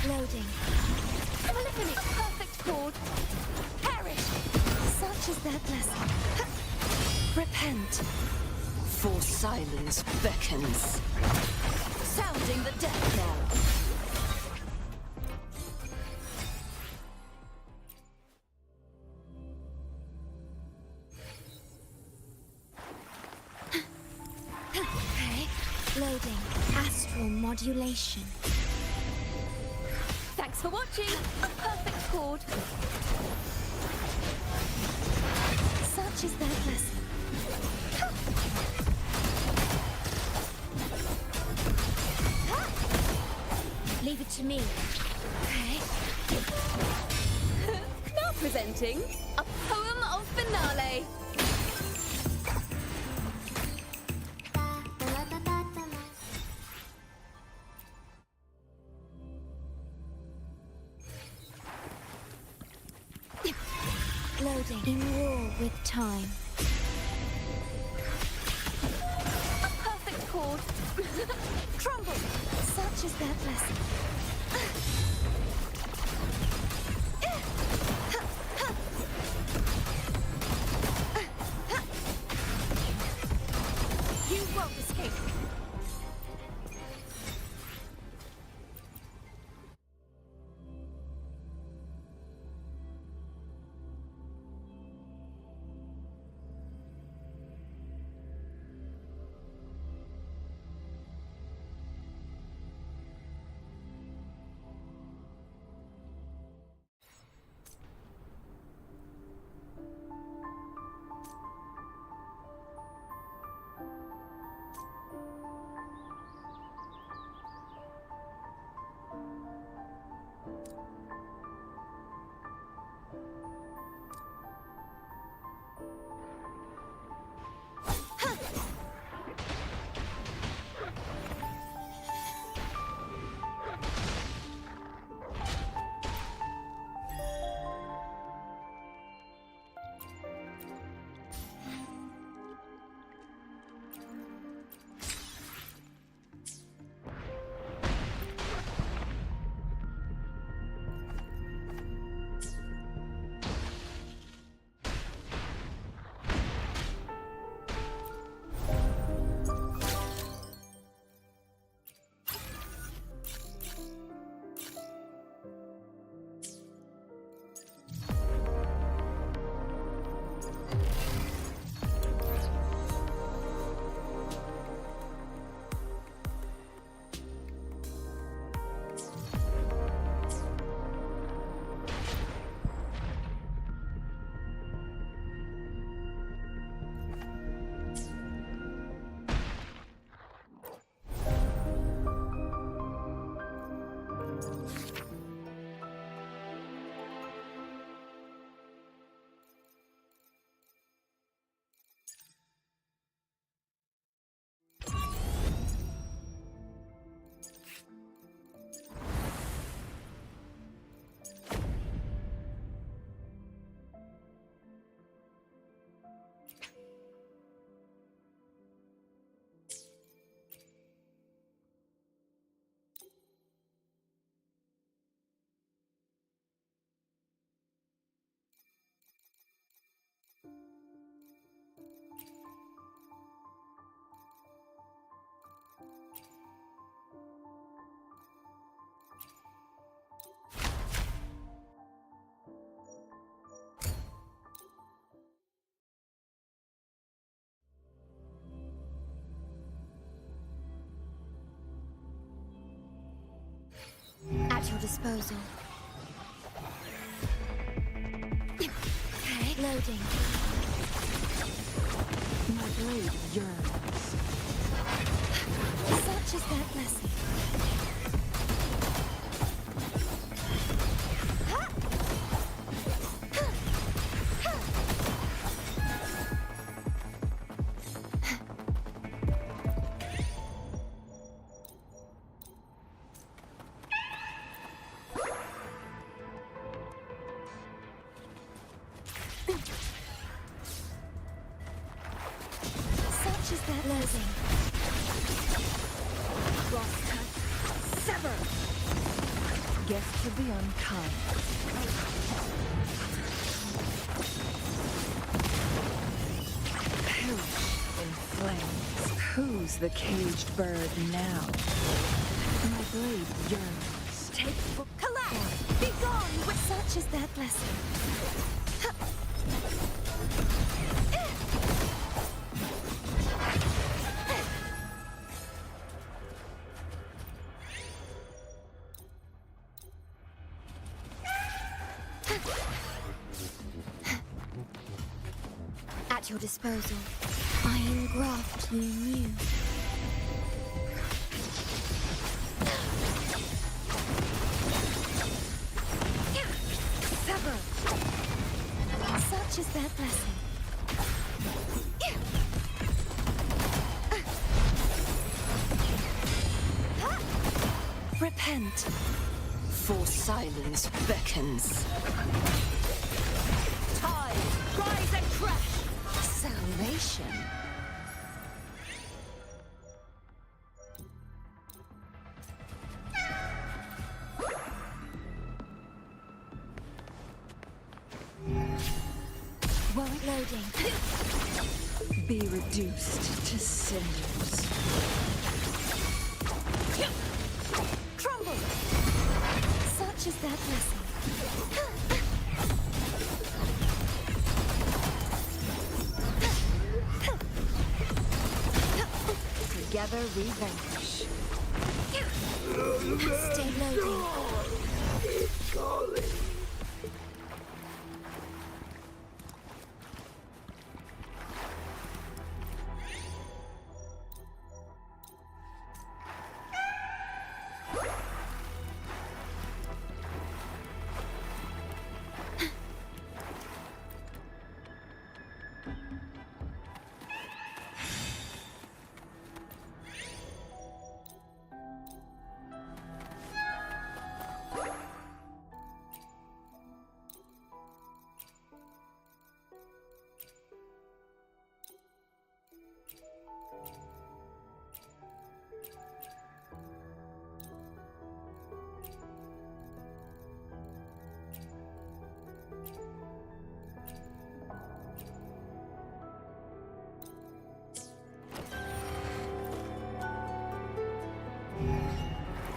Loading. Polyphony, perfect chord. Perish! Such is their blessing. Repent. For silence beckons. Sounding the death knell. Loading. Astral modulation. Thanks for watching. A perfect chord. Such is their blessing. Leave it to me. Okay. Now presenting a poem of finale. Loading. In war with time. A perfect chord. Crumble. Such is their blessing. You won't escape. At your disposal. Okay. Loading. My blade yearns. Such is their blessing. Such is their blessing. Cross cut. Sever. Guess to be unkind. Perish in flames. Who's the caged bird now? My blade yearns. Take for collapse. Be gone with such is their blessing. At your disposal. I engraft you new. Sever. Such is their blessing. Repent. For silence beckons. Tide, rise and crash. Salvation. Won't loading. Be reduced to cinders. Crumble. Such is their blessing. Together we vanquish. Stay loading. It's calling.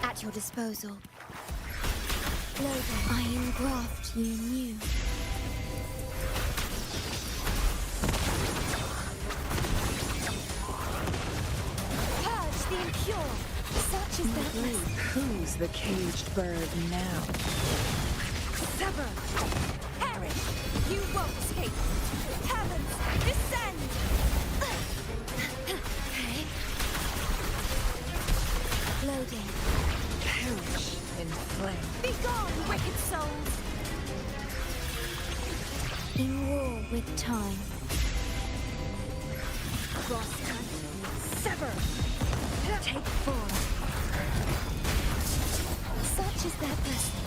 At your disposal. Loading. I engraft you new. Purge the impure. Such is their blessing. Who's the caged bird now? Sever. Perish. You won't escape. Heavens, descend. Okay. Loading. Perish in flame. Begone, wicked souls! In war with time. Cross cut. Sever. Take form. Such is their blessing.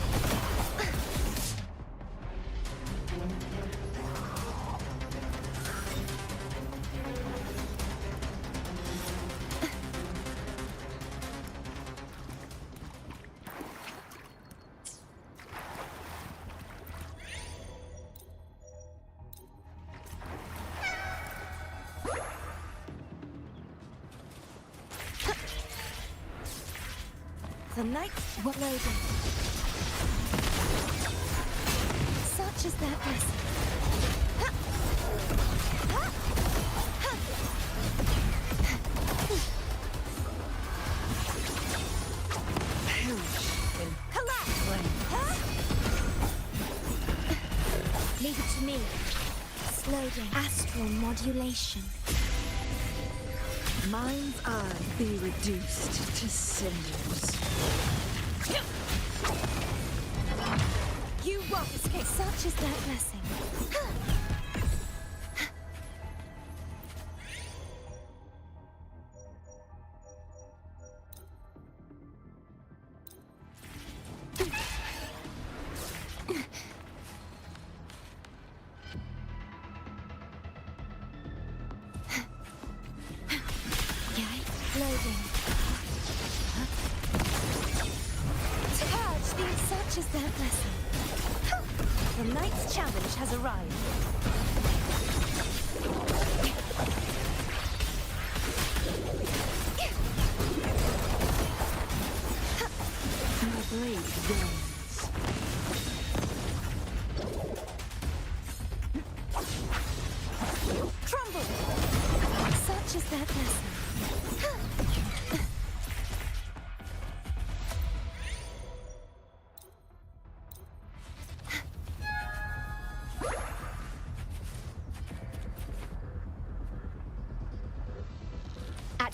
The knights were loading. Such is their blessing. Perish in Collapse! Leave it to me. Loading. Astral modulation. mind's eye be reduced to cinders. You won't escape. Such is their blessing. Loading. Purge these, such is their blessing. The knight's challenge has arrived. My blade bends. Crumble! Such is their blessing.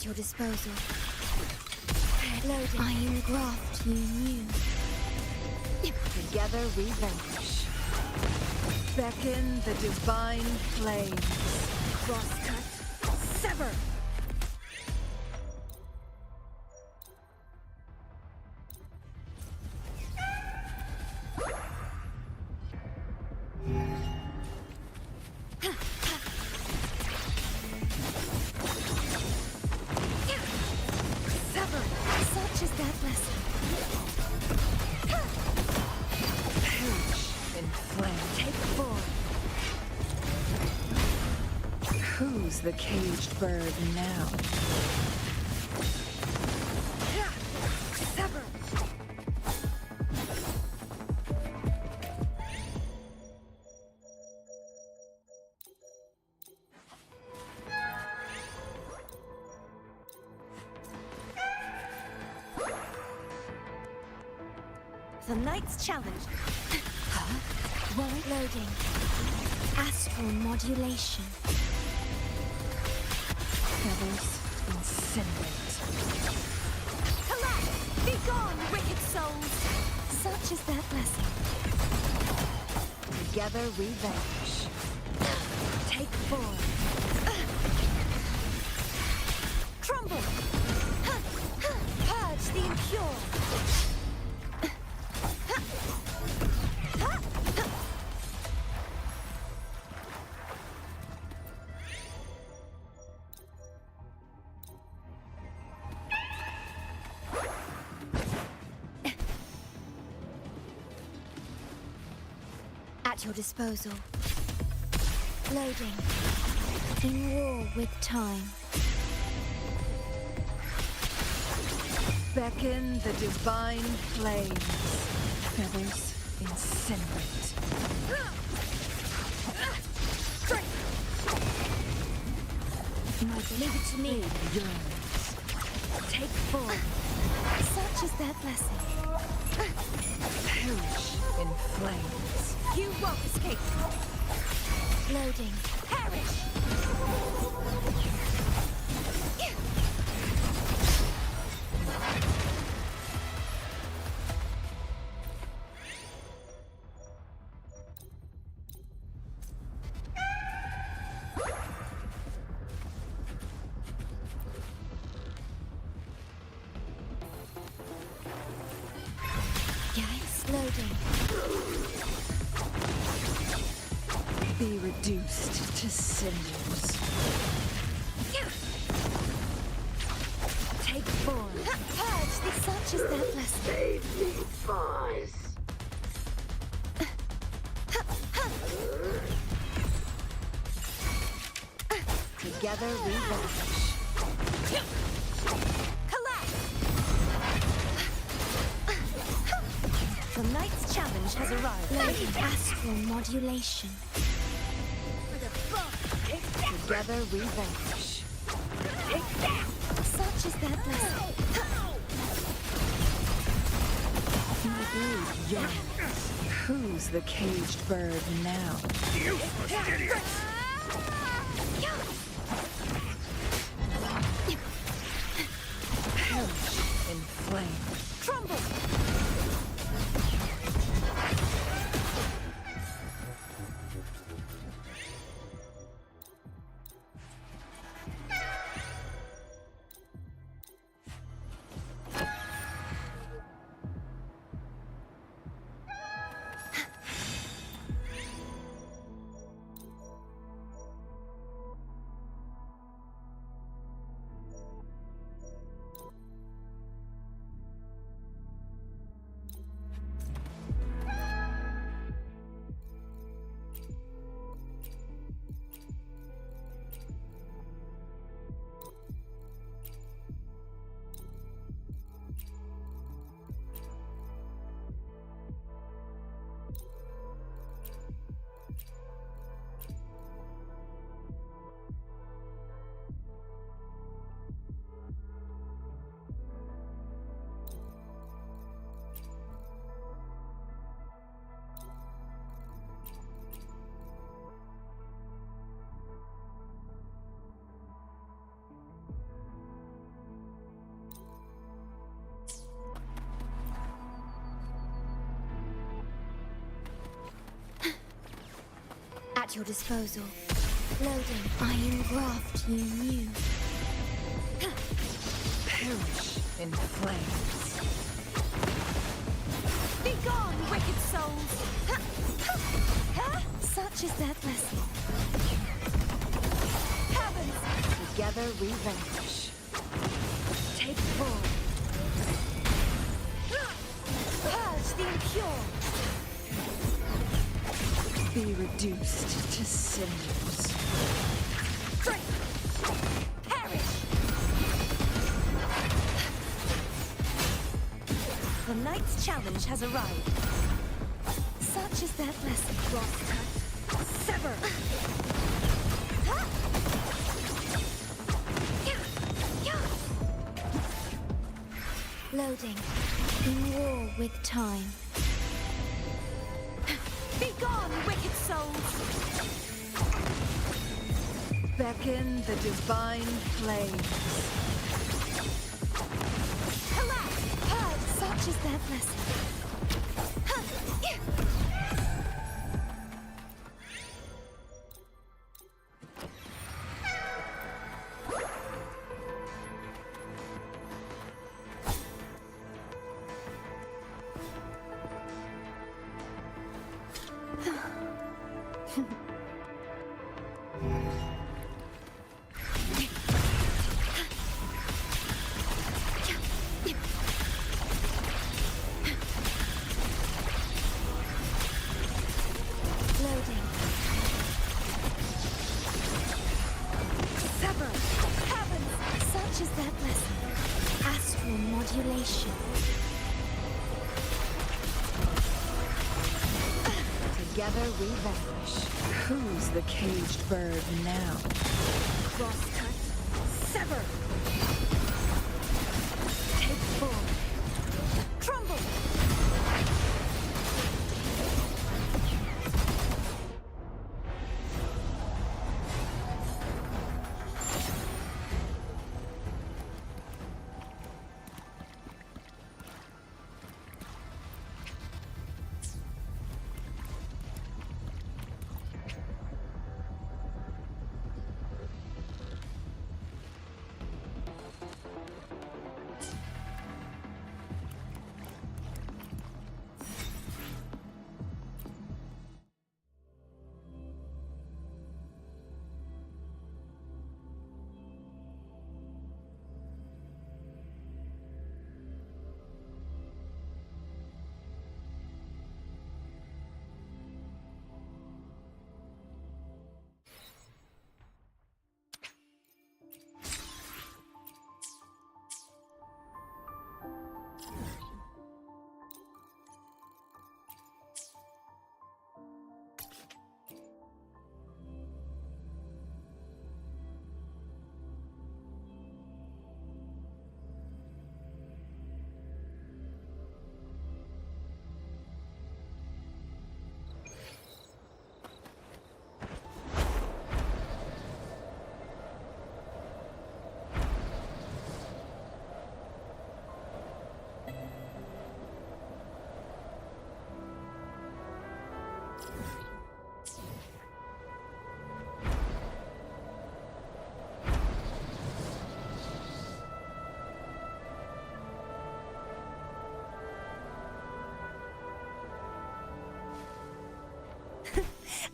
At your disposal. Loading. I am the graft you knew. Together we vanquish. Beckon the divine flames. Crosscut. Sever. Sever. Such is that blessing. Perish in flame. Take form. Who's the caged bird now? Sever. The Knight's Challenge. Warrant loading. Astral modulation. Feathers incinerate. Collapse! Be gone, wicked souls! Such is their blessing. Together we vanquish. Take form. Crumble! Purge the impure! At your disposal. Loading. In war with time. Beckon the divine flames. Feathers incinerate. Leave it to me. Yearns. Take form. Such is their blessing. Perish in flames. You won't escape. Loading. Perish! Yes, loading. Be reduced to cinders. Take form. Purge the such is their blessing. Save me, boys. Together we vanquish. Collapse! The Knight's Challenge has arrived. Loading astral modulation. Together we vanquish. Such is their blessing. My blade yearns. Who's the caged bird now? Useless idiots! Perish in flame. Crumble! at your disposal. Loading. I engraft you new. Perish in flames. Be gone, wicked souls! Such is their blessing. Heavens! Together we vanish. Take full. Purge the impure! Be reduced to cinders. Drink! Perish! The knight's challenge has arrived. Such is their blessing. Cross-cut. Sever! Loading. In war with time. Be gone, wicked souls! Beckon the divine flames. Alas! Purge, such is their blessing. Loading. Sever! Heavens! Such is their blessing. Astral modulation. Together we vanish. Who's the caged bird now? Cross-cut. Sever! Take full. Crumble!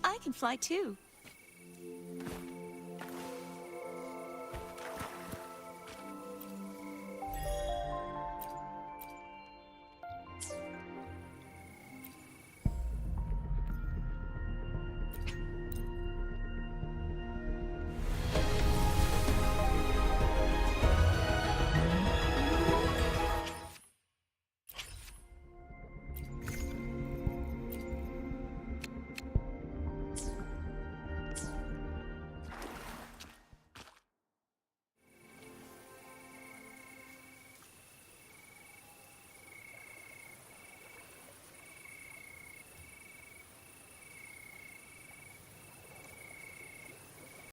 I can fly too.